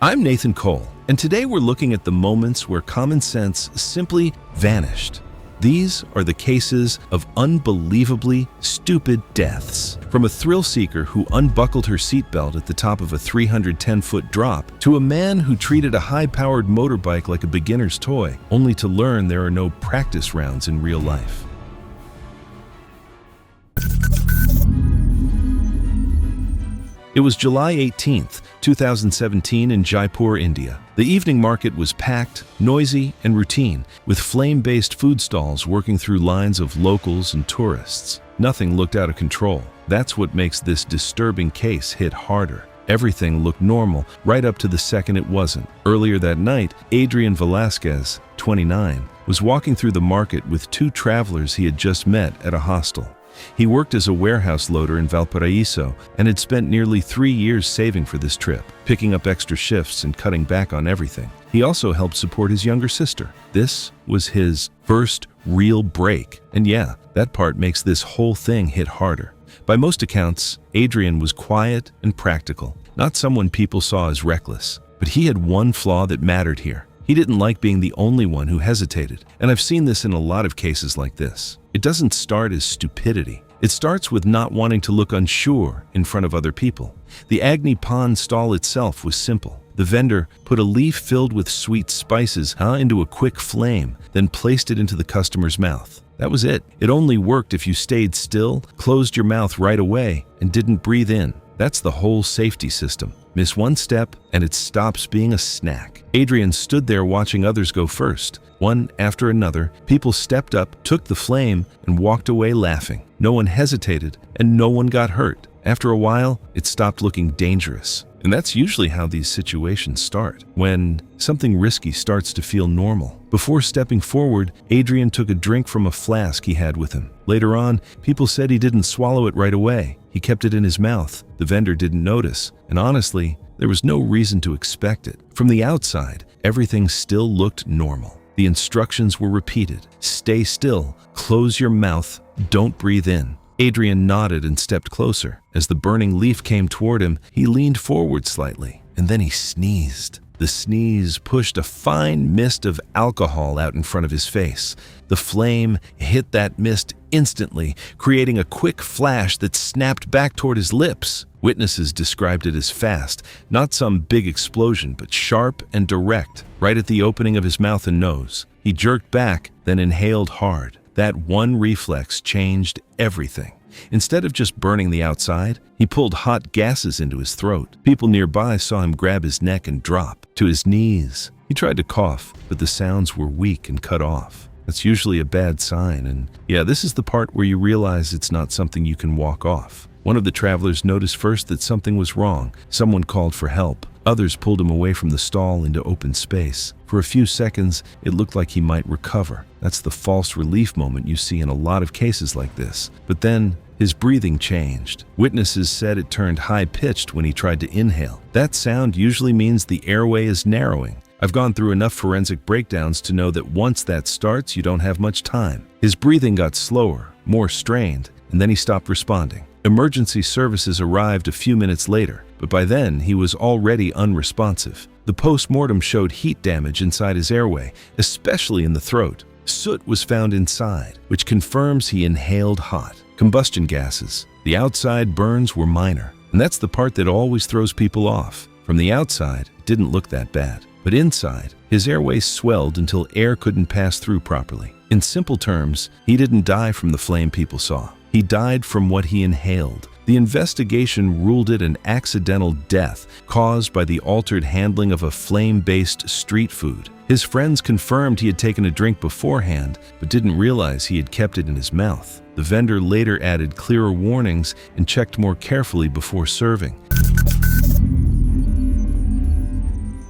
I'm Nathan Cole, and today we're looking at the moments where common sense simply vanished. These are the cases of unbelievably stupid deaths. From a thrill seeker who unbuckled her seatbelt at the top of a 310-foot drop, to a man who treated a high-powered motorbike like a beginner's toy, only to learn there are no practice rounds in real life. It was July 18th, 2017 in Jaipur, India. The evening market was packed, noisy, and routine, with flame-based food stalls working through lines of locals and tourists. Nothing looked out of control. That's what makes this disturbing case hit harder. Everything looked normal, right up to the second it wasn't. Earlier that night, Adrian Velasquez, 29, was walking through the market with two travelers he had just met at a hostel. He worked as a warehouse loader in Valparaiso and had spent nearly 3 years saving for this trip, picking up extra shifts and cutting back on everything. He also helped support his younger sister. This was his first real break. And yeah, that part makes this whole thing hit harder. By most accounts, Adrian was quiet and practical, not someone people saw as reckless. But he had one flaw that mattered here. He didn't like being the only one who hesitated, and I've seen this in a lot of cases like this. It doesn't start as stupidity. It starts with not wanting to look unsure in front of other people. The Agni Pan stall itself was simple. The vendor put a leaf filled with sweet spices into a quick flame, then placed it into the customer's mouth. That was it. It only worked if you stayed still, closed your mouth right away, and didn't breathe in. That's the whole safety system. Miss one step, and it stops being a snack. Adrian stood there watching others go first. One after another, people stepped up, took the flame, and walked away laughing. No one hesitated, and no one got hurt. After a while, it stopped looking dangerous. And that's usually how these situations start, when something risky starts to feel normal. Before stepping forward, Adrian took a drink from a flask he had with him. Later on, people said he didn't swallow it right away. He kept it in his mouth. The vendor didn't notice, and honestly, there was no reason to expect it. From the outside, everything still looked normal. The instructions were repeated. Stay still, close your mouth, don't breathe in. Adrian nodded and stepped closer. As the burning leaf came toward him, he leaned forward slightly, and then he sneezed. The sneeze pushed a fine mist of alcohol out in front of his face. The flame hit that mist instantly, creating a quick flash that snapped back toward his lips. Witnesses described it as fast, not some big explosion, but sharp and direct, right at the opening of his mouth and nose. He jerked back, then inhaled hard. That one reflex changed everything. Instead of just burning the outside, he pulled hot gases into his throat. People nearby saw him grab his neck and drop to his knees. He tried to cough, but the sounds were weak and cut off. That's usually a bad sign, and yeah, this is the part where you realize it's not something you can walk off. One of the travelers noticed first that something was wrong. Someone called for help. Others pulled him away from the stall into open space. For a few seconds, it looked like he might recover. That's the false relief moment you see in a lot of cases like this. But then, his breathing changed. Witnesses said it turned high-pitched when he tried to inhale. That sound usually means the airway is narrowing. I've gone through enough forensic breakdowns to know that once that starts, you don't have much time. His breathing got slower, more strained, and then he stopped responding. Emergency services arrived a few minutes later, but by then he was already unresponsive. The post-mortem showed heat damage inside his airway, especially in the throat. Soot was found inside, which confirms he inhaled hot combustion gases. The outside burns were minor, and that's the part that always throws people off. From the outside, it didn't look that bad, but inside, his airway swelled until air couldn't pass through properly. In simple terms, he didn't die from the flame people saw. He died from what he inhaled. The investigation ruled it an accidental death caused by the altered handling of a flame-based street food. His friends confirmed he had taken a drink beforehand, but didn't realize he had kept it in his mouth. The vendor later added clearer warnings and checked more carefully before serving.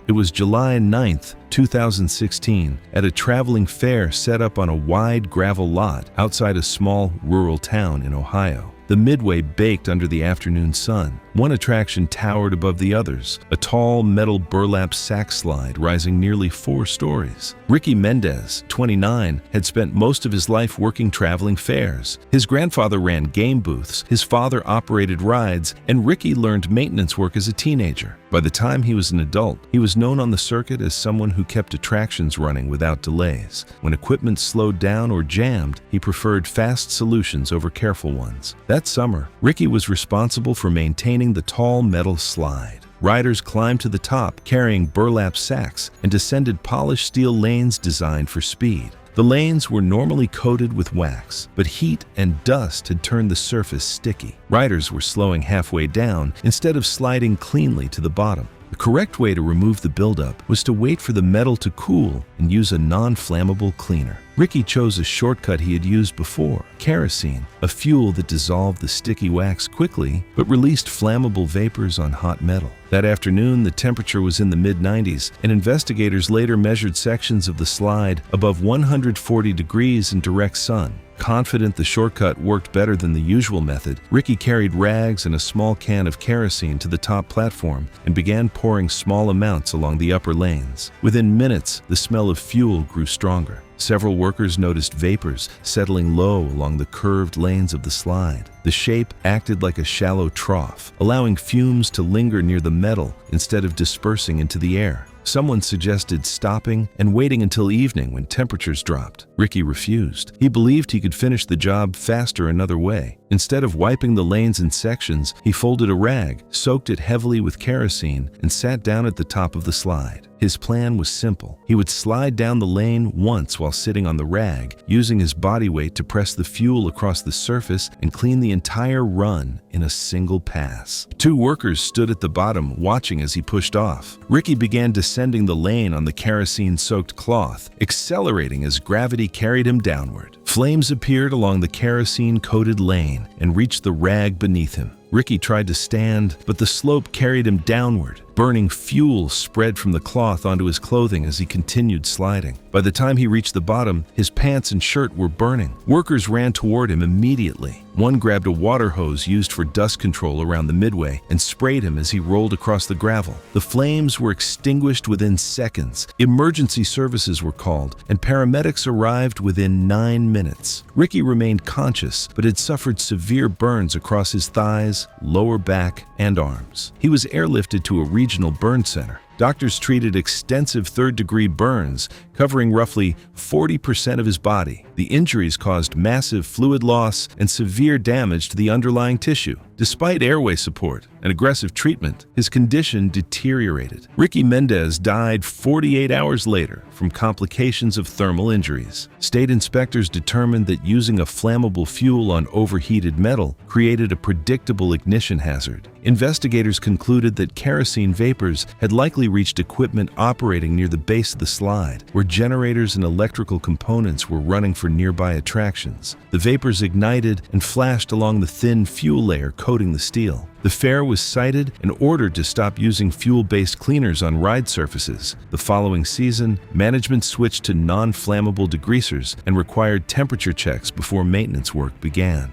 It was July 9th, 2016, at a traveling fair set up on a wide gravel lot outside a small rural town in Ohio. The midway baked under the afternoon sun. One attraction towered above the others, a tall metal burlap sack slide rising nearly 4 stories. Ricky Mendez, 29, had spent most of his life working traveling fairs. His grandfather ran game booths, his father operated rides, and Ricky learned maintenance work as a teenager. By the time he was an adult, he was known on the circuit as someone who kept attractions running without delays. When equipment slowed down or jammed, he preferred fast solutions over careful ones. That summer, Ricky was responsible for maintaining the tall metal slide. Riders climbed to the top carrying burlap sacks and descended polished steel lanes designed for speed. The lanes were normally coated with wax, but heat and dust had turned the surface sticky. Riders were slowing halfway down instead of sliding cleanly to the bottom. The correct way to remove the buildup was to wait for the metal to cool and use a non-flammable cleaner. Ricky chose a shortcut he had used before: kerosene, a fuel that dissolved the sticky wax quickly but released flammable vapors on hot metal. That afternoon, the temperature was in the mid-90s, and investigators later measured sections of the slide above 140 degrees in direct sun. Confident the shortcut worked better than the usual method, Ricky carried rags and a small can of kerosene to the top platform and began pouring small amounts along the upper lanes. Within minutes, the smell of fuel grew stronger. Several workers noticed vapors settling low along the curved lanes of the slide. The shape acted like a shallow trough, allowing fumes to linger near the metal instead of dispersing into the air. Someone suggested stopping and waiting until evening when temperatures dropped. Ricky refused. He believed he could finish the job faster another way. Instead of wiping the lanes in sections, he folded a rag, soaked it heavily with kerosene, and sat down at the top of the slide. His plan was simple. He would slide down the lane once while sitting on the rag, using his body weight to press the fuel across the surface and clean the entire run in a single pass. 2 workers stood at the bottom watching as he pushed off. Ricky began descending the lane on the kerosene-soaked cloth, accelerating as gravity carried him downward. Flames appeared along the kerosene-coated lane and reached the rag beneath him. Ricky tried to stand, but the slope carried him downward. Burning fuel spread from the cloth onto his clothing as he continued sliding. By the time he reached the bottom, his pants and shirt were burning. Workers ran toward him immediately. One grabbed a water hose used for dust control around the midway and sprayed him as he rolled across the gravel. The flames were extinguished within seconds. Emergency services were called, and paramedics arrived within 9 minutes. Ricky remained conscious, but had suffered severe burns across his thighs, lower back, and arms. He was airlifted to a regional burn center. Doctors treated extensive third-degree burns, covering roughly 40% of his body. The injuries caused massive fluid loss and severe damage to the underlying tissue. Despite airway support and aggressive treatment, his condition deteriorated. Ricky Mendez died 48 hours later from complications of thermal injuries. State inspectors determined that using a flammable fuel on overheated metal created a predictable ignition hazard. Investigators concluded that kerosene vapors had likely reached equipment operating near the base of the slide, where generators and electrical components were running for nearby attractions. The vapors ignited and flashed along the thin fuel layer coating the steel. The fair was cited and ordered to stop using fuel-based cleaners on ride surfaces. The following season, management switched to non-flammable degreasers and required temperature checks before maintenance work began.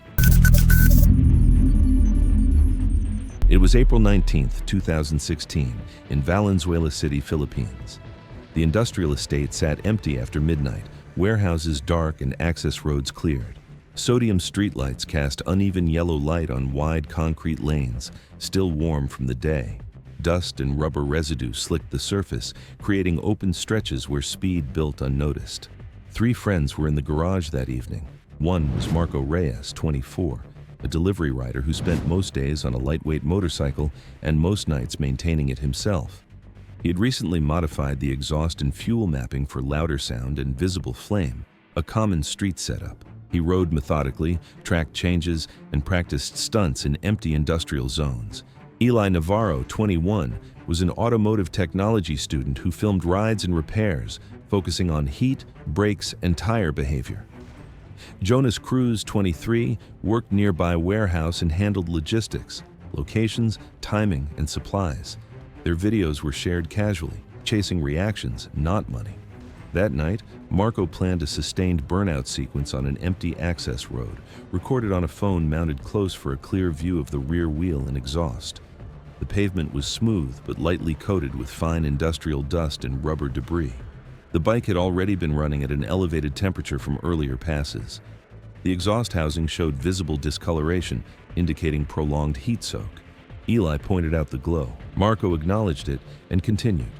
It was April 19, 2016, in Valenzuela City, Philippines. The industrial estate sat empty after midnight, warehouses dark and access roads cleared. Sodium streetlights cast uneven yellow light on wide concrete lanes, still warm from the day. Dust and rubber residue slicked the surface, creating open stretches where speed built unnoticed. 3 friends were in the garage that evening. One was Marco Reyes, 24, a delivery rider who spent most days on a lightweight motorcycle and most nights maintaining it himself. He had recently modified the exhaust and fuel mapping for louder sound and visible flame, a common street setup. He rode methodically, tracked changes, and practiced stunts in empty industrial zones. Eli Navarro, 21, was an automotive technology student who filmed rides and repairs, focusing on heat, brakes, and tire behavior. Jonas Cruz, 23, worked nearby a warehouse and handled logistics, locations, timing, and supplies. Their videos were shared casually, chasing reactions, not money. That night, Marco planned a sustained burnout sequence on an empty access road, recorded on a phone mounted close for a clear view of the rear wheel and exhaust. The pavement was smooth but lightly coated with fine industrial dust and rubber debris. The bike had already been running at an elevated temperature from earlier passes. The exhaust housing showed visible discoloration, indicating prolonged heat soak. Eli pointed out the glow. Marco acknowledged it and continued.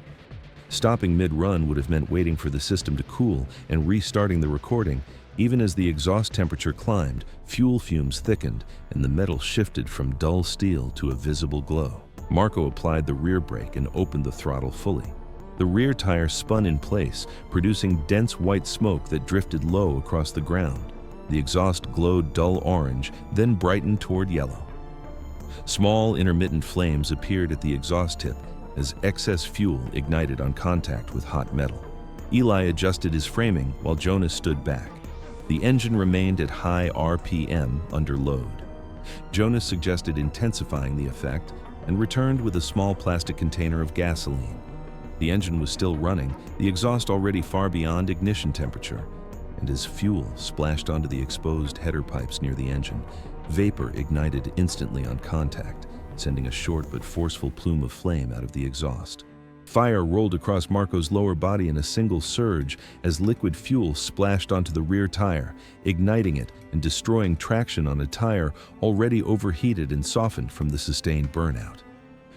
Stopping mid-run would have meant waiting for the system to cool and restarting the recording. Even as the exhaust temperature climbed, fuel fumes thickened and the metal shifted from dull steel to a visible glow. Marco applied the rear brake and opened the throttle fully. The rear tire spun in place, producing dense white smoke that drifted low across the ground. The exhaust glowed dull orange, then brightened toward yellow. Small, intermittent flames appeared at the exhaust tip as excess fuel ignited on contact with hot metal. Eli adjusted his framing while Jonas stood back. The engine remained at high RPM under load. Jonas suggested intensifying the effect and returned with a small plastic container of gasoline. The engine was still running, the exhaust already far beyond ignition temperature, and as fuel splashed onto the exposed header pipes near the engine, vapor ignited instantly on contact, sending a short but forceful plume of flame out of the exhaust. Fire rolled across Marco's lower body in a single surge as liquid fuel splashed onto the rear tire, igniting it and destroying traction on a tire already overheated and softened from the sustained burnout.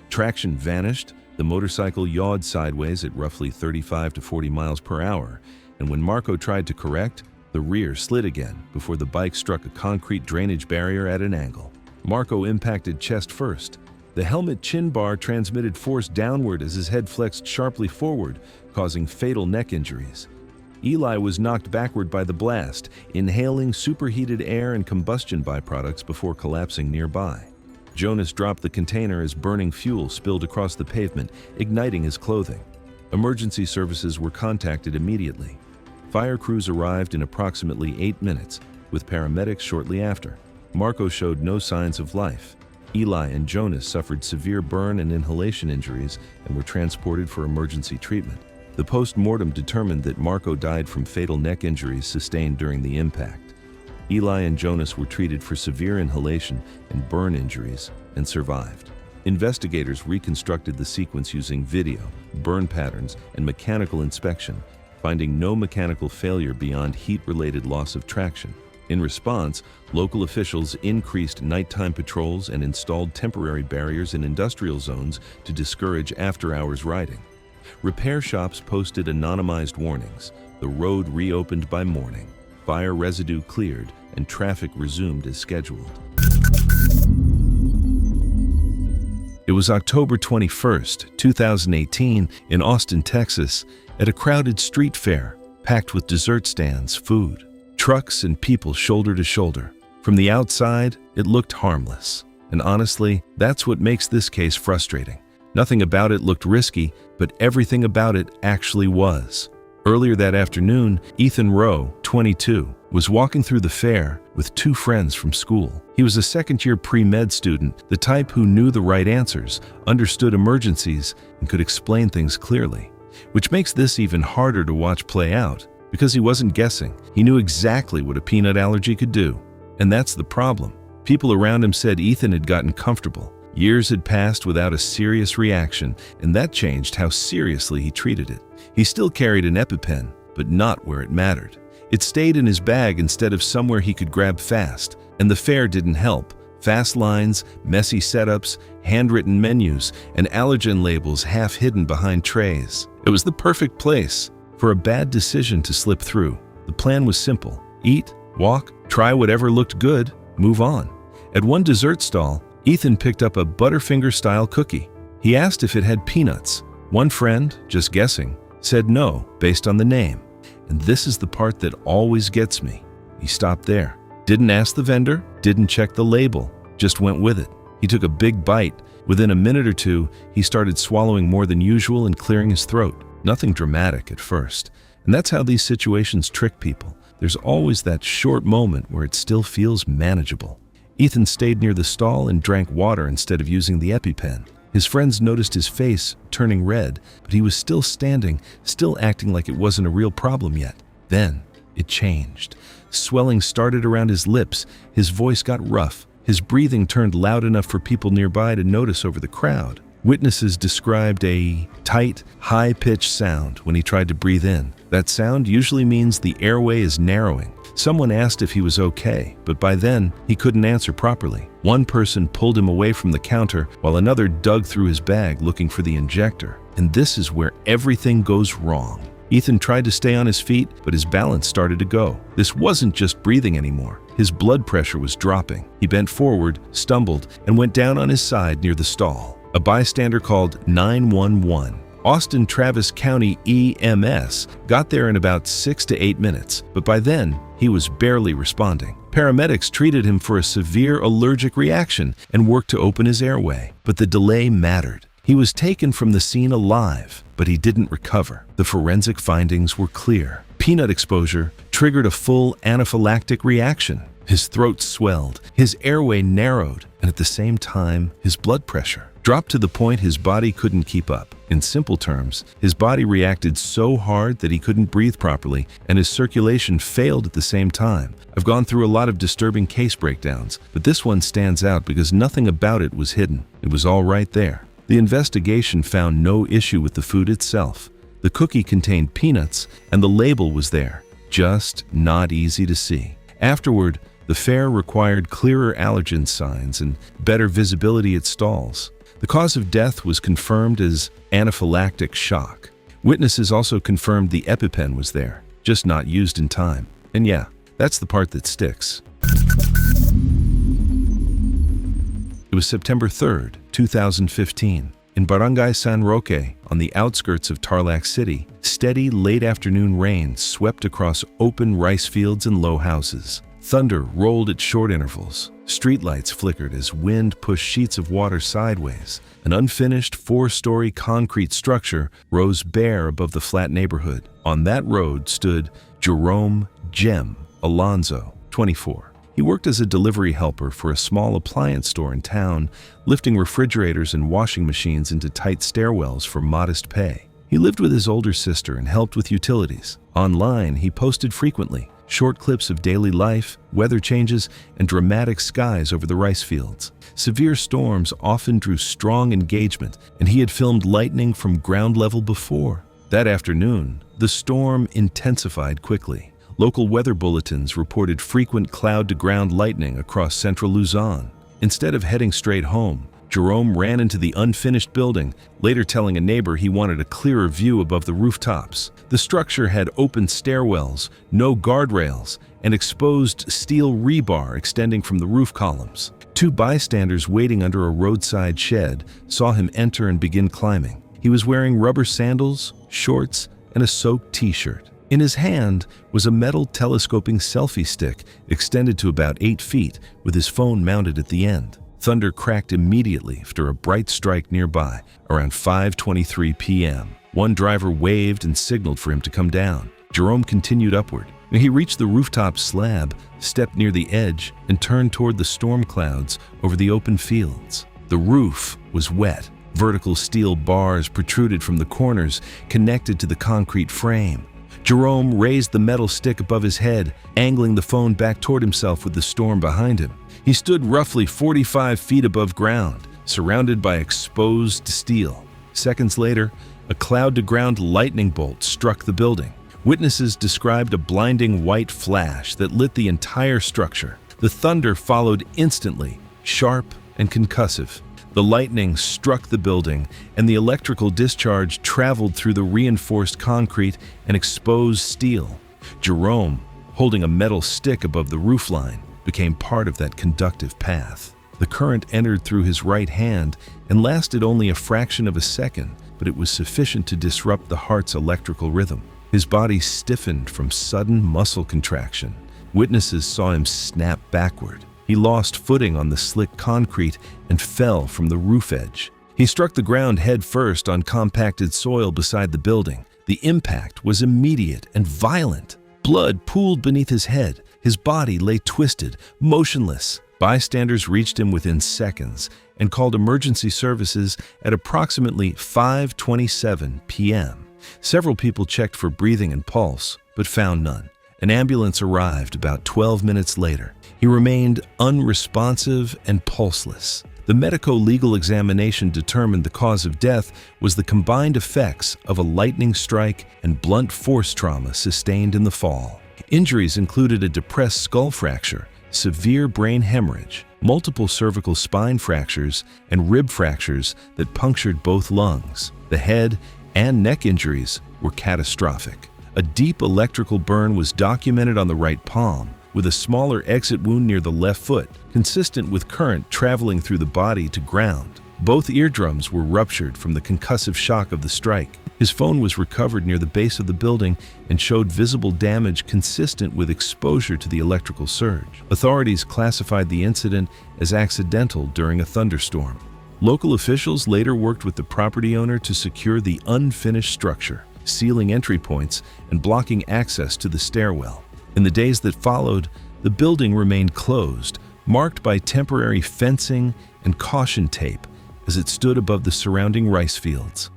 Traction vanished, the motorcycle yawed sideways at roughly 35 to 40 miles per hour, and when Marco tried to correct, the rear slid again before the bike struck a concrete drainage barrier at an angle. Marco impacted chest first. The helmet chin bar transmitted force downward as his head flexed sharply forward, causing fatal neck injuries. Eli was knocked backward by the blast, inhaling superheated air and combustion byproducts before collapsing nearby. Jonas dropped the container as burning fuel spilled across the pavement, igniting his clothing. Emergency services were contacted immediately. Fire crews arrived in approximately 8 minutes, with paramedics shortly after. Marco showed no signs of life. Eli and Jonas suffered severe burn and inhalation injuries and were transported for emergency treatment. The post-mortem determined that Marco died from fatal neck injuries sustained during the impact. Eli and Jonas were treated for severe inhalation and burn injuries and survived. Investigators reconstructed the sequence using video, burn patterns, and mechanical inspection, finding no mechanical failure beyond heat-related loss of traction. In response, local officials increased nighttime patrols and installed temporary barriers in industrial zones to discourage after-hours riding. Repair shops posted anonymized warnings. The road reopened by morning. Fire residue cleared and traffic resumed as scheduled. It was October 21st, 2018, in Austin, Texas, at a crowded street fair, packed with dessert stands, food, trucks, and people shoulder to shoulder. From the outside, it looked harmless. And honestly, that's what makes this case frustrating. Nothing about it looked risky, but everything about it actually was. Earlier that afternoon, Ethan Rowe, 22, was walking through the fair with 2 friends from school. He was a second-year pre-med student, the type who knew the right answers, understood emergencies, and could explain things clearly. Which makes this even harder to watch play out, because he wasn't guessing. He knew exactly what a peanut allergy could do. And that's the problem. People around him said Ethan had gotten comfortable. Years had passed without a serious reaction, and that changed how seriously he treated it. He still carried an EpiPen, but not where it mattered. It stayed in his bag instead of somewhere he could grab fast, and the fair didn't help. Fast lines, messy setups, handwritten menus, and allergen labels half hidden behind trays. It was the perfect place for a bad decision to slip through. The plan was simple: eat, walk, try whatever looked good, move on. At one dessert stall, Ethan picked up a Butterfinger-style cookie. He asked if it had peanuts. One friend, just guessing, said no, based on the name. And this is the part that always gets me. He stopped there. Didn't ask the vendor, didn't check the label, just went with it. He took a big bite. Within a minute or two, he started swallowing more than usual and clearing his throat. Nothing dramatic at first. And that's how these situations trick people. There's always that short moment where it still feels manageable. Ethan stayed near the stall and drank water instead of using the EpiPen. His friends noticed his face turning red, but he was still standing, still acting like it wasn't a real problem yet. Then, it changed. Swelling started around his lips, his voice got rough, his breathing turned loud enough for people nearby to notice over the crowd. Witnesses described a tight, high-pitched sound when he tried to breathe in. That sound usually means the airway is narrowing. Someone asked if he was okay, but by then, he couldn't answer properly. One person pulled him away from the counter, while another dug through his bag looking for the injector. And this is where everything goes wrong. Ethan tried to stay on his feet, but his balance started to go. This wasn't just breathing anymore. His blood pressure was dropping. He bent forward, stumbled, and went down on his side near the stall. A bystander called 911. Austin Travis County EMS got there in about 6 to 8 minutes, but by then, he was barely responding. Paramedics treated him for a severe allergic reaction and worked to open his airway, but the delay mattered. He was taken from the scene alive, but he didn't recover. The forensic findings were clear. Peanut exposure triggered a full anaphylactic reaction. His throat swelled, his airway narrowed, and at the same time, his blood pressure dropped to the point his body couldn't keep up. In simple terms, his body reacted so hard that he couldn't breathe properly, and his circulation failed at the same time. I've gone through a lot of disturbing case breakdowns, but this one stands out because nothing about it was hidden. It was all right there. The investigation found no issue with the food itself. The cookie contained peanuts, and the label was there, just not easy to see. Afterward, the fair required clearer allergen signs and better visibility at stalls. The cause of death was confirmed as anaphylactic shock. Witnesses also confirmed the EpiPen was there, just not used in time. And yeah, that's the part that sticks. It was September 3rd, 2015. In Barangay San Roque, on the outskirts of Tarlac City, steady late-afternoon rain swept across open rice fields and low houses. Thunder rolled at short intervals. Streetlights flickered as wind pushed sheets of water sideways. An unfinished 4-story concrete structure rose bare above the flat neighborhood. On that road stood Jerome "Jem" Alonzo, 24. He worked as a delivery helper for a small appliance store in town, lifting refrigerators and washing machines into tight stairwells for modest pay. He lived with his older sister and helped with utilities. Online, he posted frequently, short clips of daily life, weather changes, and dramatic skies over the rice fields. Severe storms often drew strong engagement, and he had filmed lightning from ground level before. That afternoon, the storm intensified quickly. Local weather bulletins reported frequent cloud-to-ground lightning across central Luzon. Instead of heading straight home, Jerome ran into the unfinished building, later telling a neighbor he wanted a clearer view above the rooftops. The structure had open stairwells, no guardrails, and exposed steel rebar extending from the roof columns. 2 bystanders waiting under a roadside shed saw him enter and begin climbing. He was wearing rubber sandals, shorts, and a soaked t-shirt. In his hand was a metal telescoping selfie stick extended to about 8 feet, with his phone mounted at the end. Thunder cracked immediately after a bright strike nearby, around 5:23 p.m. One driver waved and signaled for him to come down. Jerome continued upward. He reached the rooftop slab, stepped near the edge, and turned toward the storm clouds over the open fields. The roof was wet. Vertical steel bars protruded from the corners, connected to the concrete frame. Jerome raised the metal stick above his head, angling the phone back toward himself with the storm behind him. He stood roughly 45 feet above ground, surrounded by exposed steel. Seconds later, a cloud-to-ground lightning bolt struck the building. Witnesses described a blinding white flash that lit the entire structure. The thunder followed instantly, sharp and concussive. The lightning struck the building, and the electrical discharge traveled through the reinforced concrete and exposed steel. Jerome, holding a metal stick above the roofline, became part of that conductive path. The current entered through his right hand and lasted only a fraction of a second, but it was sufficient to disrupt the heart's electrical rhythm. His body stiffened from sudden muscle contraction. Witnesses saw him snap backward. He lost footing on the slick concrete and fell from the roof edge. He struck the ground head first on compacted soil beside the building. The impact was immediate and violent. Blood pooled beneath his head. His body lay twisted, motionless. Bystanders reached him within seconds and called emergency services at approximately 5:27 p.m. Several people checked for breathing and pulse, but found none. An ambulance arrived about 12 minutes later. He remained unresponsive and pulseless. The medico-legal examination determined the cause of death was the combined effects of a lightning strike and blunt force trauma sustained in the fall. Injuries included a depressed skull fracture, severe brain hemorrhage, multiple cervical spine fractures, and rib fractures that punctured both lungs. The head and neck injuries were catastrophic. A deep electrical burn was documented on the right palm, with a smaller exit wound near the left foot, consistent with current traveling through the body to ground. Both eardrums were ruptured from the concussive shock of the strike. His phone was recovered near the base of the building and showed visible damage consistent with exposure to the electrical surge. Authorities classified the incident as accidental during a thunderstorm. Local officials later worked with the property owner to secure the unfinished structure, sealing entry points and blocking access to the stairwell. In the days that followed, the building remained closed, marked by temporary fencing and caution tape as it stood above the surrounding rice fields.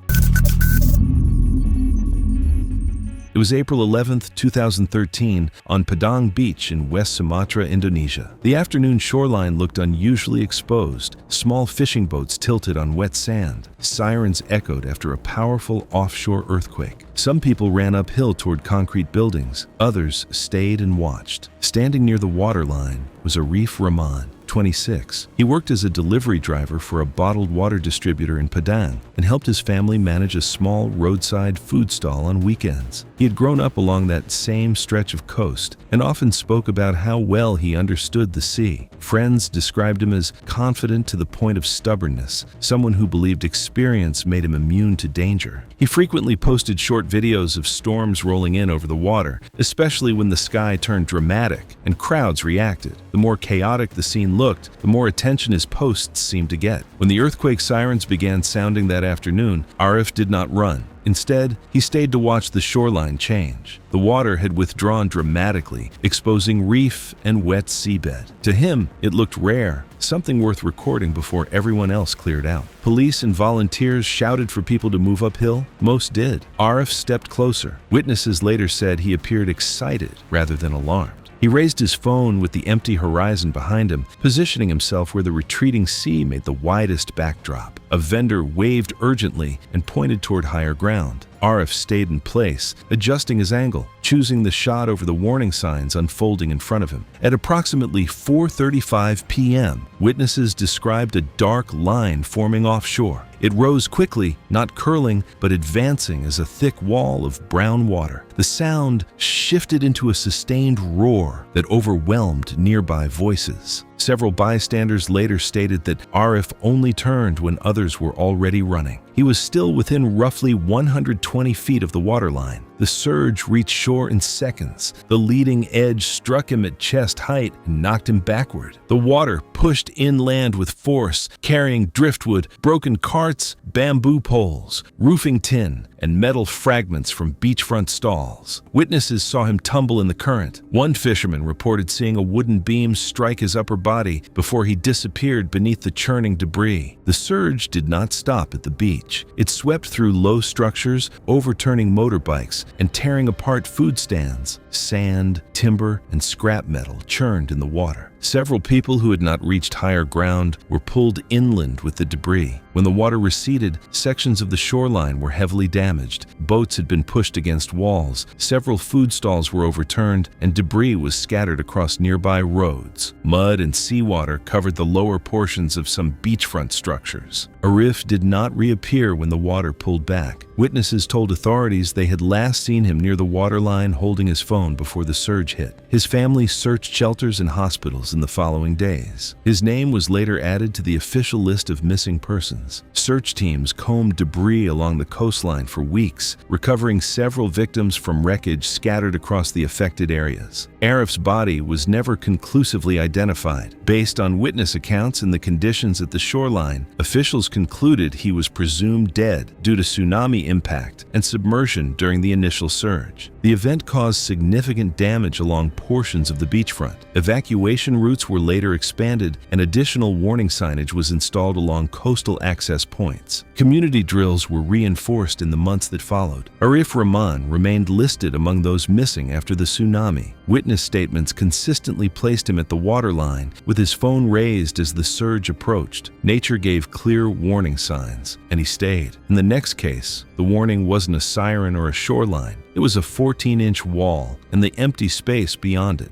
It was April 11, 2013, on Padang Beach in West Sumatra, Indonesia. The afternoon shoreline looked unusually exposed, small fishing boats tilted on wet sand. Sirens echoed after a powerful offshore earthquake. Some people ran uphill toward concrete buildings. Others stayed and watched. Standing near the waterline was Arif Rahman, 26. He worked as a delivery driver for a bottled water distributor in Padang and helped his family manage a small roadside food stall on weekends. He had grown up along that same stretch of coast and often spoke about how well he understood the sea. Friends described him as confident to the point of stubbornness, someone who believed experience made him immune to danger. He frequently posted short videos of storms rolling in over the water, especially when the sky turned dramatic and crowds reacted. The more chaotic the scene looked, the more attention his posts seemed to get. When the earthquake sirens began sounding that afternoon, Arif did not run. Instead, he stayed to watch the shoreline change. The water had withdrawn dramatically, exposing reef and wet seabed. To him, it looked rare, something worth recording before everyone else cleared out. Police and volunteers shouted for people to move uphill. Most did. Arif stepped closer. Witnesses later said he appeared excited rather than alarmed. He raised his phone with the empty horizon behind him, positioning himself where the retreating sea made the widest backdrop. A vendor waved urgently and pointed toward higher ground. Arif stayed in place, adjusting his angle, choosing the shot over the warning signs unfolding in front of him. At approximately 4:35 p.m., witnesses described a dark line forming offshore. It rose quickly, not curling, but advancing as a thick wall of brown water. The sound shifted into a sustained roar that overwhelmed nearby voices. Several bystanders later stated that Arif only turned when others were already running. He was still within roughly 120 feet of the waterline. The surge reached shore in seconds. The leading edge struck him at chest height and knocked him backward. The water pushed inland with force, carrying driftwood, broken carts, bamboo poles, roofing tin, and metal fragments from beachfront stalls. Witnesses saw him tumble in the current. One fisherman reported seeing a wooden beam strike his upper body before he disappeared beneath the churning debris. The surge did not stop at the beach. It swept through low structures, overturning motorbikes and tearing apart food stands. Sand, timber, and scrap metal churned in the water. Several people who had not reached higher ground were pulled inland with the debris. When the water receded, sections of the shoreline were heavily damaged. Boats had been pushed against walls, several food stalls were overturned, and debris was scattered across nearby roads. Mud and seawater covered the lower portions of some beachfront structures. Arif did not reappear when the water pulled back. Witnesses told authorities they had last seen him near the waterline holding his phone before the surge hit. His family searched shelters and hospitals in the following days. His name was later added to the official list of missing persons. Search teams combed debris along the coastline for weeks, recovering several victims from wreckage scattered across the affected areas. Arif's body was never conclusively identified. Based on witness accounts and the conditions at the shoreline, officials concluded he was presumed dead due to tsunami impact and submersion during the initial surge. The event caused significant damage along portions of the beachfront. Evacuation routes were later expanded and additional warning signage was installed along coastal access points. Community drills were reinforced in the months that followed. Arif Rahman remained listed among those missing after the tsunami. Witness statements consistently placed him at the waterline, with his phone raised as the surge approached. Nature gave clear warning signs, and he stayed. In the next case, the warning wasn't a siren or a shoreline. It was a 14-inch wall and the empty space beyond it.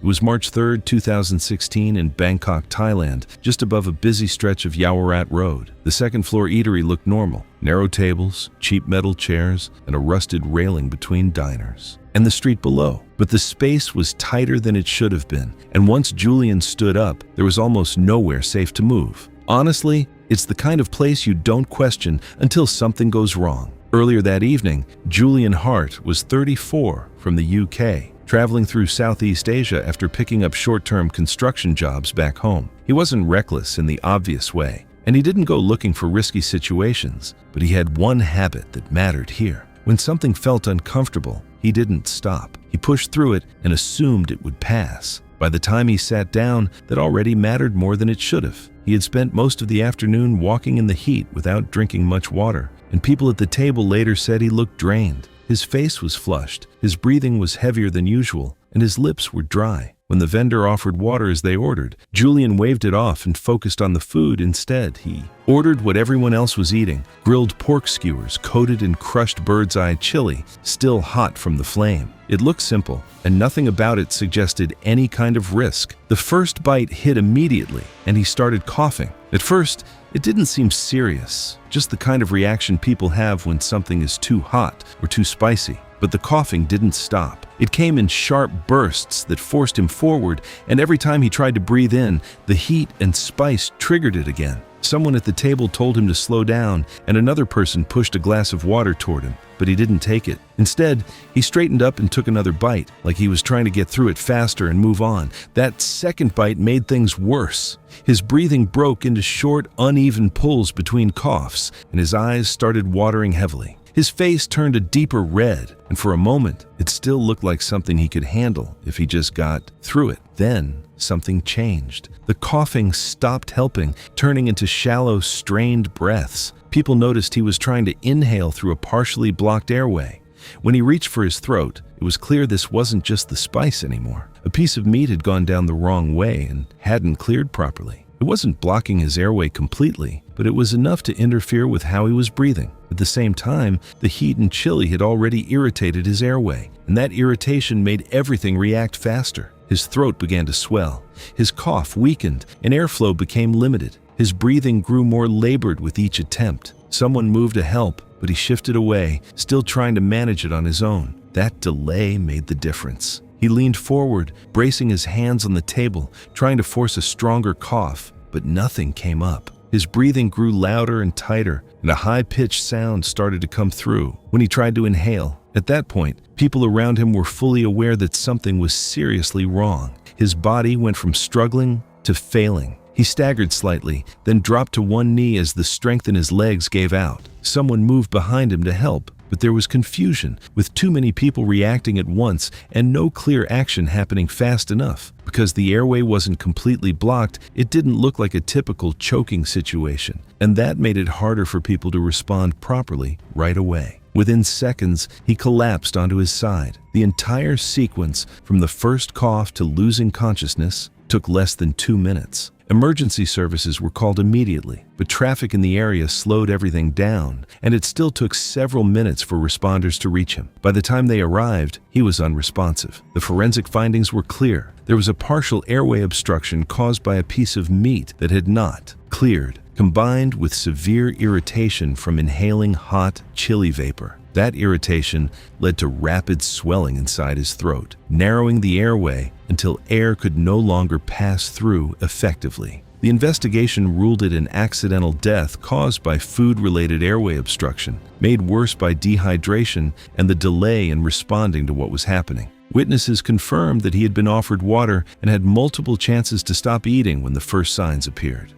It was March 3, 2016 in Bangkok, Thailand, just above a busy stretch of Yaowarat Road. The second-floor eatery looked normal. Narrow tables, cheap metal chairs, and a rusted railing between diners. And the street below. But the space was tighter than it should have been, and once Julian stood up, there was almost nowhere safe to move. Honestly, it's the kind of place you don't question until something goes wrong. Earlier that evening, Julian Hart was 34 from the UK. Traveling through Southeast Asia after picking up short-term construction jobs back home. He wasn't reckless in the obvious way, and he didn't go looking for risky situations, but he had one habit that mattered here. When something felt uncomfortable, he didn't stop. He pushed through it and assumed it would pass. By the time he sat down, that already mattered more than it should have. He had spent most of the afternoon walking in the heat without drinking much water, and people at the table later said he looked drained. His face was flushed, his breathing was heavier than usual, and his lips were dry. When the vendor offered water as they ordered, Julian waved it off and focused on the food instead. He ordered what everyone else was eating, grilled pork skewers coated in crushed bird's-eye chili, still hot from the flame. It looked simple, and nothing about it suggested any kind of risk. The first bite hit immediately, and he started coughing. At first, it didn't seem serious, just the kind of reaction people have when something is too hot or too spicy. But the coughing didn't stop. It came in sharp bursts that forced him forward, and every time he tried to breathe in, the heat and spice triggered it again. Someone at the table told him to slow down, and another person pushed a glass of water toward him, but he didn't take it. Instead, he straightened up and took another bite, like he was trying to get through it faster and move on. That second bite made things worse. His breathing broke into short, uneven pulls between coughs, and his eyes started watering heavily. His face turned a deeper red, and for a moment, it still looked like something he could handle if he just got through it. Then, something changed. The coughing stopped helping, turning into shallow, strained breaths. People noticed he was trying to inhale through a partially blocked airway. When he reached for his throat, it was clear this wasn't just the spice anymore. A piece of meat had gone down the wrong way and hadn't cleared properly. It wasn't blocking his airway completely, but it was enough to interfere with how he was breathing. At the same time, the heat and chili had already irritated his airway, and that irritation made everything react faster. His throat began to swell, his cough weakened, and airflow became limited. His breathing grew more labored with each attempt. Someone moved to help, but he shifted away, still trying to manage it on his own. That delay made the difference. He leaned forward, bracing his hands on the table, trying to force a stronger cough, but nothing came up. His breathing grew louder and tighter, and a high-pitched sound started to come through. When he tried to inhale, at that point, people around him were fully aware that something was seriously wrong. His body went from struggling to failing. He staggered slightly, then dropped to one knee as the strength in his legs gave out. Someone moved behind him to help, but there was confusion, with too many people reacting at once and no clear action happening fast enough. Because the airway wasn't completely blocked, it didn't look like a typical choking situation, and that made it harder for people to respond properly right away. Within seconds, he collapsed onto his side. The entire sequence, from the first cough to losing consciousness, took less than 2 minutes. Emergency services were called immediately, but traffic in the area slowed everything down, and it still took several minutes for responders to reach him. By the time they arrived, he was unresponsive. The forensic findings were clear. There was a partial airway obstruction caused by a piece of meat that had not cleared, combined with severe irritation from inhaling hot, chili vapor. That irritation led to rapid swelling inside his throat, narrowing the airway until air could no longer pass through effectively. The investigation ruled it an accidental death caused by food-related airway obstruction, made worse by dehydration and the delay in responding to what was happening. Witnesses confirmed that he had been offered water and had multiple chances to stop eating when the first signs appeared.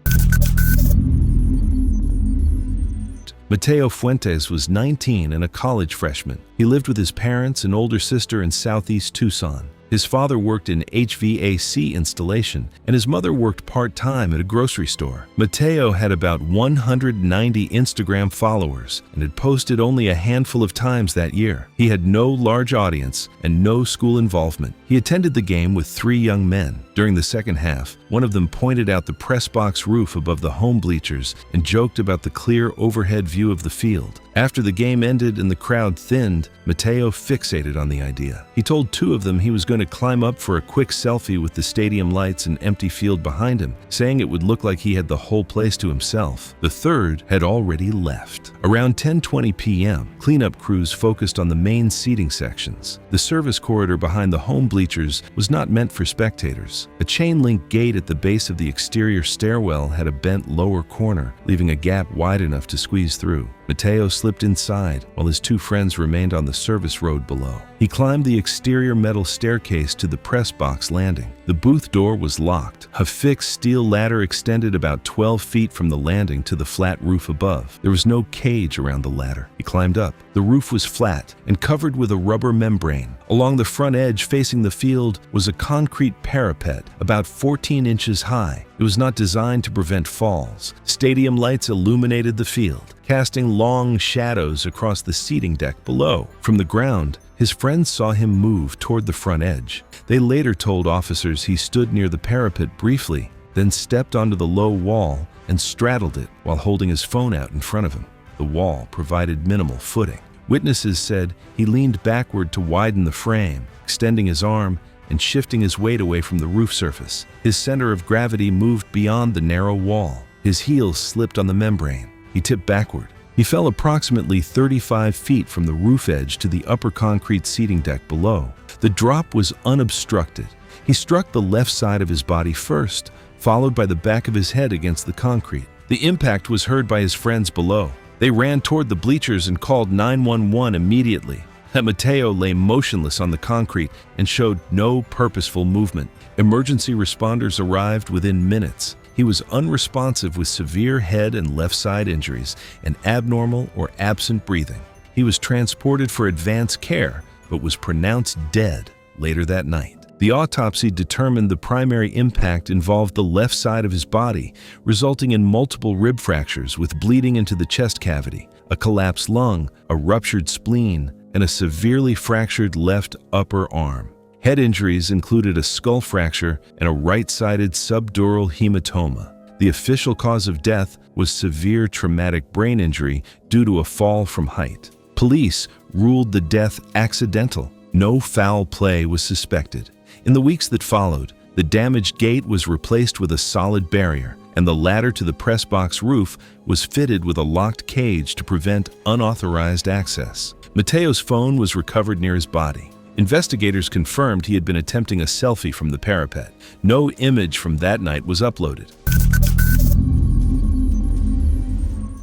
Mateo Fuentes was 19 and a college freshman. He lived with his parents and older sister in southeast Tucson. His father worked in HVAC installation, and his mother worked part-time at a grocery store. Mateo had about 190 Instagram followers and had posted only a handful of times that year. He had no large audience and no school involvement. He attended the game with 3 young men. During the second half, one of them pointed out the press box roof above the home bleachers and joked about the clear overhead view of the field. After the game ended and the crowd thinned, Mateo fixated on the idea. He told 2 of them he was going to climb up for a quick selfie with the stadium lights and empty field behind him, saying it would look like he had the whole place to himself. The third had already left. Around 10:20 p.m., cleanup crews focused on the main seating sections. The service corridor behind the home bleachers was not meant for spectators. A chain-link gate at the base of the exterior stairwell had a bent lower corner, leaving a gap wide enough to squeeze through. Mateo slipped inside, while his 2 friends remained on the service road below. He climbed the exterior metal staircase to the press box landing. The booth door was locked. A fixed steel ladder extended about 12 feet from the landing to the flat roof above. There was no cage around the ladder. He climbed up. The roof was flat and covered with a rubber membrane. Along the front edge facing the field was a concrete parapet about 14 inches high. It was not designed to prevent falls. Stadium lights illuminated the field, casting long shadows across the seating deck below. From the ground, his friends saw him move toward the front edge. They later told officers he stood near the parapet briefly, then stepped onto the low wall and straddled it while holding his phone out in front of him. The wall provided minimal footing. Witnesses said he leaned backward to widen the frame, extending his arm and shifting his weight away from the roof surface. His center of gravity moved beyond the narrow wall. His heels slipped on the membrane. He tipped backward. He fell approximately 35 feet from the roof edge to the upper concrete seating deck below. The drop was unobstructed. He struck the left side of his body first, followed by the back of his head against the concrete. The impact was heard by his friends below. They ran toward the bleachers and called 911 immediately. Mateo lay motionless on the concrete and showed no purposeful movement. Emergency responders arrived within minutes. He was unresponsive with severe head and left side injuries and abnormal or absent breathing. He was transported for advanced care, but was pronounced dead later that night. The autopsy determined the primary impact involved the left side of his body, resulting in multiple rib fractures with bleeding into the chest cavity, a collapsed lung, a ruptured spleen, and a severely fractured left upper arm. Head injuries included a skull fracture and a right-sided subdural hematoma. The official cause of death was severe traumatic brain injury due to a fall from height. Police ruled the death accidental. No foul play was suspected. In the weeks that followed, the damaged gate was replaced with a solid barrier, and the ladder to the press box roof was fitted with a locked cage to prevent unauthorized access. Mateo's phone was recovered near his body. Investigators confirmed he had been attempting a selfie from the parapet. No image from that night was uploaded.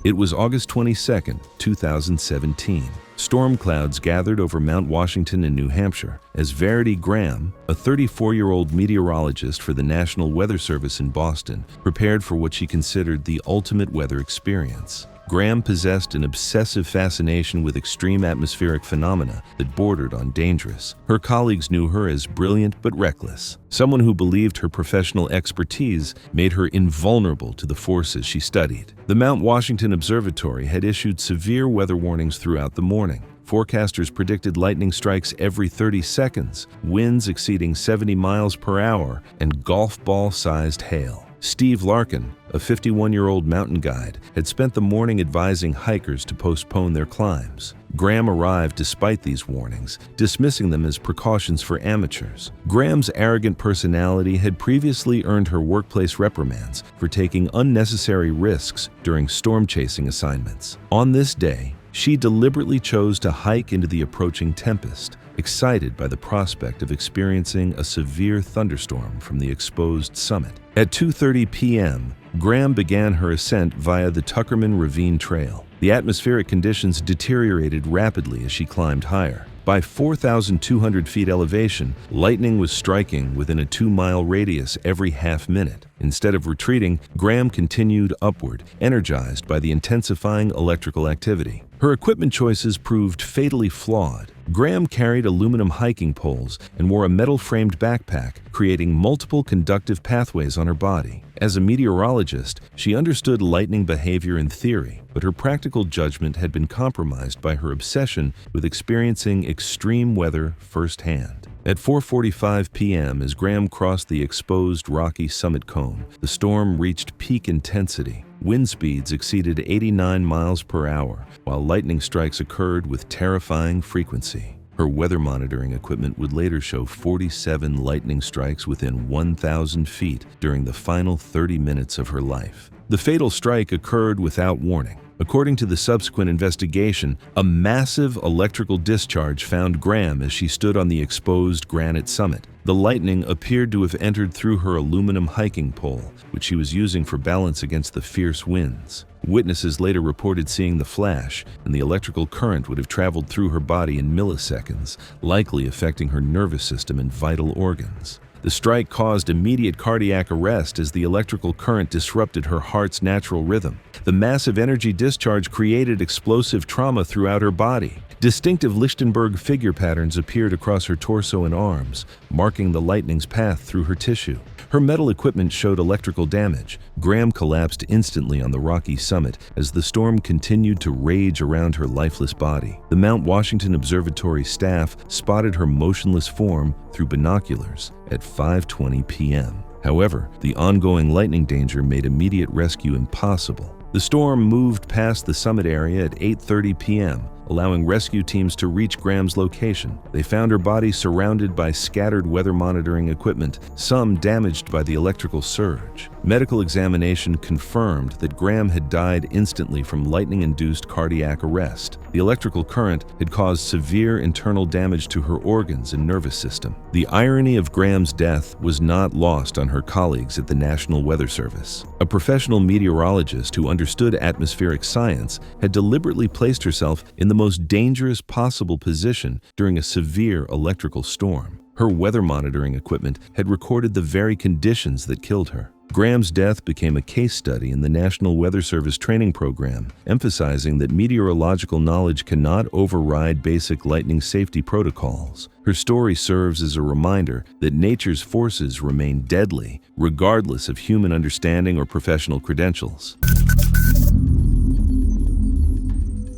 It was August 22, 2017. Storm clouds gathered over Mount Washington in New Hampshire as Verity Graham, a 34-year-old meteorologist for the National Weather Service in Boston, prepared for what she considered the ultimate weather experience. Graham possessed an obsessive fascination with extreme atmospheric phenomena that bordered on dangerous. Her colleagues knew her as brilliant but reckless, someone who believed her professional expertise made her invulnerable to the forces she studied. The Mount Washington Observatory had issued severe weather warnings throughout the morning. Forecasters predicted lightning strikes every 30 seconds, winds exceeding 70 miles per hour, and golf ball-sized hail. Steve Larkin, a 51-year-old mountain guide, had spent the morning advising hikers to postpone their climbs. Graham arrived despite these warnings, dismissing them as precautions for amateurs. Graham's arrogant personality had previously earned her workplace reprimands for taking unnecessary risks during storm-chasing assignments. On this day, she deliberately chose to hike into the approaching tempest, excited by the prospect of experiencing a severe thunderstorm from the exposed summit. At 2:30 p.m., Graham began her ascent via the Tuckerman Ravine Trail. The atmospheric conditions deteriorated rapidly as she climbed higher. By 4,200 feet elevation, lightning was striking within a 2-mile radius every half minute. Instead of retreating, Graham continued upward, energized by the intensifying electrical activity. Her equipment choices proved fatally flawed. Graham carried aluminum hiking poles and wore a metal-framed backpack, creating multiple conductive pathways on her body. As a meteorologist, she understood lightning behavior in theory, but her practical judgment had been compromised by her obsession with experiencing extreme weather firsthand. At 4:45 p.m., as Graham crossed the exposed rocky summit cone, the storm reached peak intensity. Wind speeds exceeded 89 miles per hour, while lightning strikes occurred with terrifying frequency. Her weather monitoring equipment would later show 47 lightning strikes within 1,000 feet during the final 30 minutes of her life. The fatal strike occurred without warning. According to the subsequent investigation, a massive electrical discharge found Graham as she stood on the exposed granite summit. The lightning appeared to have entered through her aluminum hiking pole, which she was using for balance against the fierce winds. Witnesses later reported seeing the flash, and the electrical current would have traveled through her body in milliseconds, likely affecting her nervous system and vital organs. The strike caused immediate cardiac arrest as the electrical current disrupted her heart's natural rhythm. The massive energy discharge created explosive trauma throughout her body. Distinctive Lichtenberg figure patterns appeared across her torso and arms, marking the lightning's path through her tissue. Her metal equipment showed electrical damage. Graham collapsed instantly on the rocky summit as the storm continued to rage around her lifeless body. The Mount Washington Observatory staff spotted her motionless form through binoculars at 5:20 p.m. However, the ongoing lightning danger made immediate rescue impossible. The storm moved past the summit area at 8:30 p.m., allowing rescue teams to reach Graham's location. They found her body surrounded by scattered weather monitoring equipment, some damaged by the electrical surge. Medical examination confirmed that Graham had died instantly from lightning-induced cardiac arrest. The electrical current had caused severe internal damage to her organs and nervous system. The irony of Graham's death was not lost on her colleagues at the National Weather Service. A professional meteorologist who understood atmospheric science had deliberately placed herself in the most dangerous possible position during a severe electrical storm. Her weather monitoring equipment had recorded the very conditions that killed her. Graham's death became a case study in the National Weather Service training program, emphasizing that meteorological knowledge cannot override basic lightning safety protocols. Her story serves as a reminder that nature's forces remain deadly, regardless of human understanding or professional credentials.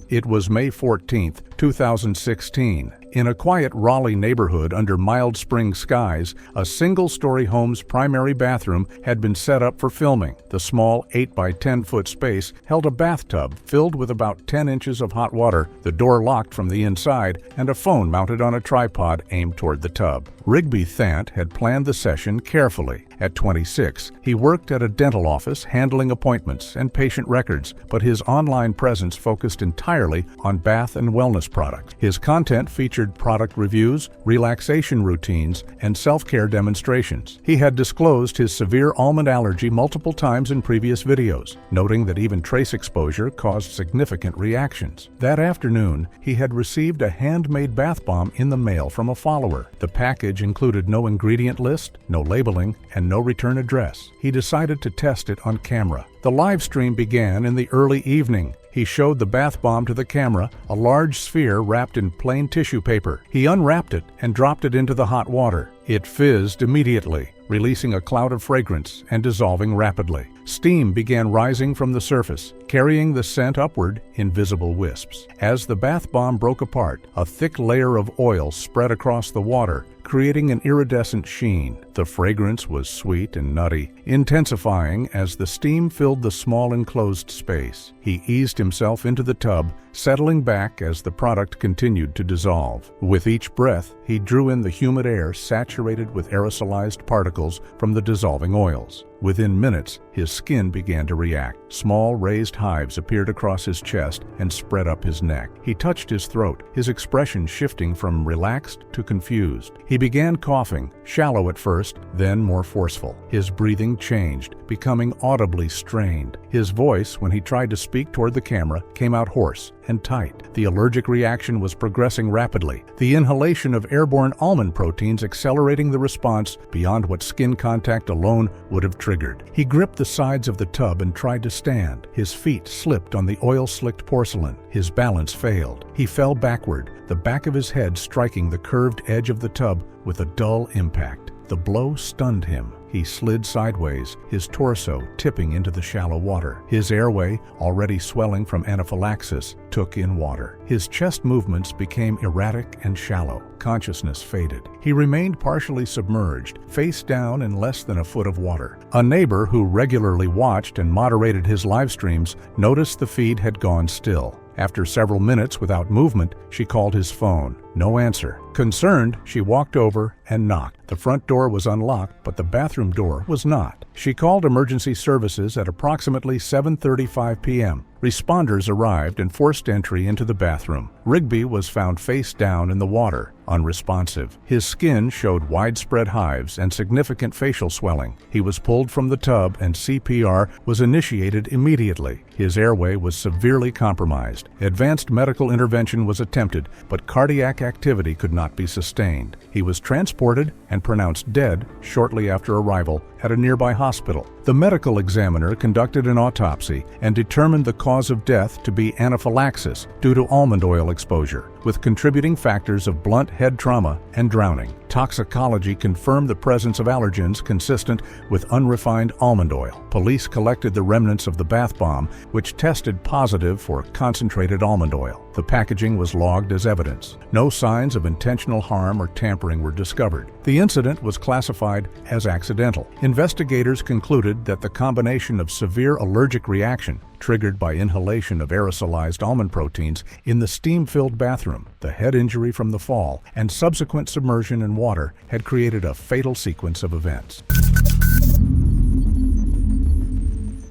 It was May 14, 2016. In a quiet Raleigh neighborhood under mild spring skies, a single-story home's primary bathroom had been set up for filming. The small 8 by 10 foot space held a bathtub filled with about 10 inches of hot water, the door locked from the inside, and a phone mounted on a tripod aimed toward the tub. Rigby Thant had planned the session carefully. At 26, he worked at a dental office handling appointments and patient records, but his online presence focused entirely on bath and wellness products. His content featured product reviews, relaxation routines, and self-care demonstrations. He had disclosed his severe almond allergy multiple times in previous videos, noting that even trace exposure caused significant reactions. That afternoon, he had received a handmade bath bomb in the mail from a follower. The package included no ingredient list, no labeling, and no return address. He decided to test it on camera. The live stream began in the early evening. He showed the bath bomb to the camera, a large sphere wrapped in plain tissue paper. He unwrapped it and dropped it into the hot water. It fizzed immediately, releasing a cloud of fragrance and dissolving rapidly. Steam began rising from the surface, carrying the scent upward in visible wisps. As the bath bomb broke apart, a thick layer of oil spread across the water, creating an iridescent sheen. The fragrance was sweet and nutty, intensifying as the steam filled the small enclosed space. He eased himself into the tub, settling back as the product continued to dissolve. With each breath, he drew in the humid air saturated with aerosolized particles from the dissolving oils. Within minutes, his skin began to react. Small raised hives appeared across his chest and spread up his neck. He touched his throat, his expression shifting from relaxed to confused. He began coughing, shallow at first, then more forceful. His breathing changed, becoming audibly strained. His voice, when he tried to speak toward the camera, came out hoarse and tight. The allergic reaction was progressing rapidly, the inhalation of airborne almond proteins accelerating the response beyond what skin contact alone would have triggered. He gripped the sides of the tub and tried to stand. His feet slipped on the oil-slicked porcelain. His balance failed. He fell backward, the back of his head striking the curved edge of the tub with a dull impact. The blow stunned him. He slid sideways, his torso tipping into the shallow water. His airway, already swelling from anaphylaxis, took in water. His chest movements became erratic and shallow. Consciousness faded. He remained partially submerged, face down in less than a foot of water. A neighbor who regularly watched and moderated his live streams noticed the feed had gone still. After several minutes without movement, she called his phone. No answer. Concerned, she walked over and knocked. The front door was unlocked, but the bathroom door was not. She called emergency services at approximately 7:35 p.m. Responders arrived and forced entry into the bathroom. Rigby was found face down in the water, unresponsive. His skin showed widespread hives and significant facial swelling. He was pulled from the tub and CPR was initiated immediately. His airway was severely compromised. Advanced medical intervention was attempted, but cardiac activity could not be sustained. He was transported and pronounced dead shortly after arrival at a nearby hospital. The medical examiner conducted an autopsy and determined the cause of death to be anaphylaxis due to almond oil exposure, with contributing factors of blunt head trauma and drowning. Toxicology confirmed the presence of allergens consistent with unrefined almond oil. Police collected the remnants of the bath bomb, which tested positive for concentrated almond oil. The packaging was logged as evidence. No signs of intentional harm or tampering were discovered. The incident was classified as accidental. Investigators concluded that the combination of severe allergic reaction triggered by inhalation of aerosolized almond proteins in the steam-filled bathroom, the head injury from the fall, and subsequent submersion in water had created a fatal sequence of events.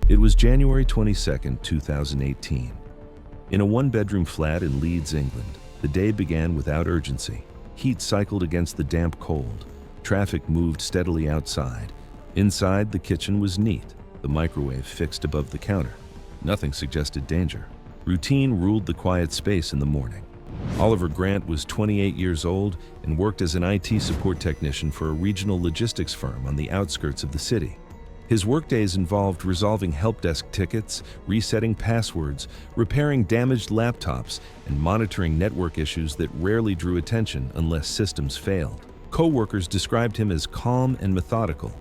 It was January 22, 2018. In a one-bedroom flat in Leeds, England, the day began without urgency. Heat cycled against the damp cold. Traffic moved steadily outside. Inside, the kitchen was neat, the microwave fixed above the counter. Nothing suggested danger. Routine ruled the quiet space in the morning. Oliver Grant was 28 years old and worked as an IT support technician for a regional logistics firm on the outskirts of the city. His workdays involved resolving help desk tickets, resetting passwords, repairing damaged laptops, and monitoring network issues that rarely drew attention unless systems failed. Co-workers described him as calm and methodical.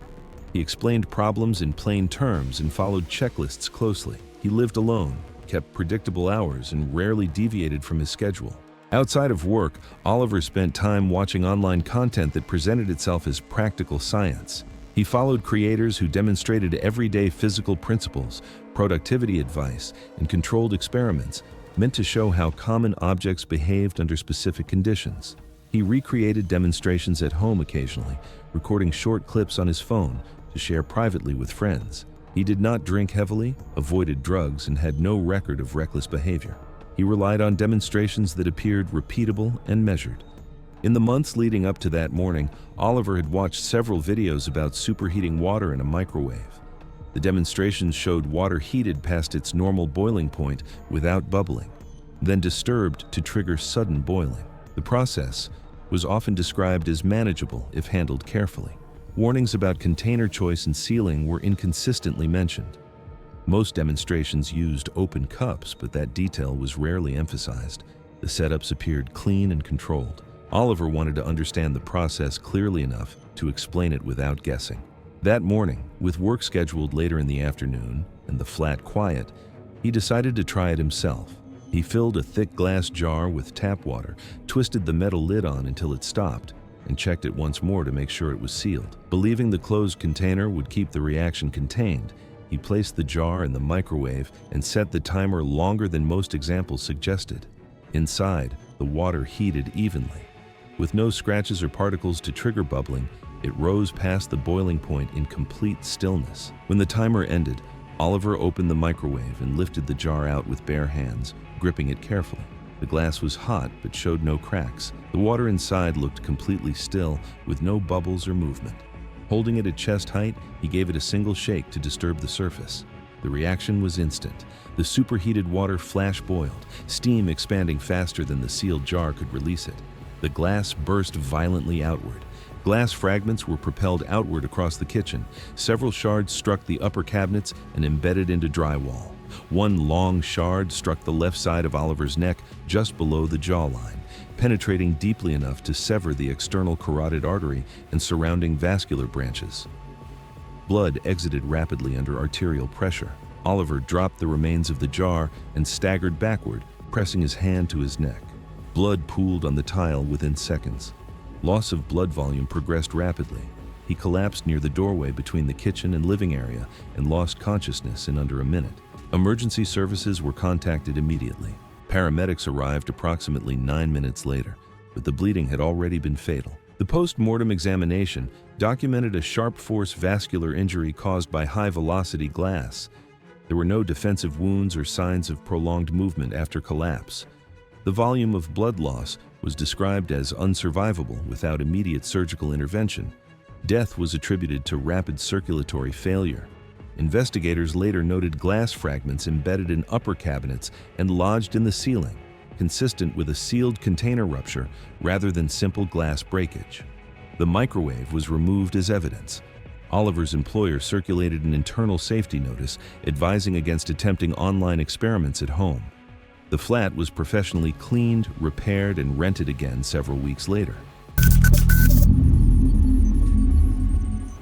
He explained problems in plain terms and followed checklists closely. He lived alone, kept predictable hours, and rarely deviated from his schedule. Outside of work, Oliver spent time watching online content that presented itself as practical science. He followed creators who demonstrated everyday physical principles, productivity advice, and controlled experiments meant to show how common objects behaved under specific conditions. He recreated demonstrations at home occasionally, recording short clips on his phone to share privately with friends. He did not drink heavily, avoided drugs, and had no record of reckless behavior. He relied on demonstrations that appeared repeatable and measured. In the months leading up to that morning, Oliver had watched several videos about superheating water in a microwave. The demonstrations showed water heated past its normal boiling point without bubbling, then disturbed to trigger sudden boiling. The process was often described as manageable if handled carefully. Warnings about container choice and sealing were inconsistently mentioned. Most demonstrations used open cups, but that detail was rarely emphasized. The setups appeared clean and controlled. Oliver wanted to understand the process clearly enough to explain it without guessing. That morning, with work scheduled later in the afternoon and the flat quiet, he decided to try it himself. He filled a thick glass jar with tap water, twisted the metal lid on until it stopped, and checked it once more to make sure it was sealed. Believing the closed container would keep the reaction contained, he placed the jar in the microwave and set the timer longer than most examples suggested. Inside, the water heated evenly. With no scratches or particles to trigger bubbling, It rose past the boiling point in complete stillness. When the timer ended, Oliver opened the microwave and lifted the jar out with bare hands, gripping it carefully. The glass was hot but showed no cracks. The water inside looked completely still, with no bubbles or movement. Holding it at chest height, he gave it a single shake to disturb the surface. The reaction was instant. The superheated water flash-boiled, steam expanding faster than the sealed jar could release it. The glass burst violently outward. Glass fragments were propelled outward across the kitchen. Several shards struck the upper cabinets and embedded into drywall. One long shard struck the left side of Oliver's neck just below the jawline, penetrating deeply enough to sever the external carotid artery and surrounding vascular branches. Blood exited rapidly under arterial pressure. Oliver dropped the remains of the jar and staggered backward, pressing his hand to his neck. Blood pooled on the tile within seconds. Loss of blood volume progressed rapidly. He collapsed near the doorway between the kitchen and living area and lost consciousness in under a minute. Emergency services were contacted immediately. Paramedics arrived approximately 9 minutes later, but the bleeding had already been fatal. The post-mortem examination documented a sharp force vascular injury caused by high-velocity glass. There were no defensive wounds or signs of prolonged movement after collapse. The volume of blood loss was described as unsurvivable without immediate surgical intervention. Death was attributed to rapid circulatory failure. Investigators later noted glass fragments embedded in upper cabinets and lodged in the ceiling, consistent with a sealed container rupture rather than simple glass breakage. The microwave was removed as evidence. Oliver's employer circulated an internal safety notice advising against attempting online experiments at home. The flat was professionally cleaned, repaired, and rented again several weeks later.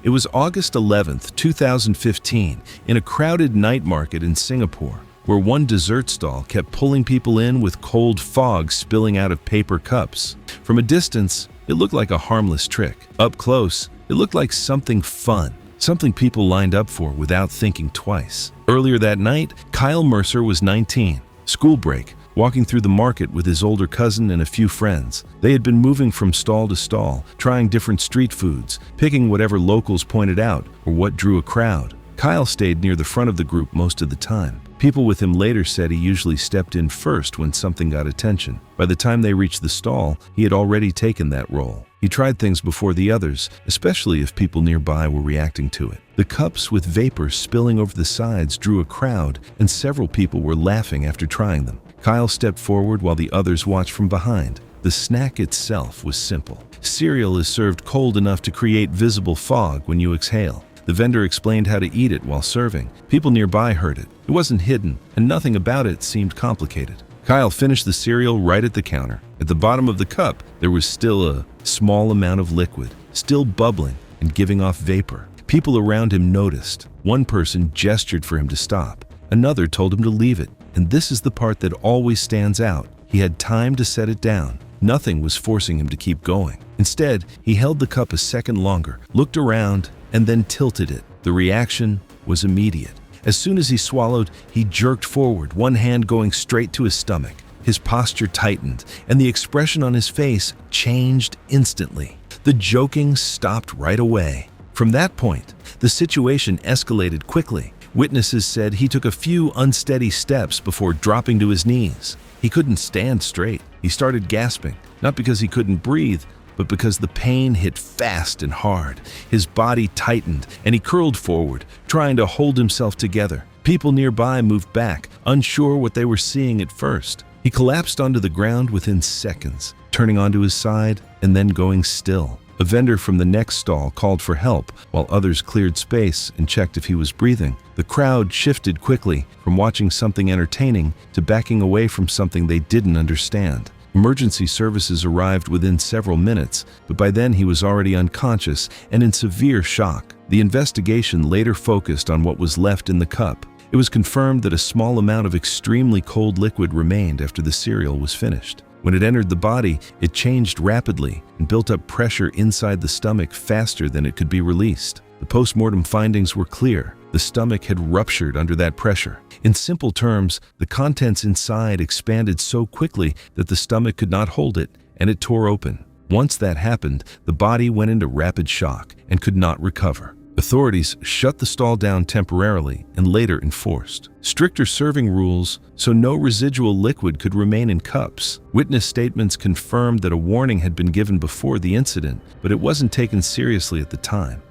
It was August 11, 2015, in a crowded night market in Singapore, where one dessert stall kept pulling people in with cold fog spilling out of paper cups. From a distance, it looked like a harmless trick. Up close, it looked like something fun, something people lined up for without thinking twice. Earlier that night, Kyle Mercer was 19. School break, walking through the market with his older cousin and a few friends. They had been moving from stall to stall, trying different street foods, picking whatever locals pointed out or what drew a crowd. Kyle stayed near the front of the group most of the time. People with him later said he usually stepped in first when something got attention. By the time they reached the stall, he had already taken that role. He tried things before the others, especially if people nearby were reacting to it. The cups with vapor spilling over the sides drew a crowd, and several people were laughing after trying them. Kyle stepped forward while the others watched from behind. The snack itself was simple. Cereal is served cold enough to create visible fog when you exhale. The vendor explained how to eat it while serving. People nearby heard it. It wasn't hidden, and nothing about it seemed complicated. Kyle finished the cereal right at the counter. At the bottom of the cup, there was still a small amount of liquid, still bubbling and giving off vapor. People around him noticed. One person gestured for him to stop. Another told him to leave it. And this is the part that always stands out. He had time to set it down. Nothing was forcing him to keep going. Instead, he held the cup a second longer, looked around, and then tilted it. The reaction was immediate. As soon as he swallowed, he jerked forward, one hand going straight to his stomach. His posture tightened, and the expression on his face changed instantly. The joking stopped right away. From that point, the situation escalated quickly. Witnesses said he took a few unsteady steps before dropping to his knees. He couldn't stand straight. He started gasping, not because he couldn't breathe, but because the pain hit fast and hard. His body tightened, and he curled forward, trying to hold himself together. People nearby moved back, unsure what they were seeing at first. He collapsed onto the ground within seconds, turning onto his side and then going still. A vendor from the next stall called for help, while others cleared space and checked if he was breathing. The crowd shifted quickly from watching something entertaining to backing away from something they didn't understand. Emergency services arrived within several minutes, but by then he was already unconscious and in severe shock. The investigation later focused on what was left in the cup. It was confirmed that a small amount of extremely cold liquid remained after the cereal was finished. When it entered the body, it changed rapidly and built up pressure inside the stomach faster than it could be released. The post-mortem findings were clear. The stomach had ruptured under that pressure. In simple terms, the contents inside expanded so quickly that the stomach could not hold it, and it tore open. Once that happened, the body went into rapid shock and could not recover. Authorities shut the stall down temporarily and later enforced stricter serving rules so no residual liquid could remain in cups. Witness statements confirmed that a warning had been given before the incident, but it wasn't taken seriously at the time.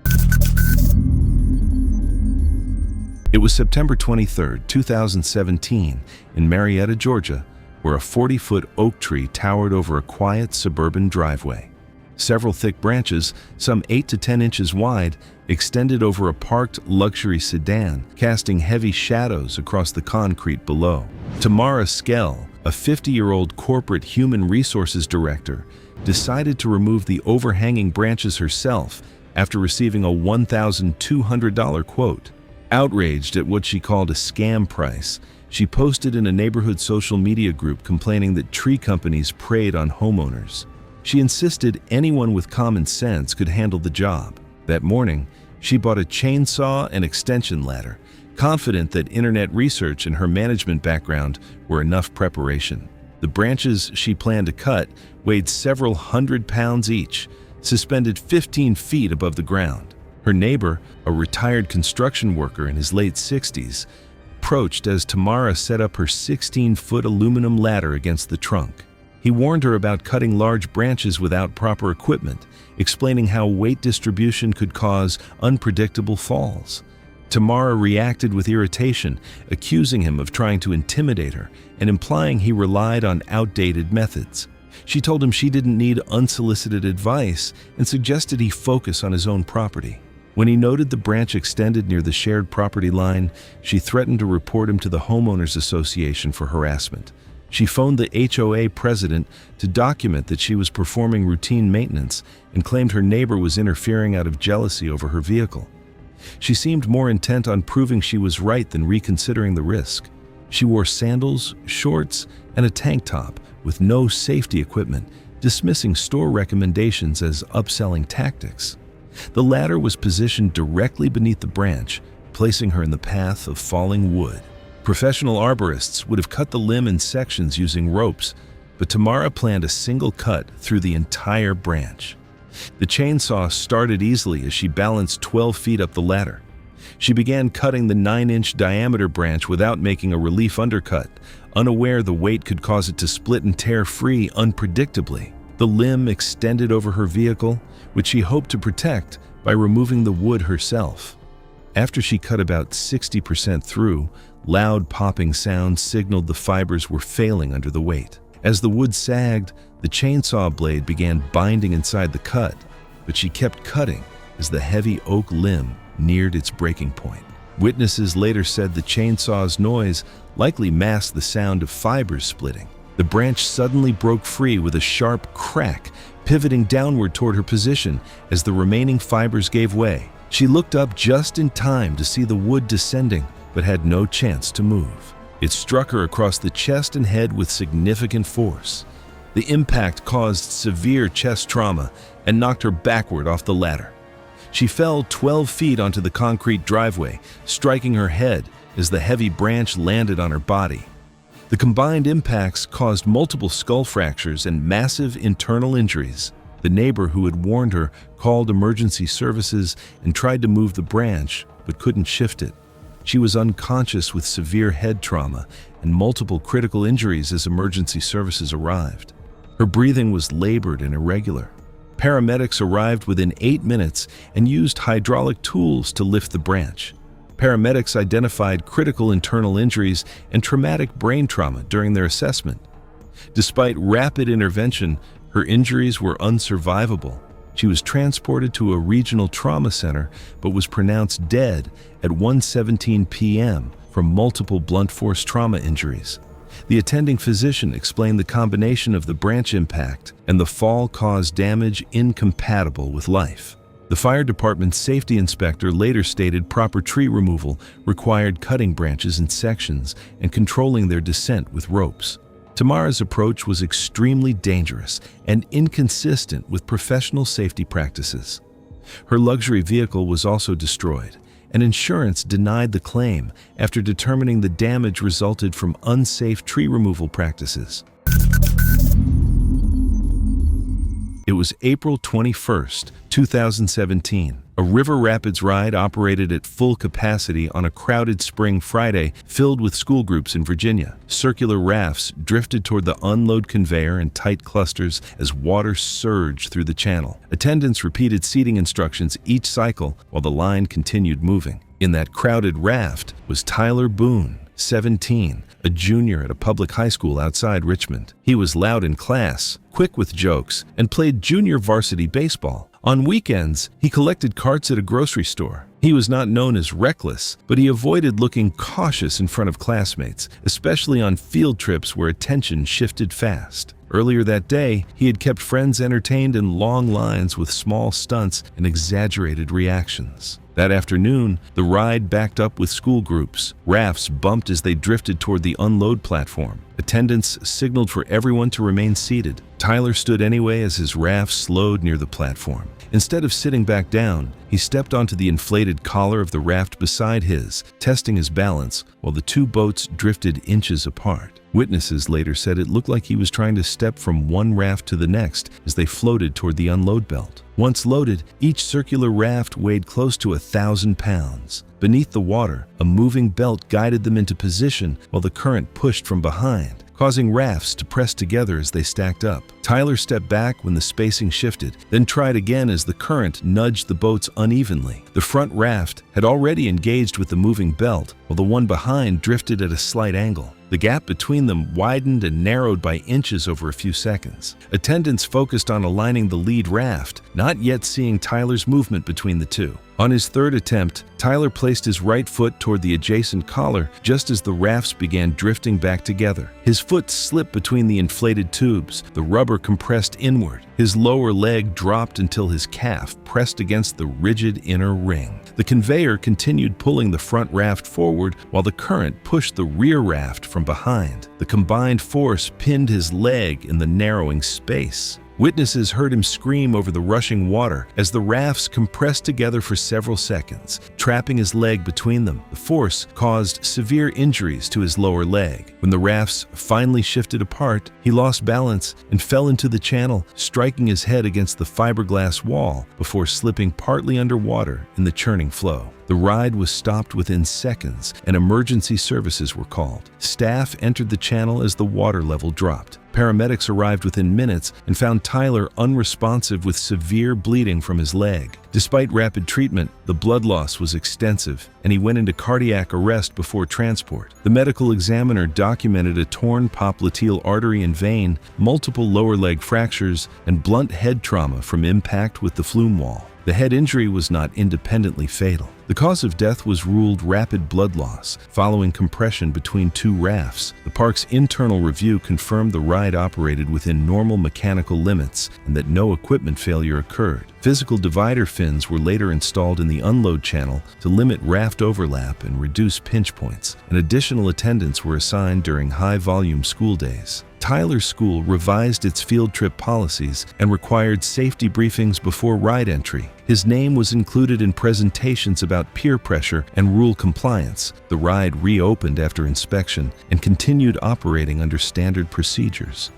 It was September 23, 2017, in Marietta, Georgia, where a 40-foot oak tree towered over a quiet suburban driveway. Several thick branches, some 8 to 10 inches wide, extended over a parked luxury sedan, casting heavy shadows across the concrete below. Tamara Skell, a 50-year-old corporate human resources director, decided to remove the overhanging branches herself after receiving a $1,200 quote. Outraged at what she called a scam price, she posted in a neighborhood social media group complaining that tree companies preyed on homeowners. She insisted anyone with common sense could handle the job. That morning, she bought a chainsaw and extension ladder, confident that internet research and her management background were enough preparation. The branches she planned to cut weighed several hundred pounds each, suspended 15 feet above the ground. Her neighbor, a retired construction worker in his late 60s, approached as Tamara set up her 16-foot aluminum ladder against the trunk. He warned her about cutting large branches without proper equipment, explaining how weight distribution could cause unpredictable falls. Tamara reacted with irritation, accusing him of trying to intimidate her and implying he relied on outdated methods. She told him she didn't need unsolicited advice and suggested he focus on his own property. When he noted the branch extended near the shared property line, she threatened to report him to the Homeowners Association for harassment. She phoned the HOA president to document that she was performing routine maintenance and claimed her neighbor was interfering out of jealousy over her vehicle. She seemed more intent on proving she was right than reconsidering the risk. She wore sandals, shorts, and a tank top with no safety equipment, dismissing store recommendations as upselling tactics. The ladder was positioned directly beneath the branch, placing her in the path of falling wood. Professional arborists would have cut the limb in sections using ropes, but Tamara planned a single cut through the entire branch. The chainsaw started easily as she balanced 12 feet up the ladder. She began cutting the 9-inch diameter branch without making a relief undercut, unaware the weight could cause it to split and tear free unpredictably. The limb extended over her vehicle, which she hoped to protect by removing the wood herself. After she cut about 60% through, loud popping sounds signaled the fibers were failing under the weight. As the wood sagged, the chainsaw blade began binding inside the cut, but she kept cutting as the heavy oak limb neared its breaking point. Witnesses later said the chainsaw's noise likely masked the sound of fibers splitting. The branch suddenly broke free with a sharp crack, pivoting downward toward her position as the remaining fibers gave way. She looked up just in time to see the wood descending, but had no chance to move. It struck her across the chest and head with significant force. The impact caused severe chest trauma and knocked her backward off the ladder. She fell 12 feet onto the concrete driveway, striking her head as the heavy branch landed on her body. The combined impacts caused multiple skull fractures and massive internal injuries. The neighbor who had warned her called emergency services and tried to move the branch, but couldn't shift it. She was unconscious with severe head trauma and multiple critical injuries as emergency services arrived. Her breathing was labored and irregular. Paramedics arrived within 8 minutes and used hydraulic tools to lift the branch. Paramedics identified critical internal injuries and traumatic brain trauma during their assessment. Despite rapid intervention, her injuries were unsurvivable. She was transported to a regional trauma center but was pronounced dead at 1:17 p.m. from multiple blunt force trauma injuries. The attending physician explained the combination of the branch impact and the fall caused damage incompatible with life. The fire department's safety inspector later stated proper tree removal required cutting branches in sections and controlling their descent with ropes. Tamara's approach was extremely dangerous and inconsistent with professional safety practices. Her luxury vehicle was also destroyed, and insurance denied the claim after determining the damage resulted from unsafe tree removal practices. It was April 21st, 2017. A river rapids ride operated at full capacity on a crowded spring Friday filled with school groups in Virginia. Circular rafts drifted toward the unload conveyor in tight clusters as water surged through the channel. Attendants repeated seating instructions each cycle while the line continued moving. In that crowded raft was Tyler Boone, 17, a junior at a public high school outside Richmond. He was loud in class, quick with jokes, and played junior varsity baseball. On weekends, he collected carts at a grocery store. He was not known as reckless, but he avoided looking cautious in front of classmates, especially on field trips where attention shifted fast. Earlier that day, he had kept friends entertained in long lines with small stunts and exaggerated reactions. That afternoon, the ride backed up with school groups. Rafts bumped as they drifted toward the unload platform. Attendants signaled for everyone to remain seated. Tyler stood anyway as his raft slowed near the platform. Instead of sitting back down, he stepped onto the inflated collar of the raft beside his, testing his balance while the two boats drifted inches apart. Witnesses later said it looked like he was trying to step from one raft to the next as they floated toward the unload belt. Once loaded, each circular raft weighed close to 1,000 pounds. Beneath the water, a moving belt guided them into position while the current pushed from behind, causing rafts to press together as they stacked up. Tyler stepped back when the spacing shifted, then tried again as the current nudged the boats unevenly. The front raft had already engaged with the moving belt, while the one behind drifted at a slight angle. The gap between them widened and narrowed by inches over a few seconds. Attendants focused on aligning the lead raft, not yet seeing Tyler's movement between the two. On his third attempt, Tyler placed his right foot toward the adjacent collar just as the rafts began drifting back together. His foot slipped between the inflated tubes, the rubber compressed inward. His lower leg dropped until his calf pressed against the rigid inner ring. The conveyor continued pulling the front raft forward while the current pushed the rear raft from behind. The combined force pinned his leg in the narrowing space. Witnesses heard him scream over the rushing water as the rafts compressed together for several seconds, trapping his leg between them. The force caused severe injuries to his lower leg. When the rafts finally shifted apart, he lost balance and fell into the channel, striking his head against the fiberglass wall before slipping partly underwater in the churning flow. The ride was stopped within seconds and emergency services were called. Staff entered the channel as the water level dropped. Paramedics arrived within minutes and found Tyler unresponsive with severe bleeding from his leg. Despite rapid treatment, the blood loss was extensive and he went into cardiac arrest before transport. The medical examiner documented a torn popliteal artery and vein, multiple lower leg fractures, and blunt head trauma from impact with the flume wall. The head injury was not independently fatal. The cause of death was ruled rapid blood loss following compression between two rafts. The park's internal review confirmed the ride operated within normal mechanical limits and that no equipment failure occurred. Physical divider fins were later installed in the unload channel to limit raft overlap and reduce pinch points, and additional attendants were assigned during high-volume school days. Tyler's school revised its field trip policies and required safety briefings before ride entry. His name was included in presentations about peer pressure and rule compliance. The ride reopened after inspection and continued operating under standard procedures.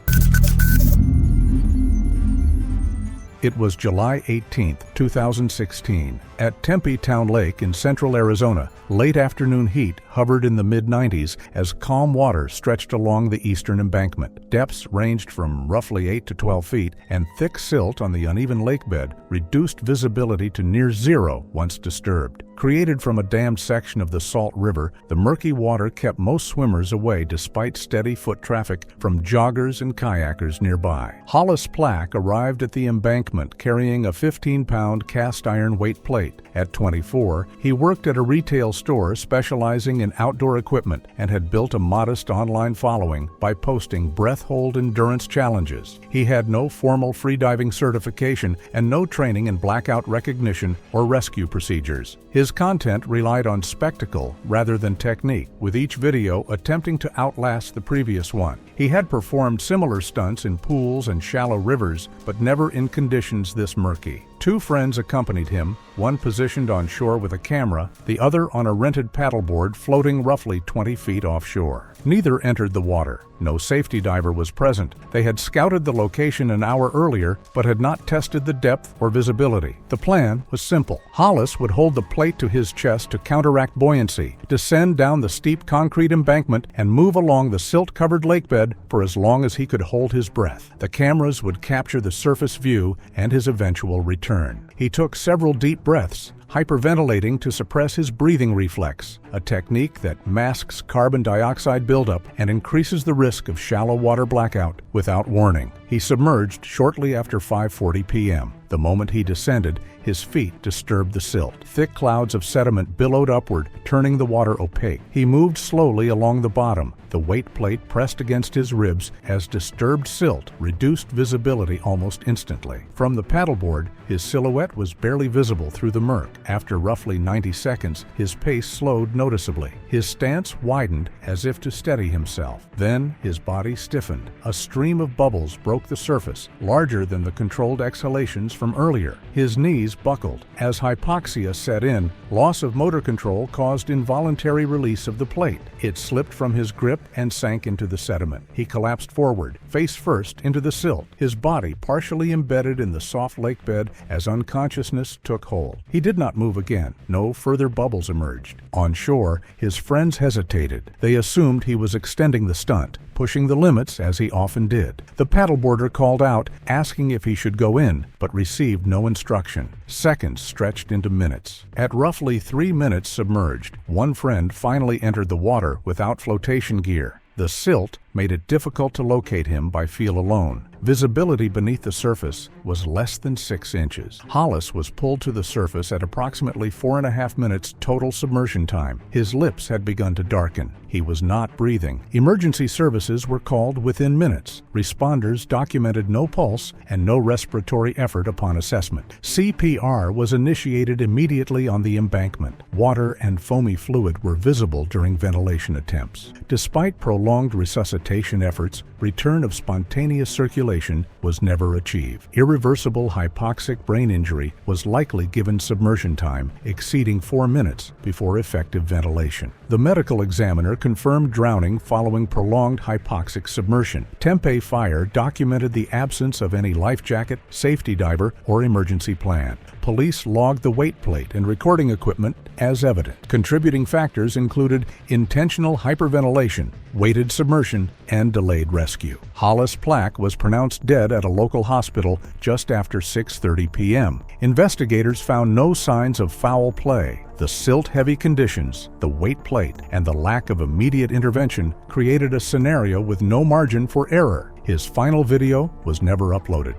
It was July 18, 2016. At Tempe Town Lake in central Arizona, late afternoon heat hovered in the mid-90s as calm water stretched along the eastern embankment. Depths ranged from roughly 8 to 12 feet, and thick silt on the uneven lake bed reduced visibility to near zero once disturbed. Created from a dammed section of the Salt River, the murky water kept most swimmers away despite steady foot traffic from joggers and kayakers nearby. Hollis Plack arrived at the embankment carrying a 15-pound cast-iron weight plate. At 24, he worked at a retail store specializing in outdoor equipment and had built a modest online following by posting breath-hold endurance challenges. He had no formal freediving certification and no training in blackout recognition or rescue procedures. His content relied on spectacle rather than technique, with each video attempting to outlast the previous one. He had performed similar stunts in pools and shallow rivers, but never in conditions this murky. Two friends accompanied him, one positioned on shore with a camera, the other on a rented paddleboard floating roughly 20 feet offshore. Neither entered the water. No safety diver was present. They had scouted the location an hour earlier, but had not tested the depth or visibility. The plan was simple. Hollis would hold the plate to his chest to counteract buoyancy, descend down the steep concrete embankment, and move along the silt-covered lakebed for as long as he could hold his breath. The cameras would capture the surface view and his eventual return. He took several deep breaths, hyperventilating to suppress his breathing reflex, a technique that masks carbon dioxide buildup and increases the risk of shallow water blackout without warning. He submerged shortly after 5:40 p.m. The moment he descended, his feet disturbed the silt. Thick clouds of sediment billowed upward, turning the water opaque. He moved slowly along the bottom, the weight plate pressed against his ribs as disturbed silt reduced visibility almost instantly. From the paddleboard, his silhouette was barely visible through the murk. After roughly 90 seconds, his pace slowed noticeably. His stance widened as if to steady himself. Then his body stiffened. A stream of bubbles broke the surface, larger than the controlled exhalations from earlier. His knees buckled. As hypoxia set in, loss of motor control caused involuntary release of the plate. It slipped from his grip and sank into the sediment. He collapsed forward, face first, into the silt, his body partially embedded in the soft lake bed as unconsciousness took hold. He did not move again. No further bubbles emerged. On shore, his friends hesitated. They assumed he was extending the stunt, pushing the limits as he often did. The paddleboarder called out, asking if he should go in, but received no instruction. Seconds stretched into minutes. At roughly 3 minutes submerged, one friend finally entered the water without flotation gear. The silt made it difficult to locate him by feel alone. Visibility beneath the surface was less than 6 inches. Hollis was pulled to the surface at approximately 4.5 minutes total submersion time. His lips had begun to darken. He was not breathing. Emergency services were called within minutes. Responders documented no pulse and no respiratory effort upon assessment. CPR was initiated immediately on the embankment. Water and foamy fluid were visible during ventilation attempts. Despite prolonged resuscitation efforts, return of spontaneous circulation was never achieved. Irreversible hypoxic brain injury was likely given submersion time exceeding 4 minutes before effective ventilation. The medical examiner confirmed drowning following prolonged hypoxic submersion. Tempe Fire documented the absence of any life jacket, safety diver, or emergency plan. Police logged the weight plate and recording equipment as evident. Contributing factors included intentional hyperventilation, weighted submersion, and delayed rescue. Hollis Plack was pronounced dead at a local hospital just after 6:30 p.m. Investigators found no signs of foul play. The silt-heavy conditions, the weight plate, and the lack of immediate intervention created a scenario with no margin for error. His final video was never uploaded.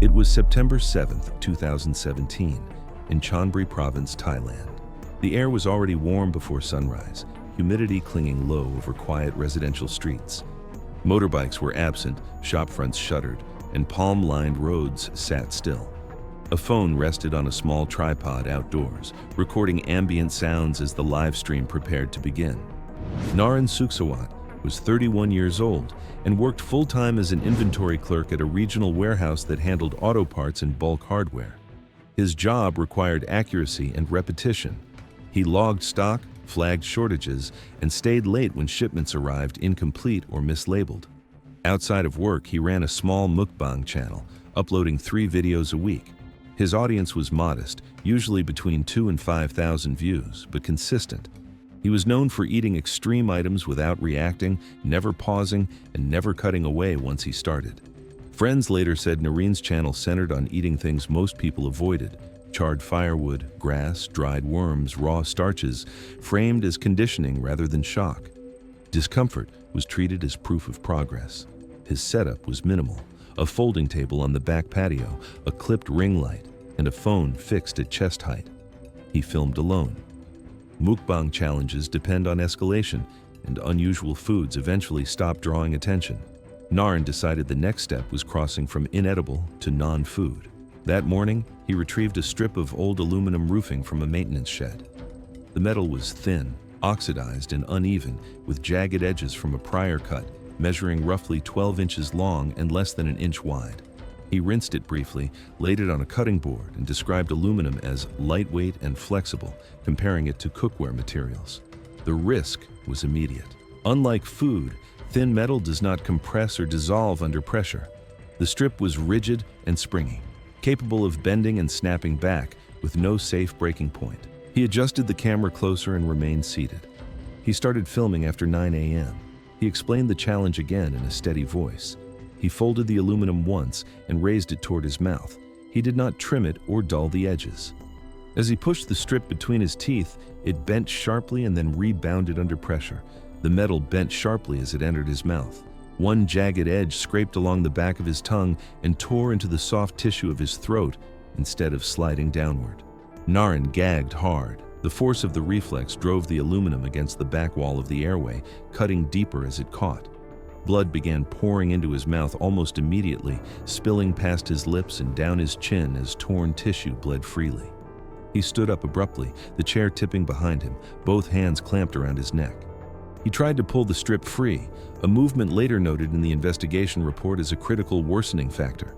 It was September 7th, 2017, in Chonburi Province, Thailand. The air was already warm before sunrise, humidity clinging low over quiet residential streets. Motorbikes were absent, shop fronts shuttered, and palm-lined roads sat still. A phone rested on a small tripod outdoors, recording ambient sounds as the live stream prepared to begin. Naren Suksawat was 31 years old and worked full-time as an inventory clerk at a regional warehouse that handled auto parts and bulk hardware. His job required accuracy and repetition. He logged stock, flagged shortages, and stayed late when shipments arrived incomplete or mislabeled. Outside of work, he ran a small mukbang channel, uploading 3 videos a week. His audience was modest, usually between 2,000 and 5,000 views, but consistent. He was known for eating extreme items without reacting, never pausing, and never cutting away once he started. Friends later said Naren's channel centered on eating things most people avoided: charred firewood, grass, dried worms, raw starches, framed as conditioning rather than shock. Discomfort was treated as proof of progress. His setup was minimal: a folding table on the back patio, a clipped ring light, and a phone fixed at chest height. He filmed alone. Mukbang challenges depend on escalation, and unusual foods eventually stop drawing attention. Naren decided the next step was crossing from inedible to non-food. That morning, he retrieved a strip of old aluminum roofing from a maintenance shed. The metal was thin, oxidized, and uneven, with jagged edges from a prior cut, measuring roughly 12 inches long and less than an inch wide. He rinsed it briefly, laid it on a cutting board, and described aluminum as lightweight and flexible, comparing it to cookware materials. The risk was immediate. Unlike food, thin metal does not compress or dissolve under pressure. The strip was rigid and springy, capable of bending and snapping back with no safe breaking point. He adjusted the camera closer and remained seated. He started filming after 9 a.m. He explained the challenge again in a steady voice. He folded the aluminum once and raised it toward his mouth. He did not trim it or dull the edges. As he pushed the strip between his teeth, it bent sharply and then rebounded under pressure. The metal bent sharply as it entered his mouth. One jagged edge scraped along the back of his tongue and tore into the soft tissue of his throat instead of sliding downward. Naren gagged hard. The force of the reflex drove the aluminum against the back wall of the airway, cutting deeper as it caught. Blood began pouring into his mouth almost immediately, spilling past his lips and down his chin as torn tissue bled freely. He stood up abruptly, the chair tipping behind him, both hands clamped around his neck. He tried to pull the strip free, a movement later noted in the investigation report as a critical worsening factor.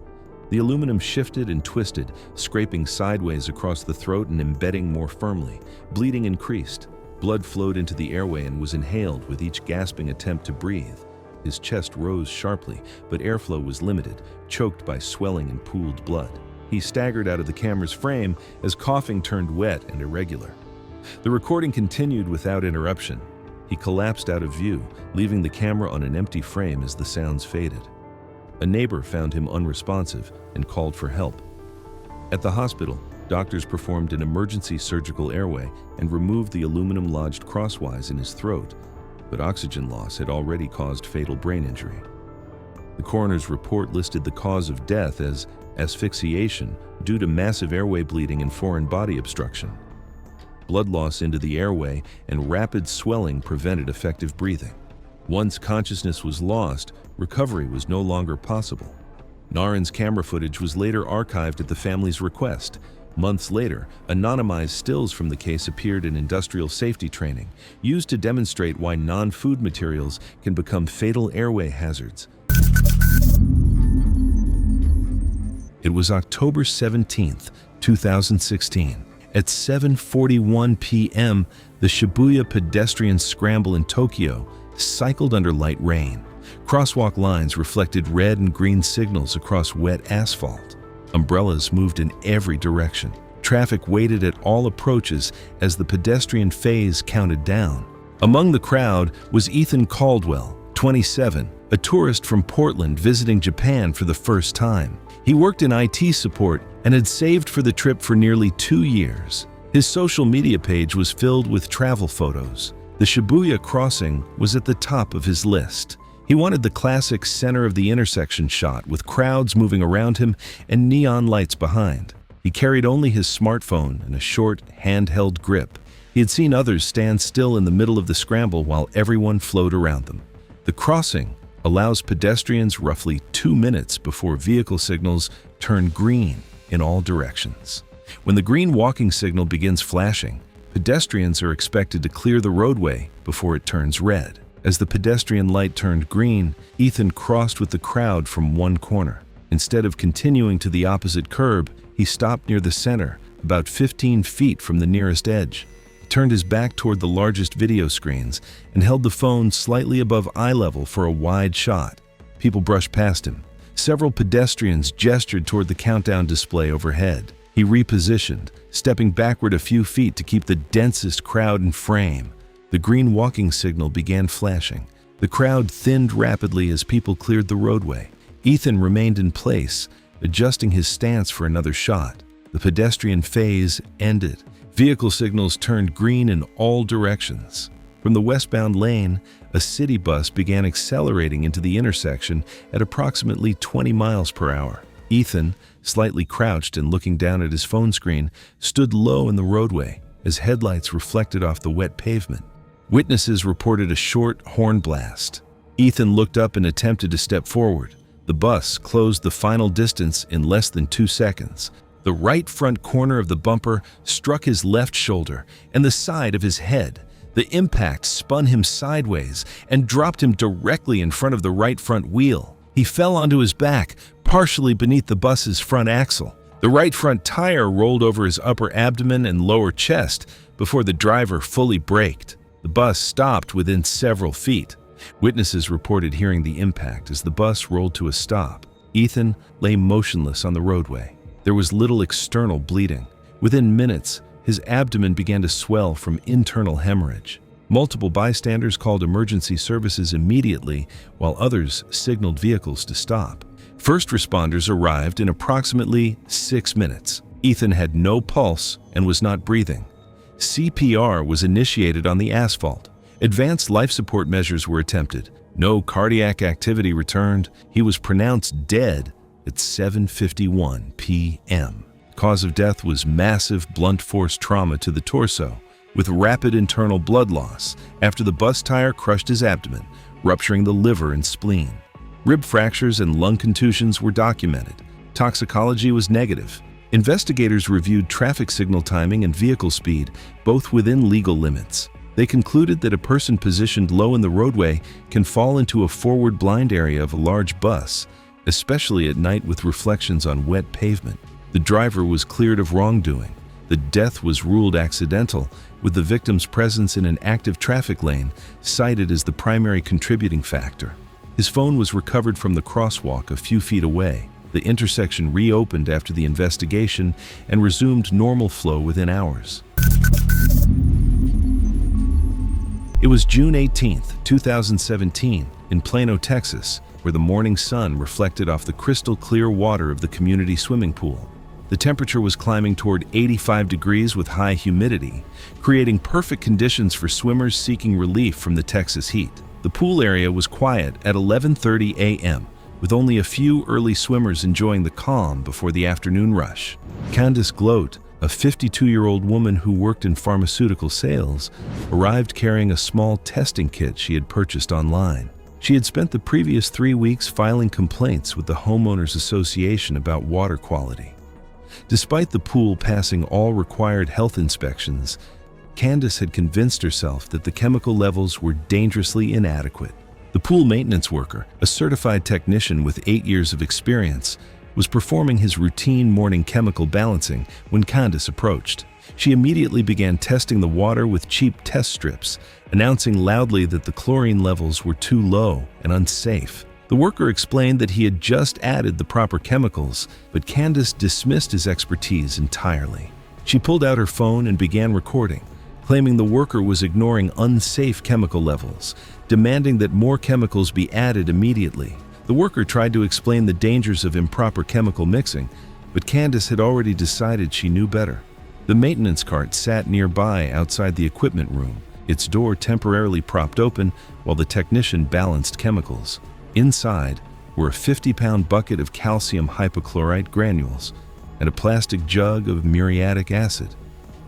The aluminum shifted and twisted, scraping sideways across the throat and embedding more firmly. Bleeding increased. Blood flowed into the airway and was inhaled with each gasping attempt to breathe. His chest rose sharply, but airflow was limited, choked by swelling and pooled blood. He staggered out of the camera's frame as coughing turned wet and irregular. The recording continued without interruption. He collapsed out of view, leaving the camera on an empty frame as the sounds faded. A neighbor found him unresponsive and called for help. At the hospital, doctors performed an emergency surgical airway and removed the aluminum lodged crosswise in his throat, but oxygen loss had already caused fatal brain injury. The coroner's report listed the cause of death as asphyxiation due to massive airway bleeding and foreign body obstruction. Blood loss into the airway and rapid swelling prevented effective breathing. Once consciousness was lost, recovery was no longer possible. Naren's camera footage was later archived at the family's request. Months later, anonymized stills from the case appeared in industrial safety training, used to demonstrate why non-food materials can become fatal airway hazards. It was October 17, 2016. At 7:41 p.m., the Shibuya pedestrian scramble in Tokyo cycled under light rain. Crosswalk lines reflected red and green signals across wet asphalt. Umbrellas moved in every direction. Traffic waited at all approaches as the pedestrian phase counted down. Among the crowd was Ethan Caldwell, 27, a tourist from Portland visiting Japan for the first time. He worked in IT support and had saved for the trip for nearly 2 years. His social media page was filled with travel photos. The Shibuya crossing was at the top of his list. He wanted the classic center of the intersection shot with crowds moving around him and neon lights behind. He carried only his smartphone and a short, handheld grip. He had seen others stand still in the middle of the scramble while everyone flowed around them. The crossing allows pedestrians roughly 2 minutes before vehicle signals turn green in all directions. When the green walking signal begins flashing, pedestrians are expected to clear the roadway before it turns red. As the pedestrian light turned green, Ethan crossed with the crowd from one corner. Instead of continuing to the opposite curb, he stopped near the center, about 15 feet from the nearest edge. He turned his back toward the largest video screens and held the phone slightly above eye level for a wide shot. People brushed past him. Several pedestrians gestured toward the countdown display overhead. He repositioned, stepping backward a few feet to keep the densest crowd in frame. The green walking signal began flashing. The crowd thinned rapidly as people cleared the roadway. Ethan remained in place, adjusting his stance for another shot. The pedestrian phase ended. Vehicle signals turned green in all directions. From the westbound lane, a city bus began accelerating into the intersection at approximately 20 miles per hour. Ethan, slightly crouched and looking down at his phone screen, stood low in the roadway as headlights reflected off the wet pavement. Witnesses reported a short horn blast. Ethan looked up and attempted to step forward. The bus closed the final distance in less than 2 seconds. The right front corner of the bumper struck his left shoulder and the side of his head. The impact spun him sideways and dropped him directly in front of the right front wheel. He fell onto his back, partially beneath the bus's front axle. The right front tire rolled over his upper abdomen and lower chest before the driver fully braked. The bus stopped within several feet. Witnesses reported hearing the impact as the bus rolled to a stop. Ethan lay motionless on the roadway. There was little external bleeding. Within minutes, his abdomen began to swell from internal hemorrhage. Multiple bystanders called emergency services immediately, while others signaled vehicles to stop. First responders arrived in approximately 6 minutes. Ethan had no pulse and was not breathing. CPR was initiated on the asphalt. Advanced life support measures were attempted. No cardiac activity returned. He was pronounced dead at 7:51 p.m. Cause of death was massive blunt force trauma to the torso, with rapid internal blood loss after the bus tire crushed his abdomen, rupturing the liver and spleen. Rib fractures and lung contusions were documented. Toxicology was negative. Investigators reviewed traffic signal timing and vehicle speed, both within legal limits. They concluded that a person positioned low in the roadway can fall into a forward blind area of a large bus, especially at night with reflections on wet pavement. The driver was cleared of wrongdoing. The death was ruled accidental, with the victim's presence in an active traffic lane cited as the primary contributing factor. His phone was recovered from the crosswalk a few feet away. The intersection reopened after the investigation and resumed normal flow within hours. It was June 18, 2017, in Plano, Texas, where the morning sun reflected off the crystal clear water of the community swimming pool. The temperature was climbing toward 85 degrees with high humidity, creating perfect conditions for swimmers seeking relief from the Texas heat. The pool area was quiet at 11:30 a.m., with only a few early swimmers enjoying the calm before the afternoon rush. Candace Gloat, a 52-year-old woman who worked in pharmaceutical sales, arrived carrying a small testing kit she had purchased online. She had spent the previous 3 weeks filing complaints with the Homeowners Association about water quality. Despite the pool passing all required health inspections, Candace had convinced herself that the chemical levels were dangerously inadequate. The pool maintenance worker, a certified technician with 8 years of experience, was performing his routine morning chemical balancing when Candace approached. She immediately began testing the water with cheap test strips, announcing loudly that the chlorine levels were too low and unsafe. The worker explained that he had just added the proper chemicals, but Candace dismissed his expertise entirely. She pulled out her phone and began recording, claiming the worker was ignoring unsafe chemical levels, demanding that more chemicals be added immediately. The worker tried to explain the dangers of improper chemical mixing, but Candace had already decided she knew better. The maintenance cart sat nearby outside the equipment room, its door temporarily propped open while the technician balanced chemicals. Inside were a 50-pound bucket of calcium hypochlorite granules and a plastic jug of muriatic acid.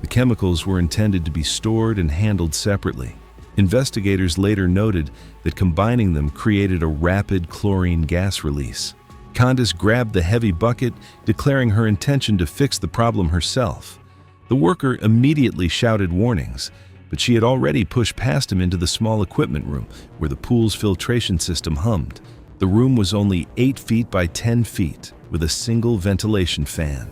The chemicals were intended to be stored and handled separately. Investigators later noted that combining them created a rapid chlorine gas release. Candace grabbed the heavy bucket, declaring her intention to fix the problem herself. The worker immediately shouted warnings, but she had already pushed past him into the small equipment room where the pool's filtration system hummed. The room was only 8 feet by 10 feet, with a single ventilation fan.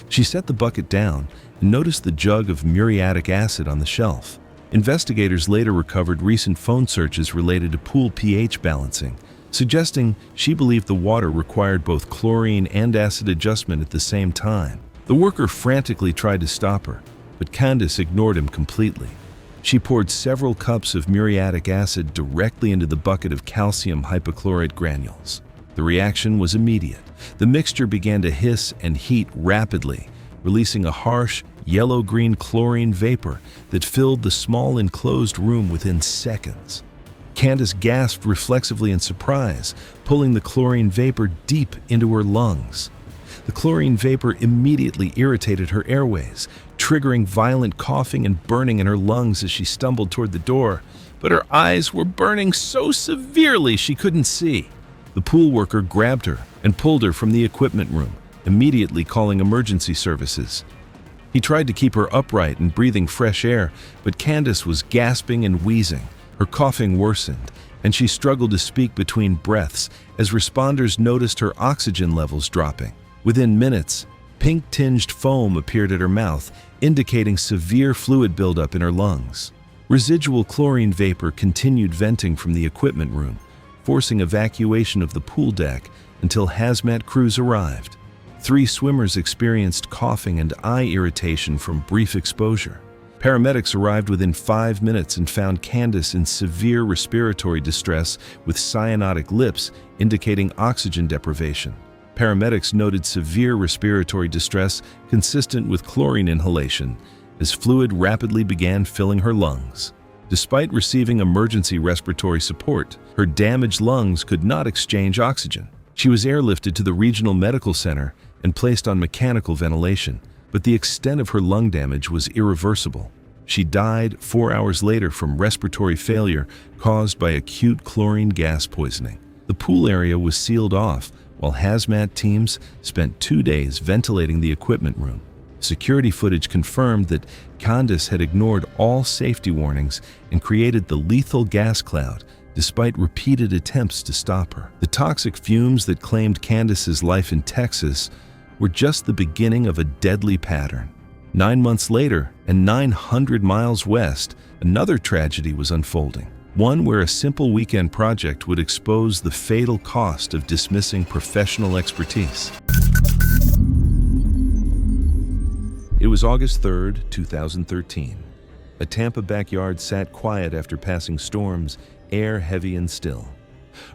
She set the bucket down and noticed the jug of muriatic acid on the shelf. Investigators later recovered recent phone searches related to pool pH balancing, suggesting she believed the water required both chlorine and acid adjustment at the same time. The worker frantically tried to stop her, but Candace ignored him completely. She poured several cups of muriatic acid directly into the bucket of calcium hypochlorite granules. The reaction was immediate. The mixture began to hiss and heat rapidly, releasing a harsh, yellow-green chlorine vapor that filled the small enclosed room within seconds. Candace gasped reflexively in surprise, pulling the chlorine vapor deep into her lungs. The chlorine vapor immediately irritated her airways, triggering violent coughing and burning in her lungs as she stumbled toward the door, but her eyes were burning so severely she couldn't see. The pool worker grabbed her and pulled her from the equipment room, immediately calling emergency services. He tried to keep her upright and breathing fresh air, but Candace was gasping and wheezing. Her coughing worsened, and she struggled to speak between breaths as responders noticed her oxygen levels dropping. Within minutes, pink-tinged foam appeared at her mouth, indicating severe fluid buildup in her lungs. Residual chlorine vapor continued venting from the equipment room, forcing evacuation of the pool deck until hazmat crews arrived. 3 swimmers experienced coughing and eye irritation from brief exposure. Paramedics arrived within 5 minutes and found Candace in severe respiratory distress with cyanotic lips, indicating oxygen deprivation. Paramedics noted severe respiratory distress consistent with chlorine inhalation as fluid rapidly began filling her lungs. Despite receiving emergency respiratory support, her damaged lungs could not exchange oxygen. She was airlifted to the regional medical center and placed on mechanical ventilation, but the extent of her lung damage was irreversible. She died 4 hours later from respiratory failure caused by acute chlorine gas poisoning. The pool area was sealed off, while hazmat teams spent 2 days ventilating the equipment room. Security footage confirmed that Candace had ignored all safety warnings and created the lethal gas cloud despite repeated attempts to stop her. The toxic fumes that claimed Candace's life in Texas were just the beginning of a deadly pattern. 9 months later, and 900 miles west, another tragedy was unfolding. One where a simple weekend project would expose the fatal cost of dismissing professional expertise. It was August 3rd, 2013. A Tampa backyard sat quiet after passing storms, air heavy and still.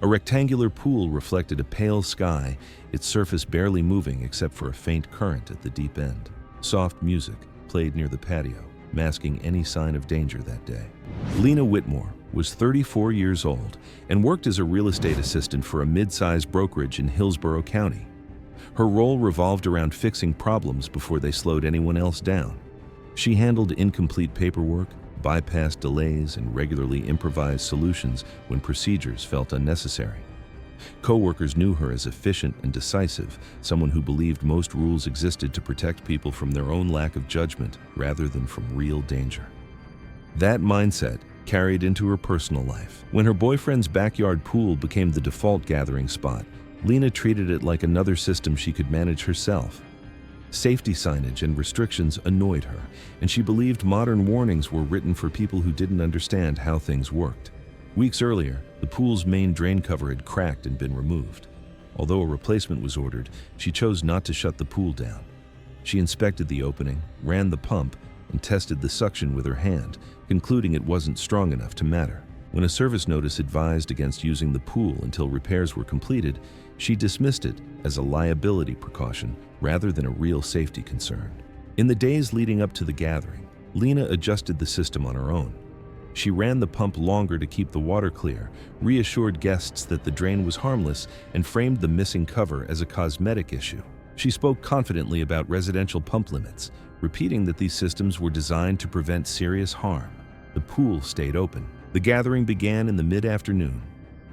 A rectangular pool reflected a pale sky, its surface barely moving except for a faint current at the deep end. Soft music played near the patio, masking any sign of danger that day. Lena Whitmore was 34 years old and worked as a real estate assistant for a mid-sized brokerage in Hillsborough County. Her role revolved around fixing problems before they slowed anyone else down. She handled incomplete paperwork, bypassed delays, and regularly improvised solutions when procedures felt unnecessary. Co-workers knew her as efficient and decisive, someone who believed most rules existed to protect people from their own lack of judgment rather than from real danger. That mindset carried into her personal life. When her boyfriend's backyard pool became the default gathering spot, Lena treated it like another system she could manage herself. Safety signage and restrictions annoyed her, and she believed modern warnings were written for people who didn't understand how things worked. Weeks earlier, the pool's main drain cover had cracked and been removed. Although a replacement was ordered, she chose not to shut the pool down. She inspected the opening, ran the pump, and tested the suction with her hand, concluding it wasn't strong enough to matter. When a service notice advised against using the pool until repairs were completed, she dismissed it as a liability precaution rather than a real safety concern. In the days leading up to the gathering, Lena adjusted the system on her own. She ran the pump longer to keep the water clear, reassured guests that the drain was harmless, and framed the missing cover as a cosmetic issue. She spoke confidently about residential pump limits, repeating that these systems were designed to prevent serious harm. The pool stayed open. The gathering began in the mid-afternoon.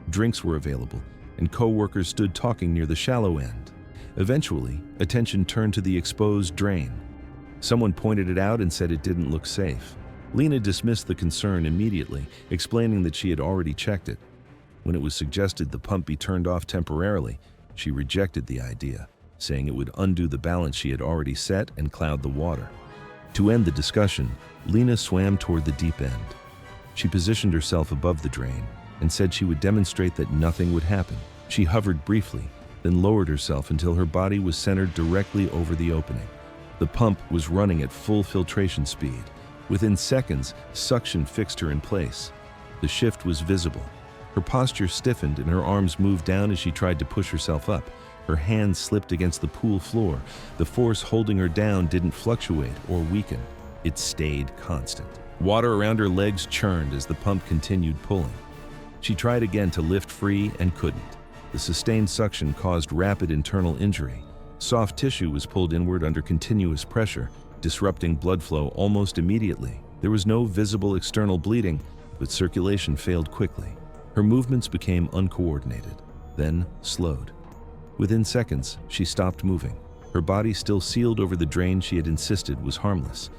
Drinks were available, and co-workers stood talking near the shallow end. Eventually, attention turned to the exposed drain. Someone pointed it out and said it didn't look safe. Lena dismissed the concern immediately, explaining that she had already checked it. When it was suggested the pump be turned off temporarily, she rejected the idea, saying it would undo the balance she had already set and cloud the water. To end the discussion, Lena swam toward the deep end. She positioned herself above the drain and said she would demonstrate that nothing would happen. She hovered briefly, then lowered herself until her body was centered directly over the opening. The pump was running at full filtration speed. Within seconds, suction fixed her in place. The shift was visible. Her posture stiffened and her arms moved down as she tried to push herself up. Her hands slipped against the pool floor. The force holding her down didn't fluctuate or weaken. It stayed constant. Water around her legs churned as the pump continued pulling. She tried again to lift free and couldn't. The sustained suction caused rapid internal injury. Soft tissue was pulled inward under continuous pressure, disrupting blood flow almost immediately. There was no visible external bleeding, but circulation failed quickly. Her movements became uncoordinated, then slowed. Within seconds, she stopped moving. Her body still sealed over the drain she had insisted was harmless.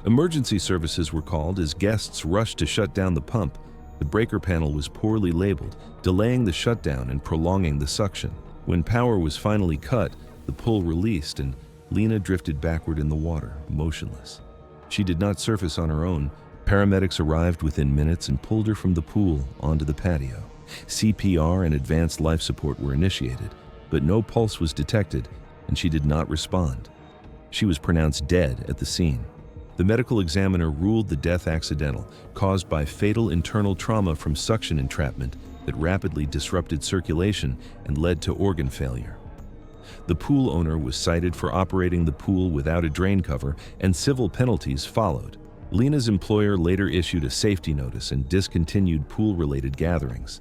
Emergency services were called as guests rushed to shut down the pump, The breaker panel was poorly labeled, delaying the shutdown and prolonging the suction. When power was finally cut, the pull released and Lena drifted backward in the water, motionless. She did not surface on her own. Paramedics arrived within minutes and pulled her from the pool onto the patio. CPR and advanced life support were initiated, but no pulse was detected and she did not respond. She was pronounced dead at the scene. The medical examiner ruled the death accidental, caused by fatal internal trauma from suction entrapment that rapidly disrupted circulation and led to organ failure. The pool owner was cited for operating the pool without a drain cover, and civil penalties followed. Lena's employer later issued a safety notice and discontinued pool-related gatherings.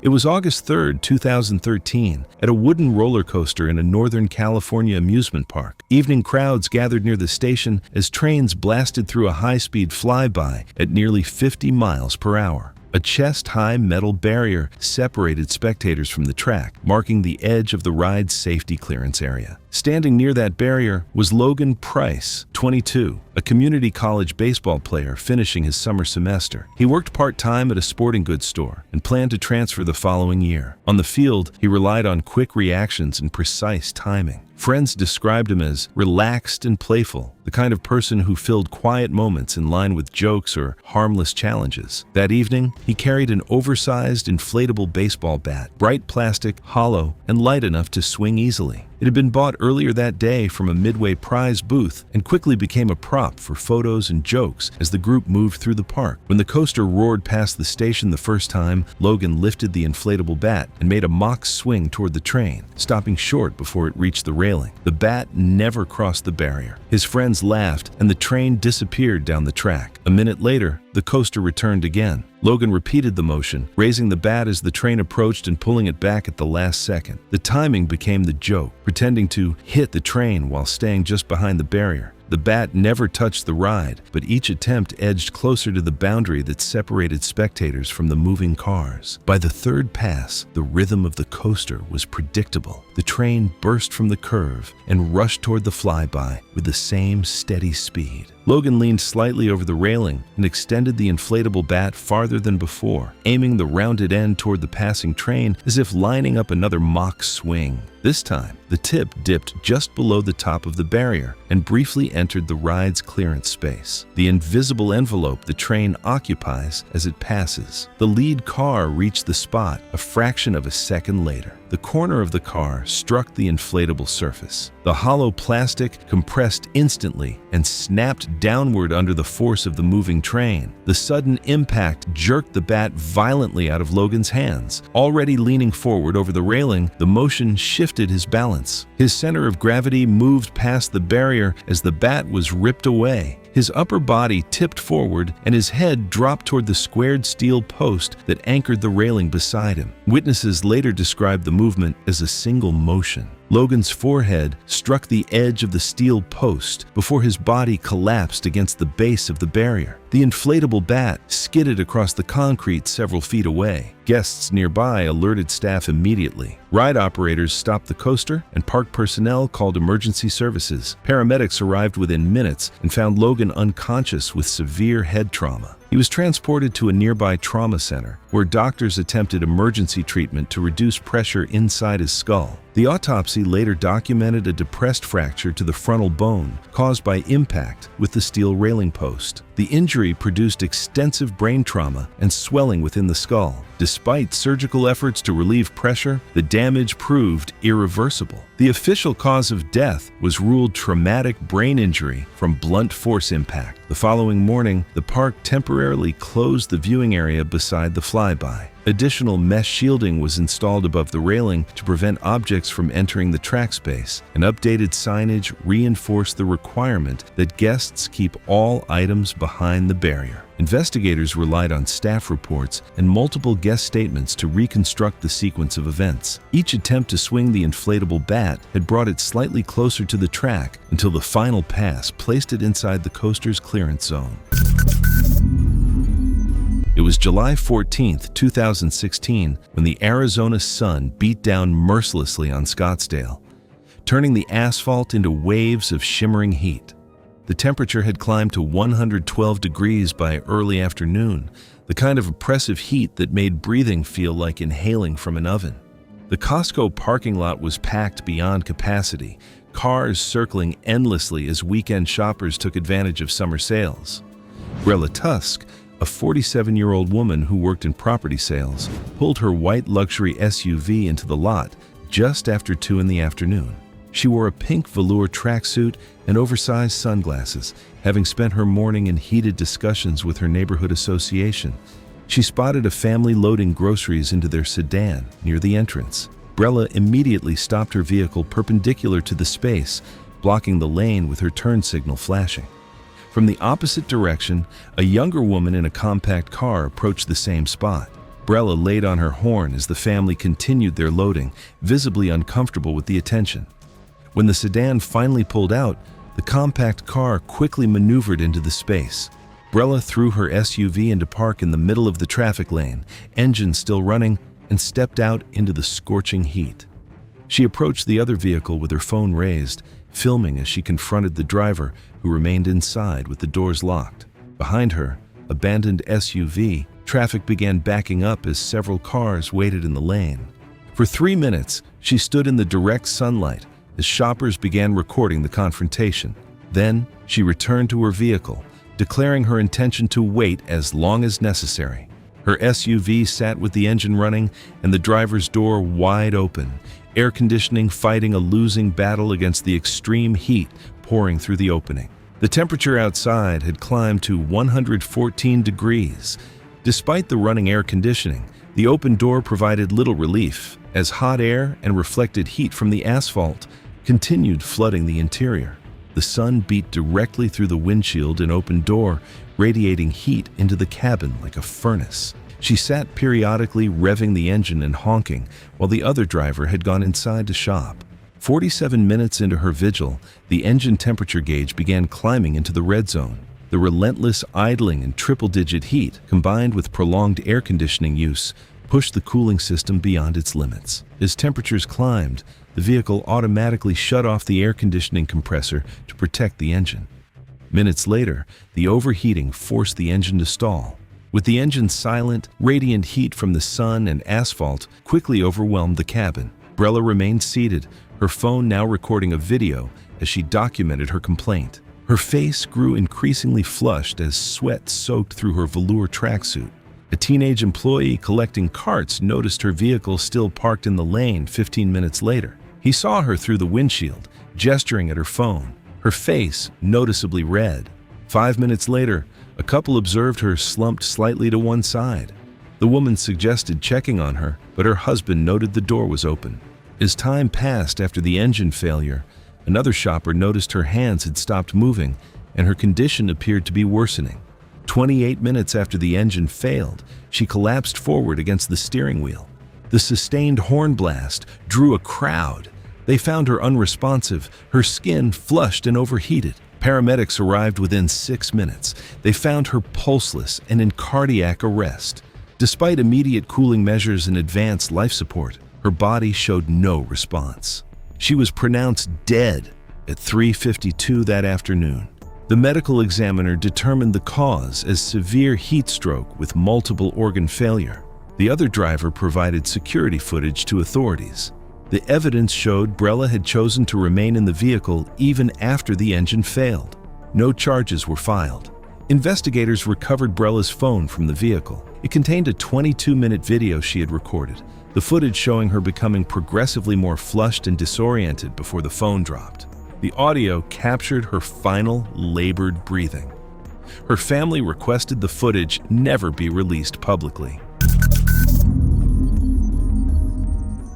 It was August 3, 2013, at a wooden roller coaster in a Northern California amusement park. Evening crowds gathered near the station as trains blasted through a high-speed flyby at nearly 50 miles per hour. A chest-high metal barrier separated spectators from the track, marking the edge of the ride's safety clearance area. Standing near that barrier was Logan Price, 22, a community college baseball player finishing his summer semester. He worked part-time at a sporting goods store and planned to transfer the following year. On the field, he relied on quick reactions and precise timing. Friends described him as relaxed and playful, the kind of person who filled quiet moments in line with jokes or harmless challenges. That evening, he carried an oversized inflatable baseball bat, bright plastic, hollow, and light enough to swing easily. It had been bought earlier that day from a Midway prize booth and quickly became a prop for photos and jokes as the group moved through the park. When the coaster roared past the station the first time, Logan lifted the inflatable bat and made a mock swing toward the train, stopping short before it reached the railing. The bat never crossed the barrier. His friends laughed and the train disappeared down the track. A minute later, the coaster returned again. Logan repeated the motion, raising the bat as the train approached and pulling it back at the last second. The timing became the joke, pretending to hit the train while staying just behind the barrier. The bat never touched the ride, but each attempt edged closer to the boundary that separated spectators from the moving cars. By the third pass, the rhythm of the coaster was predictable. The train burst from the curve and rushed toward the flyby with the same steady speed. Logan leaned slightly over the railing and extended the inflatable bat farther than before, aiming the rounded end toward the passing train as if lining up another mock swing. This time, the tip dipped just below the top of the barrier and briefly entered the ride's clearance space, the invisible envelope the train occupies as it passes. The lead car reached the spot a fraction of a second later. The corner of the car struck the inflatable surface. The hollow plastic compressed instantly and snapped downward under the force of the moving train. The sudden impact jerked the bat violently out of Logan's hands. Already leaning forward over the railing, the motion shifted his balance. His center of gravity moved past the barrier as the bat was ripped away. His upper body tipped forward and his head dropped toward the squared steel post that anchored the railing beside him. Witnesses later described the movement as a single motion. Logan's forehead struck the edge of the steel post before his body collapsed against the base of the barrier. The inflatable bat skidded across the concrete several feet away. Guests nearby alerted staff immediately. Ride operators stopped the coaster and park personnel called emergency services. Paramedics arrived within minutes and found Logan unconscious with severe head trauma. He was transported to a nearby trauma center where doctors attempted emergency treatment to reduce pressure inside his skull. The autopsy later documented a depressed fracture to the frontal bone caused by impact with the steel railing post. The injury produced extensive brain trauma and swelling within the skull. Despite surgical efforts to relieve pressure, the damage proved irreversible. The official cause of death was ruled traumatic brain injury from blunt force impact. The following morning, the park temporarily closed the viewing area beside the flyby. Additional mesh shielding was installed above the railing to prevent objects from entering the track space, and updated signage reinforced the requirement that guests keep all items behind the barrier. Investigators relied on staff reports and multiple guest statements to reconstruct the sequence of events. Each attempt to swing the inflatable bat had brought it slightly closer to the track until the final pass placed it inside the coaster's clearance zone. It was July 14, 2016, when the Arizona sun beat down mercilessly on Scottsdale, turning the asphalt into waves of shimmering heat. The temperature had climbed to 112 degrees by early afternoon, the kind of oppressive heat that made breathing feel like inhaling from an oven. The Costco parking lot was packed beyond capacity, cars circling endlessly as weekend shoppers took advantage of summer sales. Brella Tusk, a 47-year-old woman who worked in property sales, pulled her white luxury SUV into the lot just after 2 in the afternoon. She wore a pink velour tracksuit and oversized sunglasses, having spent her morning in heated discussions with her neighborhood association. She spotted a family loading groceries into their sedan near the entrance. Brella immediately stopped her vehicle perpendicular to the space, blocking the lane with her turn signal flashing. From the opposite direction, a younger woman in a compact car approached the same spot. Brella laid on her horn as the family continued their loading, visibly uncomfortable with the attention. When the sedan finally pulled out, the compact car quickly maneuvered into the space. Brella threw her SUV into park in the middle of the traffic lane, engine still running, and stepped out into the scorching heat. She approached the other vehicle with her phone raised, filming as she confronted the driver, who remained inside with the doors locked. Behind her, abandoned SUV, traffic began backing up as several cars waited in the lane. For 3 minutes, she stood in the direct sunlight as shoppers began recording the confrontation. Then, she returned to her vehicle, declaring her intention to wait as long as necessary. Her SUV sat with the engine running and the driver's door wide open, air conditioning fighting a losing battle against the extreme heat pouring through the opening. The temperature outside had climbed to 114 degrees. Despite the running air conditioning, the open door provided little relief, as hot air and reflected heat from the asphalt continued flooding the interior. The sun beat directly through the windshield and open door, radiating heat into the cabin like a furnace. She sat periodically revving the engine and honking, while the other driver had gone inside to shop. 47 minutes into her vigil, the engine temperature gauge began climbing into the red zone. The relentless idling and triple-digit heat, combined with prolonged air conditioning use, pushed the cooling system beyond its limits. As temperatures climbed, the vehicle automatically shut off the air conditioning compressor to protect the engine. Minutes later, the overheating forced the engine to stall. With the engine silent, radiant heat from the sun and asphalt quickly overwhelmed the cabin. Brella remained seated, her phone now recording a video as she documented her complaint. Her face grew increasingly flushed as sweat soaked through her velour tracksuit. A teenage employee collecting carts noticed her vehicle still parked in the lane 15 minutes later. He saw her through the windshield, gesturing at her phone, her face noticeably red. 5 minutes later, a couple observed her slumped slightly to one side. The woman suggested checking on her, but her husband noted the door was open. As time passed after the engine failure, another shopper noticed her hands had stopped moving and her condition appeared to be worsening. 28 minutes after the engine failed, she collapsed forward against the steering wheel. The sustained horn blast drew a crowd. They found her unresponsive, her skin flushed and overheated. Paramedics arrived within 6 minutes. They found her pulseless and in cardiac arrest. Despite immediate cooling measures and advanced life support, her body showed no response. She was pronounced dead at 3:52 that afternoon. The medical examiner determined the cause as severe heat stroke with multiple organ failure. The other driver provided security footage to authorities. The evidence showed Brella had chosen to remain in the vehicle even after the engine failed. No charges were filed. Investigators recovered Brella's phone from the vehicle. It contained a 22-minute video she had recorded, the footage showing her becoming progressively more flushed and disoriented before the phone dropped. The audio captured her final labored breathing. Her family requested the footage never be released publicly.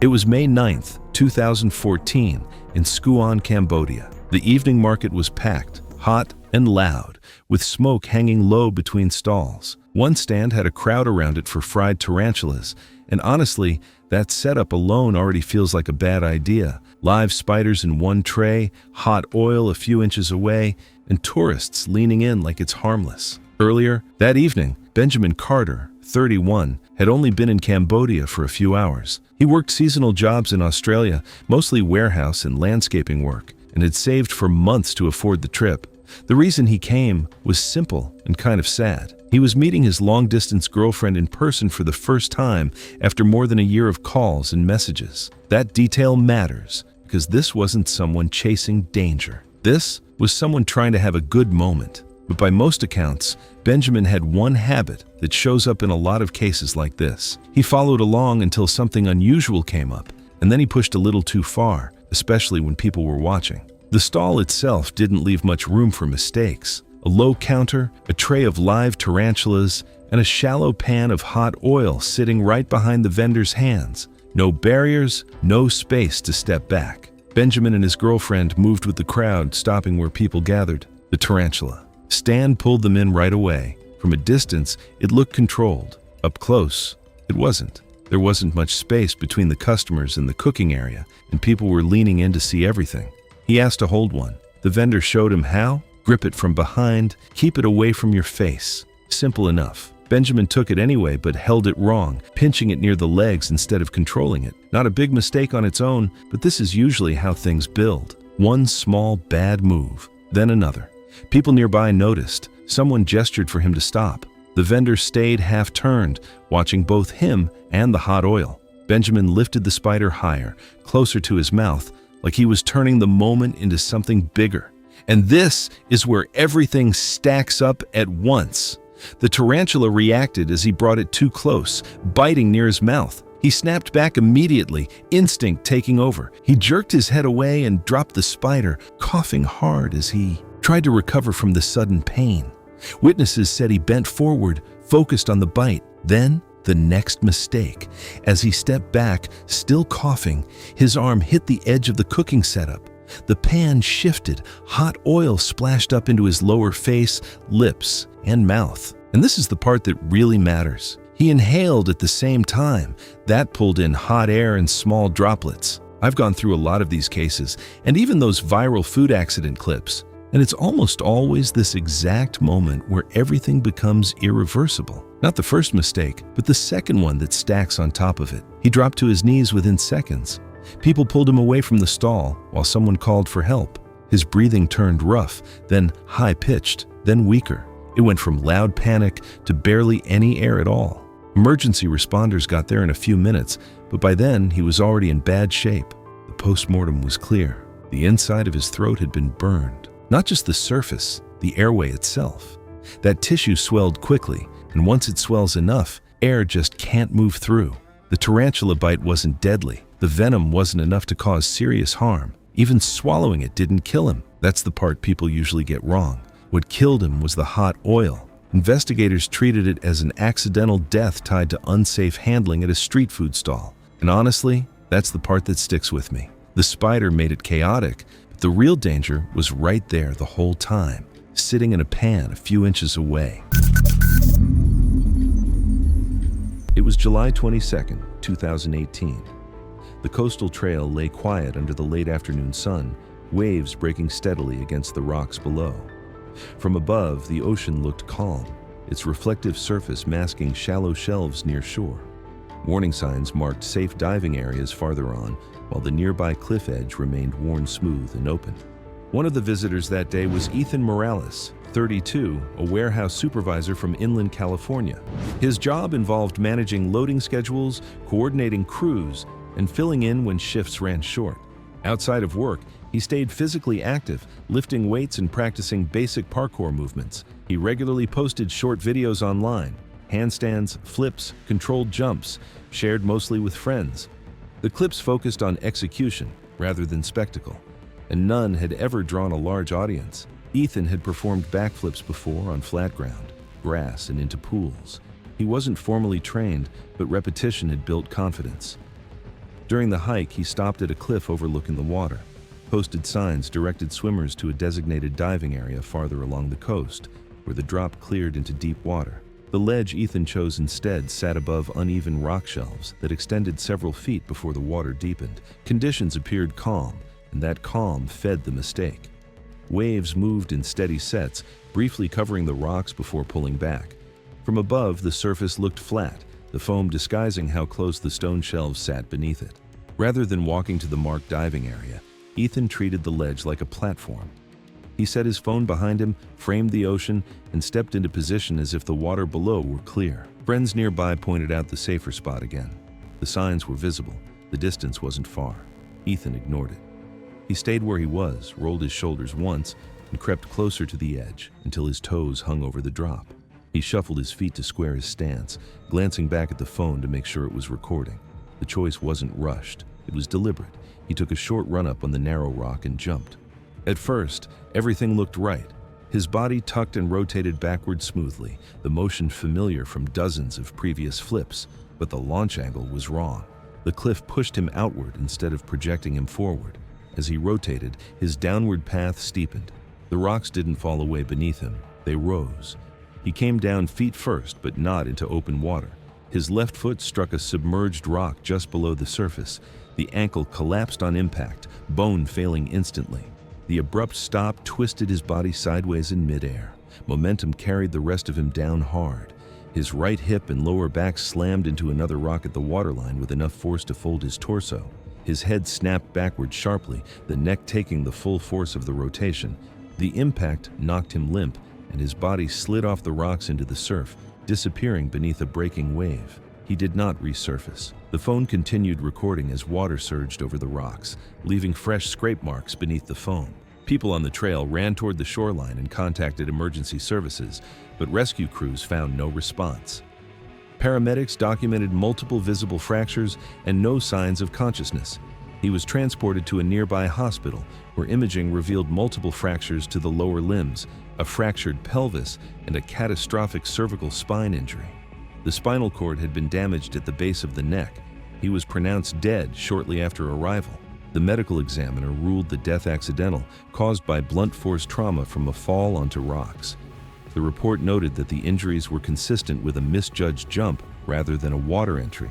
It was May 9th, 2014, in Skuon, Cambodia. The evening market was packed, hot and loud, with smoke hanging low between stalls. One stand had a crowd around it for fried tarantulas, and honestly, that setup alone already feels like a bad idea. Live spiders in one tray, hot oil a few inches away, and tourists leaning in like it's harmless. Earlier that evening, Benjamin Carter, 31, had only been in Cambodia for a few hours. He worked seasonal jobs in Australia, mostly warehouse and landscaping work, and had saved for months to afford the trip. The reason he came was simple and kind of sad. He was meeting his long-distance girlfriend in person for the first time after more than a year of calls and messages. That detail matters because this wasn't someone chasing danger. This was someone trying to have a good moment. But by most accounts, Benjamin had one habit that shows up in a lot of cases like this. He followed along until something unusual came up, and then he pushed a little too far, especially when people were watching. The stall itself didn't leave much room for mistakes. A low counter, a tray of live tarantulas, and a shallow pan of hot oil sitting right behind the vendor's hands. No barriers, no space to step back. Benjamin and his girlfriend moved with the crowd, stopping where people gathered. The tarantula. Stan pulled them in right away. From a distance, it looked controlled. Up close, it wasn't. There wasn't much space between the customers and the cooking area, and people were leaning in to see everything. He asked to hold one. The vendor showed him how. Grip it from behind, keep it away from your face. Simple enough. Benjamin took it anyway, but held it wrong, pinching it near the legs instead of controlling it. Not a big mistake on its own, but this is usually how things build. One small bad move, then another. People nearby noticed. Someone gestured for him to stop. The vendor stayed half-turned, watching both him and the hot oil. Benjamin lifted the spider higher, closer to his mouth, like he was turning the moment into something bigger. And this is where everything stacks up at once. The tarantula reacted as he brought it too close, biting near his mouth. He snapped back immediately, instinct taking over. He jerked his head away and dropped the spider, coughing hard as he tried to recover from the sudden pain. Witnesses said he bent forward, focused on the bite. Then, the next mistake. As he stepped back, still coughing, his arm hit the edge of the cooking setup. The pan shifted, hot oil splashed up into his lower face, lips, and mouth. And this is the part that really matters. He inhaled at the same time. That pulled in hot air and small droplets. I've gone through a lot of these cases, and even those viral food accident clips. And it's almost always this exact moment where everything becomes irreversible. Not the first mistake, but the second one that stacks on top of it. He dropped to his knees within seconds. People pulled him away from the stall while someone called for help. His breathing turned rough, then high-pitched, then weaker. It went from loud panic to barely any air at all. Emergency responders got there in a few minutes, but by then he was already in bad shape. The post-mortem was clear. The inside of his throat had been burned. Not just the surface, the airway itself. That tissue swelled quickly, and once it swells enough, air just can't move through. The tarantula bite wasn't deadly. The venom wasn't enough to cause serious harm. Even swallowing it didn't kill him. That's the part people usually get wrong. What killed him was the hot oil. Investigators treated it as an accidental death tied to unsafe handling at a street food stall. And honestly, that's the part that sticks with me. The spider made it chaotic, but the real danger was right there the whole time, sitting in a pan a few inches away. It was July 22nd, 2018. The coastal trail lay quiet under the late afternoon sun, waves breaking steadily against the rocks below. From above, the ocean looked calm, its reflective surface masking shallow shelves near shore. Warning signs marked safe diving areas farther on, while the nearby cliff edge remained worn smooth and open. One of the visitors that day was Ethan Morales, 32, a warehouse supervisor from inland California. His job involved managing loading schedules, coordinating crews, and filling in when shifts ran short. Outside of work, he stayed physically active, lifting weights and practicing basic parkour movements. He regularly posted short videos online, handstands, flips, controlled jumps, shared mostly with friends. The clips focused on execution rather than spectacle, and none had ever drawn a large audience. Ethan had performed backflips before on flat ground, grass, and into pools. He wasn't formally trained, but repetition had built confidence. During the hike, he stopped at a cliff overlooking the water. Posted signs directed swimmers to a designated diving area farther along the coast, where the drop cleared into deep water. The ledge Ethan chose instead sat above uneven rock shelves that extended several feet before the water deepened. Conditions appeared calm, and that calm fed the mistake. Waves moved in steady sets, briefly covering the rocks before pulling back. From above, the surface looked flat, the foam disguising how close the stone shelves sat beneath it. Rather than walking to the marked diving area, Ethan treated the ledge like a platform. He set his phone behind him, framed the ocean, and stepped into position as if the water below were clear. Friends nearby pointed out the safer spot again. The signs were visible. The distance wasn't far. Ethan ignored it. He stayed where he was, rolled his shoulders once, and crept closer to the edge until his toes hung over the drop. He shuffled his feet to square his stance, glancing back at the phone to make sure it was recording. The choice wasn't rushed. It was deliberate. He took a short run up on the narrow rock and jumped. At first, everything looked right. His body tucked and rotated backward smoothly, the motion familiar from dozens of previous flips, but the launch angle was wrong. The cliff pushed him outward instead of projecting him forward. As he rotated, his downward path steepened. The rocks didn't fall away beneath him. They rose. He came down feet first, but not into open water. His left foot struck a submerged rock just below the surface. The ankle collapsed on impact, bone failing instantly. The abrupt stop twisted his body sideways in midair. Momentum carried the rest of him down hard. His right hip and lower back slammed into another rock at the waterline with enough force to fold his torso. His head snapped backward sharply, the neck taking the full force of the rotation. The impact knocked him limp, and his body slid off the rocks into the surf, disappearing beneath a breaking wave. He did not resurface. The phone continued recording as water surged over the rocks, leaving fresh scrape marks beneath the foam. People on the trail ran toward the shoreline and contacted emergency services, but rescue crews found no response. Paramedics documented multiple visible fractures and no signs of consciousness. He was transported to a nearby hospital, where imaging revealed multiple fractures to the lower limbs, a fractured pelvis, and a catastrophic cervical spine injury. The spinal cord had been damaged at the base of the neck. He was pronounced dead shortly after arrival. The medical examiner ruled the death accidental, caused by blunt force trauma from a fall onto rocks. The report noted that the injuries were consistent with a misjudged jump rather than a water entry.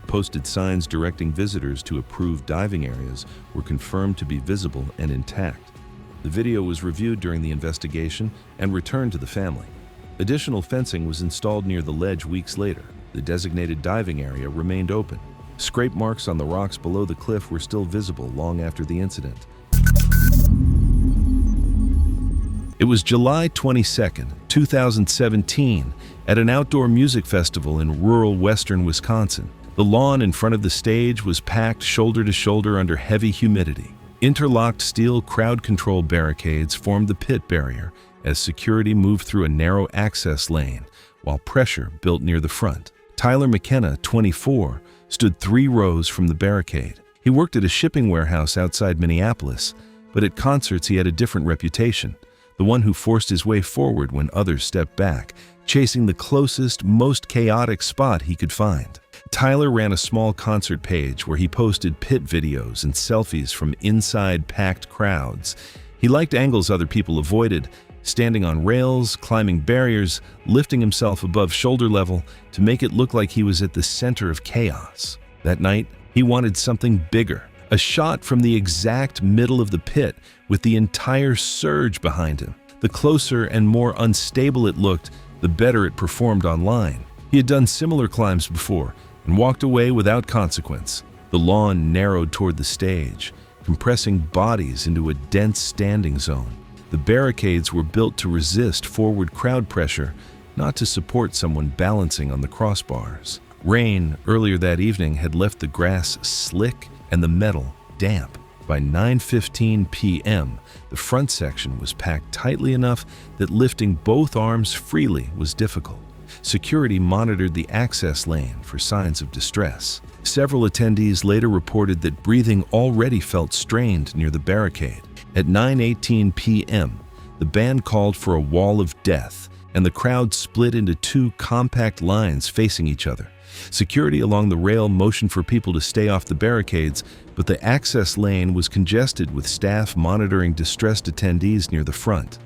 Posted signs directing visitors to approved diving areas were confirmed to be visible and intact. The video was reviewed during the investigation and returned to the family. Additional fencing was installed near the ledge weeks later. The designated diving area remained open. Scrape marks on the rocks below the cliff were still visible long after the incident. It was July 22, 2017, at an outdoor music festival in rural western Wisconsin. The lawn in front of the stage was packed shoulder to shoulder under heavy humidity. Interlocked steel crowd control barricades formed the pit barrier as security moved through a narrow access lane, while pressure built near the front. Tyler McKenna, 24, stood 3 rows from the barricade. He worked at a shipping warehouse outside Minneapolis, but at concerts he had a different reputation, the one who forced his way forward when others stepped back, chasing the closest, most chaotic spot he could find. Tyler ran a small concert page where he posted pit videos and selfies from inside packed crowds. He liked angles other people avoided, standing on rails, climbing barriers, lifting himself above shoulder level to make it look like he was at the center of chaos. That night, he wanted something bigger, a shot from the exact middle of the pit with the entire surge behind him. The closer and more unstable it looked, the better it performed online. He had done similar climbs before and walked away without consequence. The lawn narrowed toward the stage, compressing bodies into a dense standing zone. The barricades were built to resist forward crowd pressure, not to support someone balancing on the crossbars. Rain earlier that evening had left the grass slick and the metal damp. By 9:15 p.m., the front section was packed tightly enough that lifting both arms freely was difficult. Security monitored the access lane for signs of distress. Several attendees later reported that breathing already felt strained near the barricade. At 9:18 p.m., the band called for a wall of death, and the crowd split into 2 compact lines facing each other. Security along the rail motioned for people to stay off the barricades, but the access lane was congested with staff monitoring distressed attendees near the front.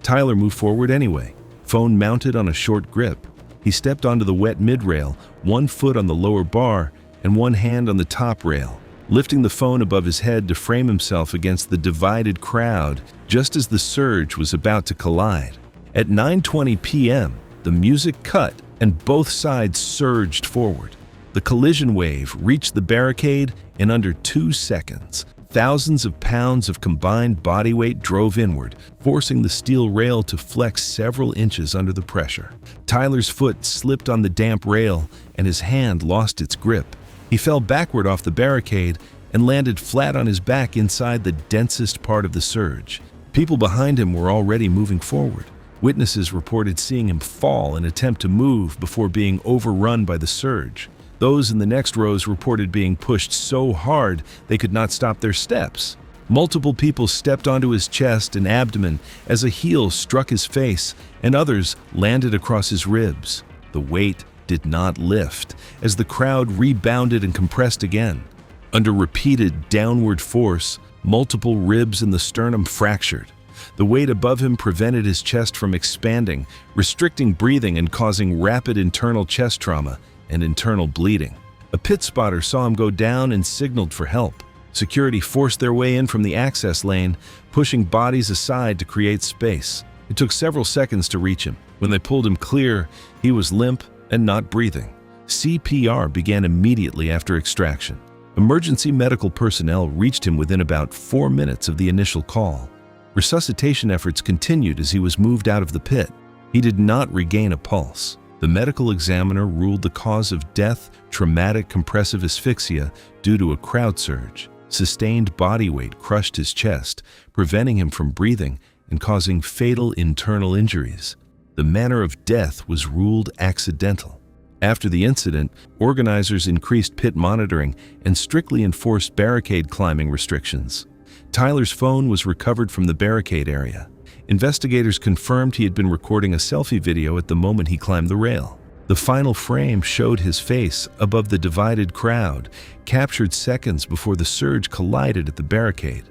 Tyler moved forward anyway, phone mounted on a short grip. He stepped onto the wet mid-rail, 1 foot on the lower bar and 1 hand on the top rail, lifting the phone above his head to frame himself against the divided crowd just as the surge was about to collide. At 9:20 p.m., the music cut and both sides surged forward. The collision wave reached the barricade in under 2 seconds. Thousands of pounds of combined body weight drove inward, forcing the steel rail to flex several inches under the pressure. Tyler's foot slipped on the damp rail, and his hand lost its grip. He fell backward off the barricade and landed flat on his back inside the densest part of the surge. People behind him were already moving forward. Witnesses reported seeing him fall and attempt to move before being overrun by the surge. Those in the next rows reported being pushed so hard they could not stop their steps. Multiple people stepped onto his chest and abdomen as a heel struck his face, and others landed across his ribs. The weight did not lift as the crowd rebounded and compressed again. Under repeated downward force, multiple ribs in the sternum fractured. The weight above him prevented his chest from expanding, restricting breathing and causing rapid internal chest trauma and internal bleeding. A pit spotter saw him go down and signaled for help. Security forced their way in from the access lane, pushing bodies aside to create space. It took several seconds to reach him. When they pulled him clear, he was limp and not breathing. CPR began immediately after extraction. Emergency medical personnel reached him within about 4 minutes of the initial call. Resuscitation efforts continued as he was moved out of the pit. He did not regain a pulse. The medical examiner ruled the cause of death traumatic compressive asphyxia due to a crowd surge. Sustained body weight crushed his chest, preventing him from breathing and causing fatal internal injuries. The manner of death was ruled accidental. After the incident, organizers increased pit monitoring and strictly enforced barricade climbing restrictions. Tyler's phone was recovered from the barricade area. Investigators confirmed he had been recording a selfie video at the moment he climbed the rail. The final frame showed his face above the divided crowd, captured seconds before the surge collided at the barricade.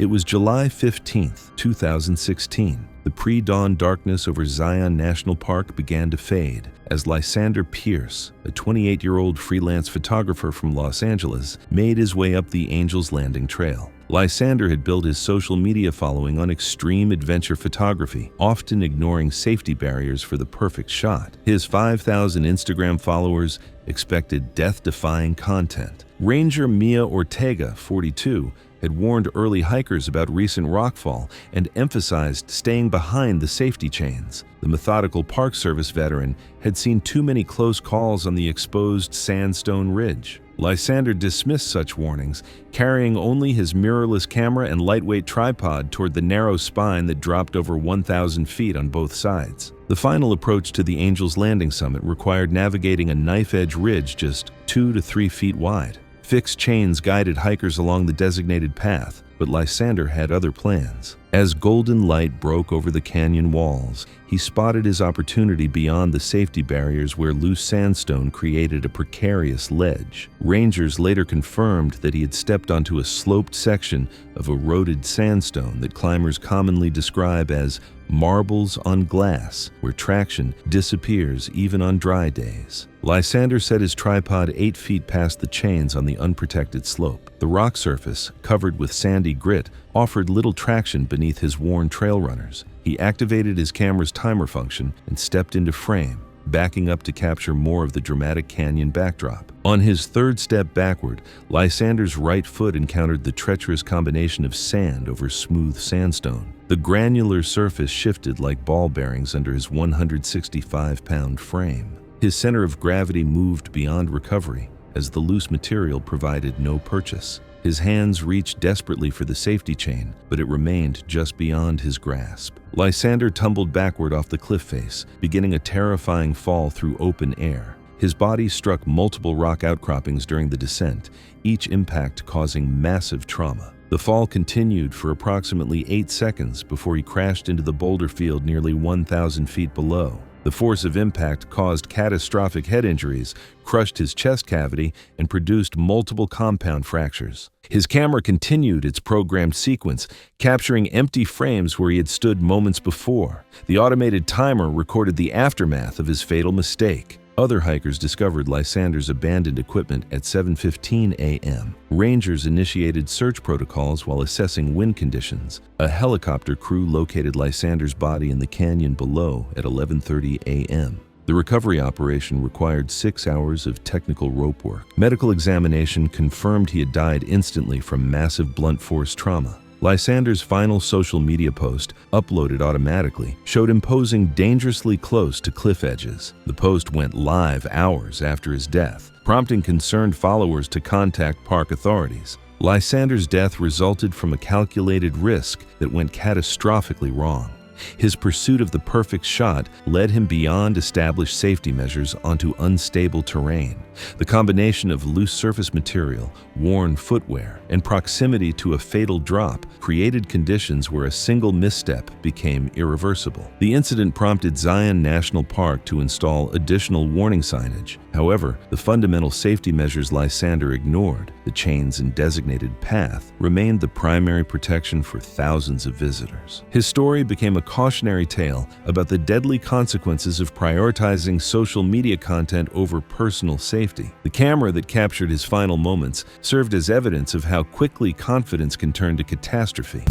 It was July 15, 2016. The pre-dawn darkness over Zion National Park began to fade as Lysander Pierce, a 28-year-old freelance photographer from Los Angeles, made his way up the Angel's Landing Trail. Lysander had built his social media following on extreme adventure photography, often ignoring safety barriers for the perfect shot. His 5,000 Instagram followers expected death-defying content. Ranger Mia Ortega, 42, had warned early hikers about recent rockfall and emphasized staying behind the safety chains. The methodical Park Service veteran had seen too many close calls on the exposed sandstone ridge. Lysander dismissed such warnings, carrying only his mirrorless camera and lightweight tripod toward the narrow spine that dropped over 1,000 feet on both sides. The final approach to the Angel's Landing summit required navigating a knife-edge ridge just 2 to 3 feet wide. Fixed chains guided hikers along the designated path, but Lysander had other plans. As golden light broke over the canyon walls, he spotted his opportunity beyond the safety barriers where loose sandstone created a precarious ledge. Rangers later confirmed that he had stepped onto a sloped section of eroded sandstone that climbers commonly describe as marbles on glass, where traction disappears even on dry days. Lysander set his tripod 8 feet past the chains on the unprotected slope. The rock surface, covered with sandy grit, offered little traction beneath his worn trail runners. He activated his camera's timer function and stepped into frame, backing up to capture more of the dramatic canyon backdrop. On his third step backward, Lysander's right foot encountered the treacherous combination of sand over smooth sandstone. The granular surface shifted like ball bearings under his 165-pound frame. His center of gravity moved beyond recovery, as the loose material provided no purchase. His hands reached desperately for the safety chain, but it remained just beyond his grasp. Lysander tumbled backward off the cliff face, beginning a terrifying fall through open air. His body struck multiple rock outcroppings during the descent, each impact causing massive trauma. The fall continued for approximately 8 seconds before he crashed into the boulder field nearly 1,000 feet below. The force of impact caused catastrophic head injuries, crushed his chest cavity, and produced multiple compound fractures. His camera continued its programmed sequence, capturing empty frames where he had stood moments before. The automated timer recorded the aftermath of his fatal mistake. Other hikers discovered Lysander's abandoned equipment at 7:15 a.m. Rangers initiated search protocols while assessing wind conditions. A helicopter crew located Lysander's body in the canyon below at 11:30 a.m. The recovery operation required 6 hours of technical rope work. Medical examination confirmed he had died instantly from massive blunt force trauma. Lysander's final social media post, uploaded automatically, showed him posing dangerously close to cliff edges. The post went live hours after his death, prompting concerned followers to contact park authorities. Lysander's death resulted from a calculated risk that went catastrophically wrong. His pursuit of the perfect shot led him beyond established safety measures onto unstable terrain. The combination of loose surface material, worn footwear, and proximity to a fatal drop created conditions where a single misstep became irreversible. The incident prompted Zion National Park to install additional warning signage. However, the fundamental safety measures Lysander ignored, the chains and designated path, remained the primary protection for thousands of visitors. His story became a cautionary tale about the deadly consequences of prioritizing social media content over personal safety. The camera that captured his final moments served as evidence of how quickly confidence can turn to catastrophe.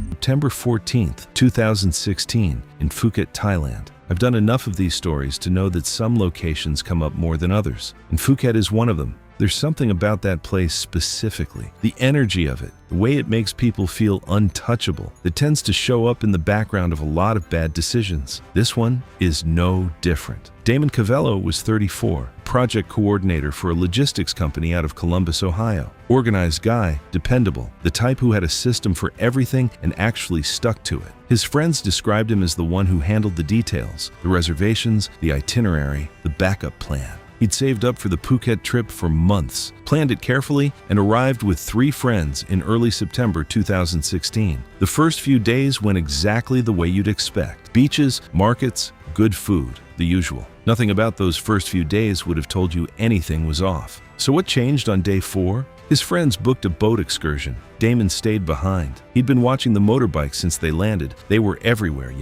September 14, 2016, in Phuket, Thailand. I've done enough of these stories to know that some locations come up more than others, and Phuket is one of them. There's something about that place specifically, the energy of it, the way it makes people feel untouchable, that tends to show up in the background of a lot of bad decisions. This one is no different. Damon Cavello was 34, project coordinator for a logistics company out of Columbus, Ohio. Organized guy, dependable, the type who had a system for everything and actually stuck to it. His friends described him as the one who handled the details, the reservations, the itinerary, the backup plan. He'd saved up for the Phuket trip for months, planned it carefully, and arrived with 3 friends in early September 2016. The first few days went exactly the way you'd expect. Beaches, markets, good food, the usual. Nothing about those first few days would have told you anything was off. So what changed on day 4? His friends booked a boat excursion. Damon stayed behind. He'd been watching the motorbikes since they landed. They were everywhere,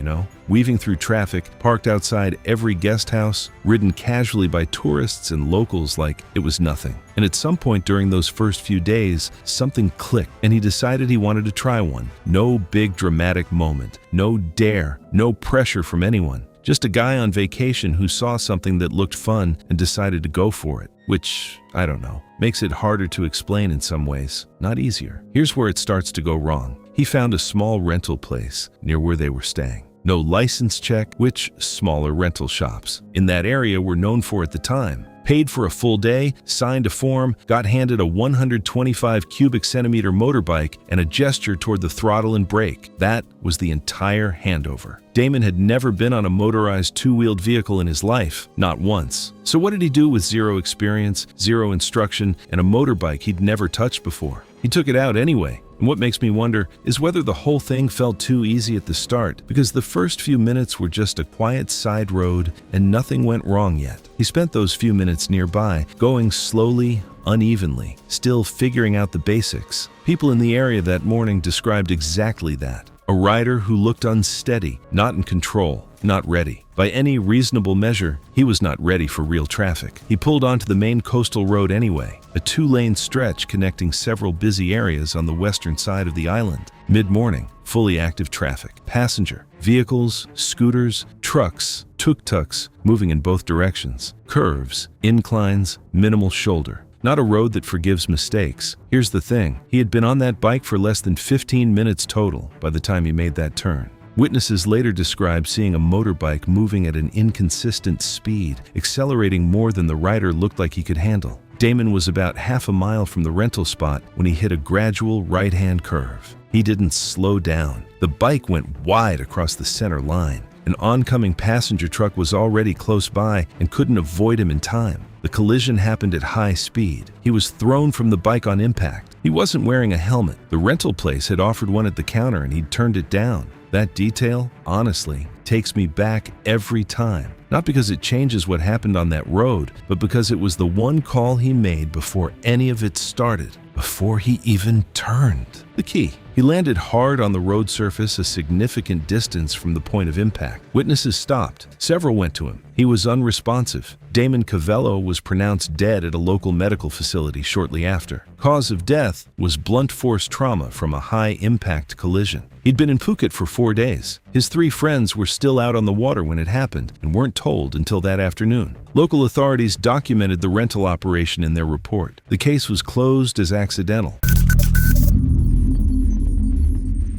weaving through traffic, parked outside every guest house, ridden casually by tourists and locals like it was nothing. And at some point during those first few days, something clicked, and he decided he wanted to try one. No big dramatic moment, no dare, no pressure from anyone. Just a guy on vacation who saw something that looked fun and decided to go for it. Which, I don't know, makes it harder to explain in some ways, not easier. Here's where it starts to go wrong. He found a small rental place near where they were staying. No license check, which smaller rental shops in that area were known for at the time. Paid for a full day, signed a form, got handed a 125 cubic centimeter motorbike and a gesture toward the throttle and brake. That was the entire handover. Damon had never been on a motorized 2-wheeled vehicle in his life, not once. So what did he do with zero experience, zero instruction, and a motorbike he'd never touched before? He took it out anyway. And what makes me wonder is whether the whole thing felt too easy at the start, because the first few minutes were just a quiet side road and nothing went wrong yet. He spent those few minutes nearby, going slowly, unevenly, still figuring out the basics. People in the area that morning described exactly that. A rider who looked unsteady, not in control, not ready. By any reasonable measure, he was not ready for real traffic. He pulled onto the main coastal road anyway, a 2-lane stretch connecting several busy areas on the western side of the island. Mid-morning, fully active traffic. Passenger, vehicles, scooters, trucks, tuk-tuks, moving in both directions. Curves, inclines, minimal shoulder. Not a road that forgives mistakes. Here's the thing, he had been on that bike for less than 15 minutes total by the time he made that turn. Witnesses later described seeing a motorbike moving at an inconsistent speed, accelerating more than the rider looked like he could handle. Damon was about half a mile from the rental spot when he hit a gradual right-hand curve. He didn't slow down. The bike went wide across the center line. An oncoming passenger truck was already close by and couldn't avoid him in time. The collision happened at high speed. He was thrown from the bike on impact. He wasn't wearing a helmet. The rental place had offered one at the counter and he'd turned it down. That detail, honestly, takes me back every time. not because it changes what happened on that road, but because it was the one call he made before any of it started, before he even turned the key. He landed hard on the road surface a significant distance from the point of impact. Witnesses stopped. Several went to him. He was unresponsive. Damon Cavello was pronounced dead at a local medical facility shortly after. Cause of death was blunt force trauma from a high-impact collision. He'd been in Phuket for 4 days. His 3 friends were still out on the water when it happened and weren't told until that afternoon. Local authorities documented the rental operation in their report. The case was closed as accidental.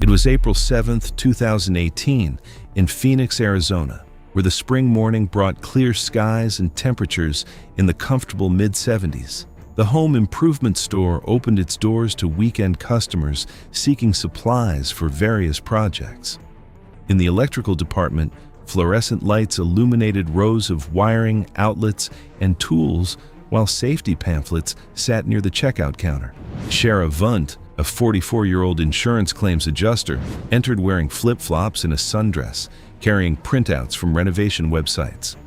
It was April 7, 2018, in Phoenix, Arizona, where the spring morning brought clear skies and temperatures in the comfortable mid-70s. The home improvement store opened its doors to weekend customers seeking supplies for various projects. In the electrical department, fluorescent lights illuminated rows of wiring, outlets, and tools, while safety pamphlets sat near the checkout counter. Shara Vunt, a 44-year-old insurance claims adjuster, entered wearing flip-flops and a sundress, carrying printouts from renovation websites.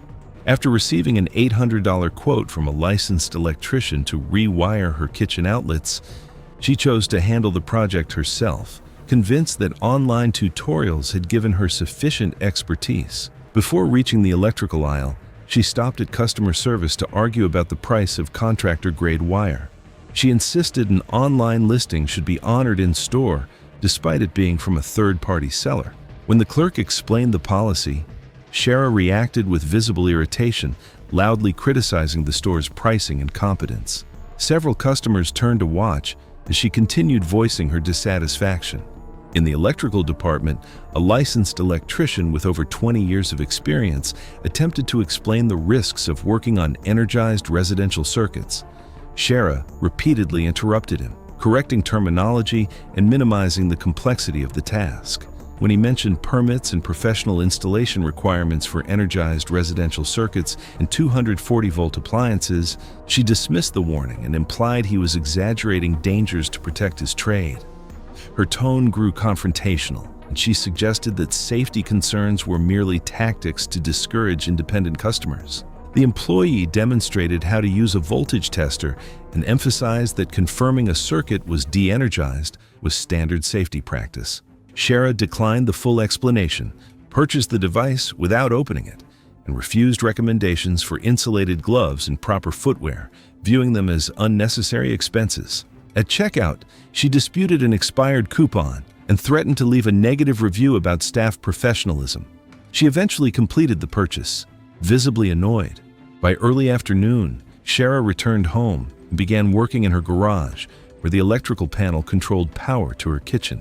After receiving an $800 quote from a licensed electrician to rewire her kitchen outlets, she chose to handle the project herself, convinced that online tutorials had given her sufficient expertise. Before reaching the electrical aisle, she stopped at customer service to argue about the price of contractor-grade wire. She insisted an online listing should be honored in store, despite it being from a third-party seller. When the clerk explained the policy, Shara reacted with visible irritation, loudly criticizing the store's pricing and competence. Several customers turned to watch as she continued voicing her dissatisfaction. In the electrical department, a licensed electrician with over 20 years of experience attempted to explain the risks of working on energized residential circuits. Shara repeatedly interrupted him, correcting terminology and minimizing the complexity of the task. When he mentioned permits and professional installation requirements for energized residential circuits and 240-volt appliances, she dismissed the warning and implied he was exaggerating dangers to protect his trade. Her tone grew confrontational, and she suggested that safety concerns were merely tactics to discourage independent customers. The employee demonstrated how to use a voltage tester and emphasized that confirming a circuit was de-energized was standard safety practice. Shara declined the full explanation, purchased the device without opening it, and refused recommendations for insulated gloves and proper footwear, viewing them as unnecessary expenses. At checkout, she disputed an expired coupon and threatened to leave a negative review about staff professionalism. She eventually completed the purchase, visibly annoyed. By early afternoon, Shara returned home and began working in her garage, where the electrical panel controlled power to her kitchen.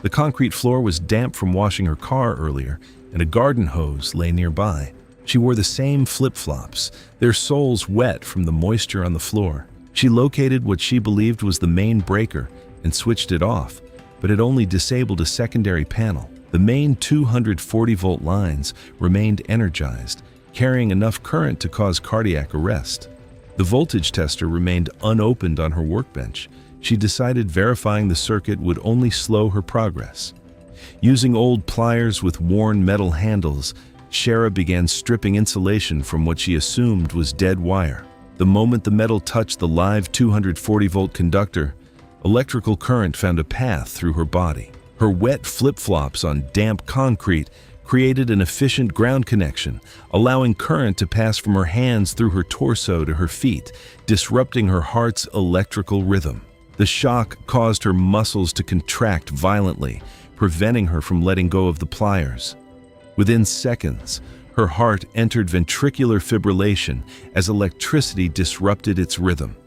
The concrete floor was damp from washing her car earlier, and a garden hose lay nearby. She wore the same flip-flops, their soles wet from the moisture on the floor. She located what she believed was the main breaker and switched it off, but it only disabled a secondary panel. The main 240-volt lines remained energized, carrying enough current to cause cardiac arrest. The voltage tester remained unopened on her workbench. She decided verifying the circuit would only slow her progress. Using old pliers with worn metal handles, Shara began stripping insulation from what she assumed was dead wire. The moment the metal touched the live 240-volt conductor, electrical current found a path through her body. Her wet flip-flops on damp concrete created an efficient ground connection, allowing current to pass from her hands through her torso to her feet, disrupting her heart's electrical rhythm. The shock caused her muscles to contract violently, preventing her from letting go of the pliers. Within seconds, her heart entered ventricular fibrillation as electricity disrupted its rhythm.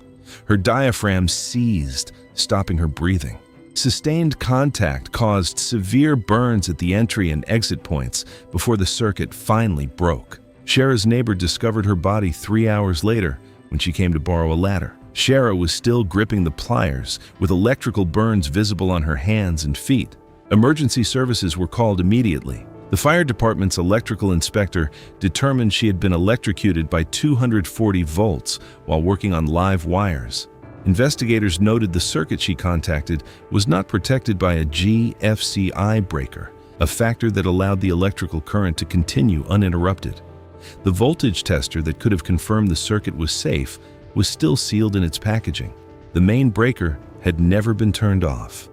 Her diaphragm seized, stopping her breathing. Sustained contact caused severe burns at the entry and exit points before the circuit finally broke. Shara's neighbor discovered her body 3 hours later when she came to borrow a ladder. Shara was still gripping the pliers, with electrical burns visible on her hands and feet. Emergency services were called immediately. The fire department's electrical inspector determined she had been electrocuted by 240 volts while working on live wires. Investigators noted the circuit she contacted was not protected by a GFCI breaker, a factor that allowed the electrical current to continue uninterrupted. The voltage tester that could have confirmed the circuit was safe was still sealed in its packaging. The main breaker had never been turned off.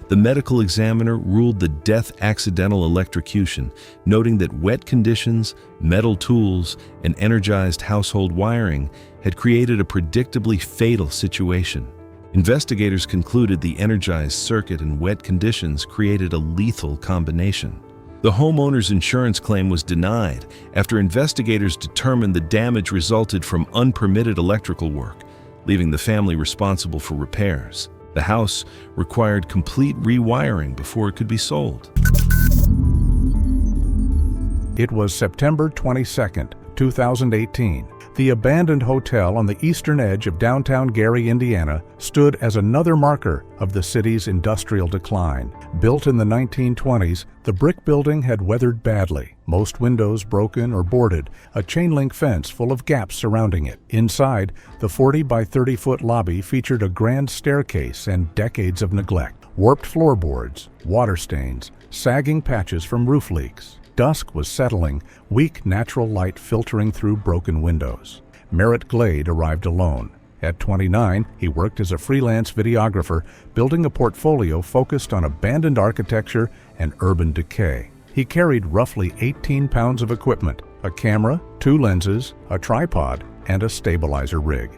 The medical examiner ruled the death accidental electrocution, noting that wet conditions, metal tools, and energized household wiring had created a predictably fatal situation. Investigators concluded the energized circuit and wet conditions created a lethal combination. The homeowner's insurance claim was denied after investigators determined the damage resulted from unpermitted electrical work, leaving the family responsible for repairs. The house required complete rewiring before it could be sold. It was September 22, 2018. The abandoned hotel on the eastern edge of downtown Gary, Indiana, stood as another marker of the city's industrial decline. Built in the 1920s, the brick building had weathered badly, most windows broken or boarded, a chain-link fence full of gaps surrounding it. Inside, the 40 by 30-foot lobby featured a grand staircase and decades of neglect. Warped floorboards, water stains, sagging patches from roof leaks. Dusk was settling, weak natural light filtering through broken windows. Merritt Glade arrived alone. At 29, he worked as a freelance videographer, building a portfolio focused on abandoned architecture and urban decay. He carried roughly 18 pounds of equipment, a camera, 2 lenses, a tripod, and a stabilizer rig.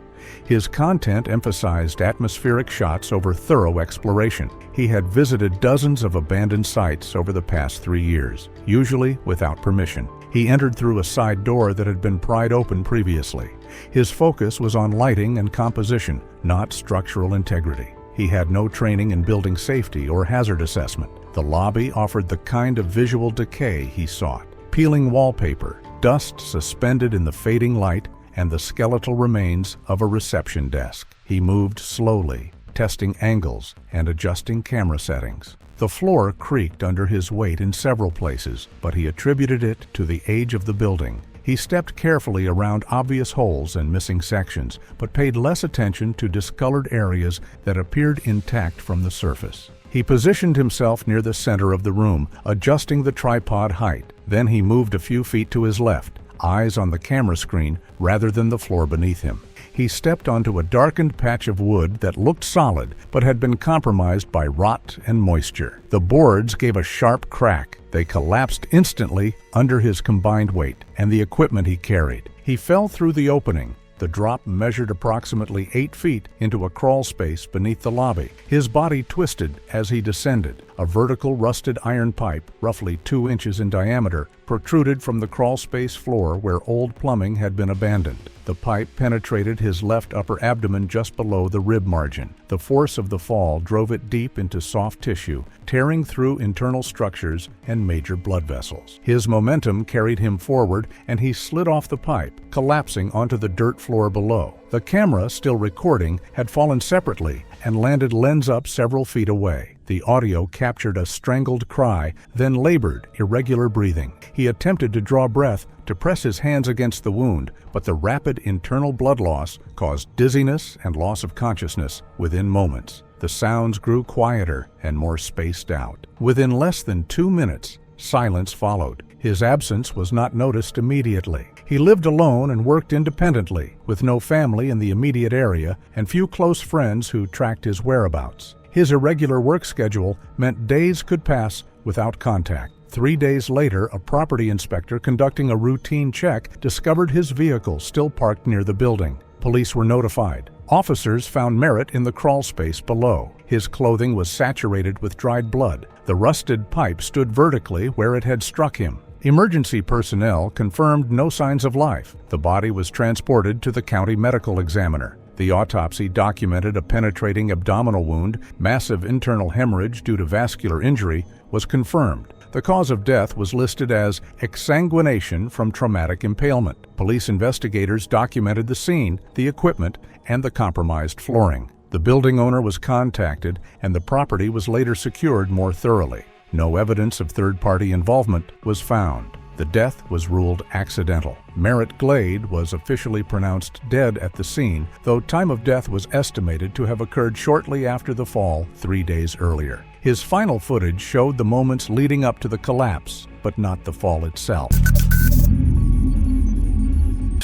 His content emphasized atmospheric shots over thorough exploration. He had visited dozens of abandoned sites over the past 3 years, usually without permission. He entered through a side door that had been pried open previously. His focus was on lighting and composition, not structural integrity. He had no training in building safety or hazard assessment. The lobby offered the kind of visual decay he sought. Peeling wallpaper, dust suspended in the fading light, and the skeletal remains of a reception desk. He moved slowly, testing angles and adjusting camera settings. The floor creaked under his weight in several places, but he attributed it to the age of the building. He stepped carefully around obvious holes and missing sections, but paid less attention to discolored areas that appeared intact from the surface. He positioned himself near the center of the room, adjusting the tripod height. Then he moved a few feet to his left, eyes on the camera screen rather than the floor beneath him. He stepped onto a darkened patch of wood that looked solid but had been compromised by rot and moisture. The boards gave a sharp crack. They collapsed instantly under his combined weight and the equipment he carried. He fell through the opening. The drop measured approximately 8 feet into a crawl space beneath the lobby. His body twisted as he descended. A vertical rusted iron pipe, roughly 2 inches in diameter, protruded from the crawl space floor where old plumbing had been abandoned. The pipe penetrated his left upper abdomen just below the rib margin. The force of the fall drove it deep into soft tissue, tearing through internal structures and major blood vessels. His momentum carried him forward, and he slid off the pipe, collapsing onto the dirt floor below. The camera, still recording, had fallen separately and landed lens up several feet away. The audio captured a strangled cry, then labored, irregular breathing. He attempted to draw breath, to press his hands against the wound, but the rapid internal blood loss caused dizziness and loss of consciousness within moments. The sounds grew quieter and more spaced out. Within less than 2 minutes, silence followed. His absence was not noticed immediately. He lived alone and worked independently, with no family in the immediate area and few close friends who tracked his whereabouts. His irregular work schedule meant days could pass without contact. 3 days later, a property inspector conducting a routine check discovered his vehicle still parked near the building. Police were notified. Officers found Merritt in the crawl space below. His clothing was saturated with dried blood. The rusted pipe stood vertically where it had struck him. Emergency personnel confirmed no signs of life. The body was transported to the county medical examiner. The autopsy documented a penetrating abdominal wound, massive internal hemorrhage due to vascular injury was confirmed. The cause of death was listed as exsanguination from traumatic impalement. Police investigators documented the scene, the equipment, and the compromised flooring. The building owner was contacted, and the property was later secured more thoroughly. No evidence of third-party involvement was found. The death was ruled accidental. Merritt Glade was officially pronounced dead at the scene, though time of death was estimated to have occurred shortly after the fall 3 days earlier. His final footage showed the moments leading up to the collapse, but not the fall itself.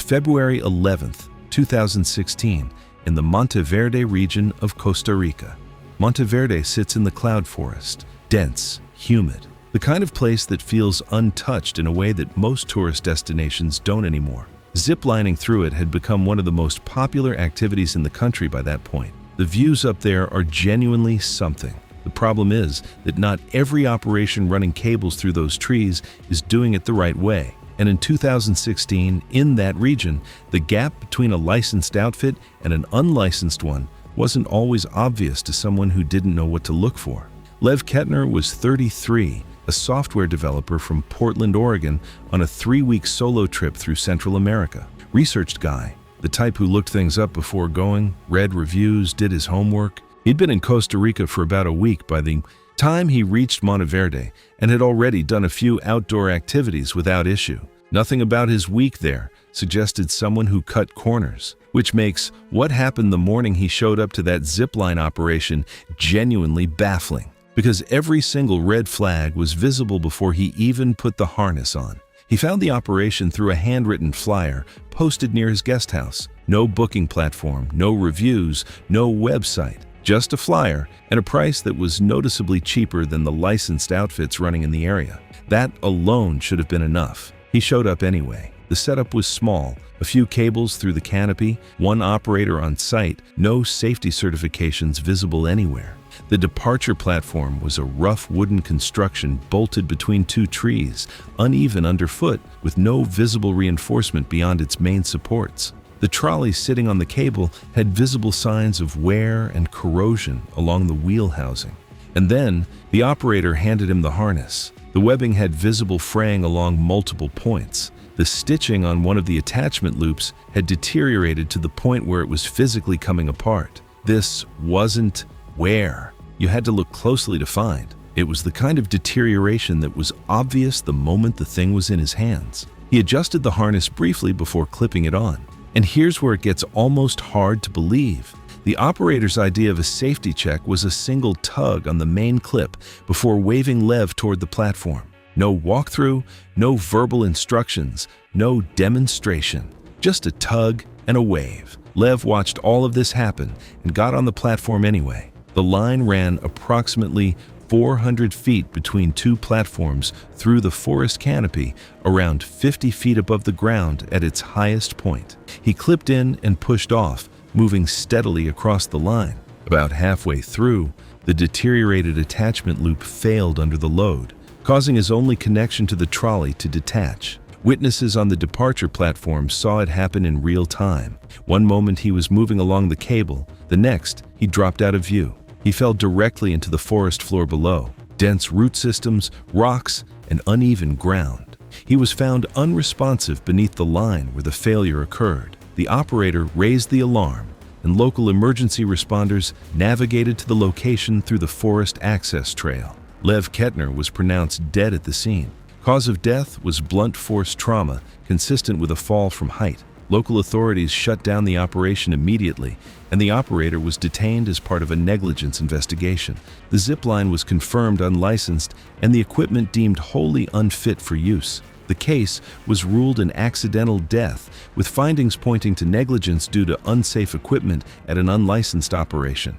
February 11th, 2016, in the Monteverde region of Costa Rica. Monteverde sits in the cloud forest, dense, humid, the kind of place that feels untouched in a way that most tourist destinations don't anymore. Ziplining through it had become one of the most popular activities in the country by that point. The views up there are genuinely something. The problem is that not every operation running cables through those trees is doing it the right way. And in 2016, in that region, the gap between a licensed outfit and an unlicensed one wasn't always obvious to someone who didn't know what to look for. Lev Kettner was 33, a software developer from Portland, Oregon, on a 3-week solo trip through Central America. Researched guy, the type who looked things up before going, read reviews, did his homework. He'd been in Costa Rica for about a week by the time he reached Monteverde and had already done a few outdoor activities without issue. Nothing about his week there suggested someone who cut corners, which makes what happened the morning he showed up to that zipline operation genuinely baffling, because every single red flag was visible before he even put the harness on. He found the operation through a handwritten flyer posted near his guest house. No booking platform, no reviews, no website, just a flyer and a price that was noticeably cheaper than the licensed outfits running in the area. That alone should have been enough. He showed up anyway. The setup was small, a few cables through the canopy, one operator on site, no safety certifications visible anywhere. The departure platform was a rough wooden construction bolted between two trees, uneven underfoot, with no visible reinforcement beyond its main supports. The trolley sitting on the cable had visible signs of wear and corrosion along the wheel housing. And then, the operator handed him the harness. The webbing had visible fraying along multiple points. The stitching on one of the attachment loops had deteriorated to the point where it was physically coming apart. This wasn't wear. You had to look closely to find. It was the kind of deterioration that was obvious the moment the thing was in his hands. He adjusted the harness briefly before clipping it on. And here's where it gets almost hard to believe. The operator's idea of a safety check was a single tug on the main clip before waving Lev toward the platform. No walkthrough, no verbal instructions, no demonstration. Just a tug and a wave. Lev watched all of this happen and got on the platform anyway. The line ran approximately 400 feet between two platforms through the forest canopy, around 50 feet above the ground at its highest point. He clipped in and pushed off, moving steadily across the line. About halfway through, the deteriorated attachment loop failed under the load, causing his only connection to the trolley to detach. Witnesses on the departure platform saw it happen in real time. One moment he was moving along the cable, the next he dropped out of view. He fell directly into the forest floor below. Dense root systems, rocks, and uneven ground. He was found unresponsive beneath the line where the failure occurred. The operator raised the alarm, and local emergency responders navigated to the location through the forest access trail. Lev Kettner was pronounced dead at the scene. Cause of death was blunt force trauma, consistent with a fall from height. Local authorities shut down the operation immediately, and the operator was detained as part of a negligence investigation. The zipline was confirmed unlicensed, and the equipment deemed wholly unfit for use. The case was ruled an accidental death, with findings pointing to negligence due to unsafe equipment at an unlicensed operation.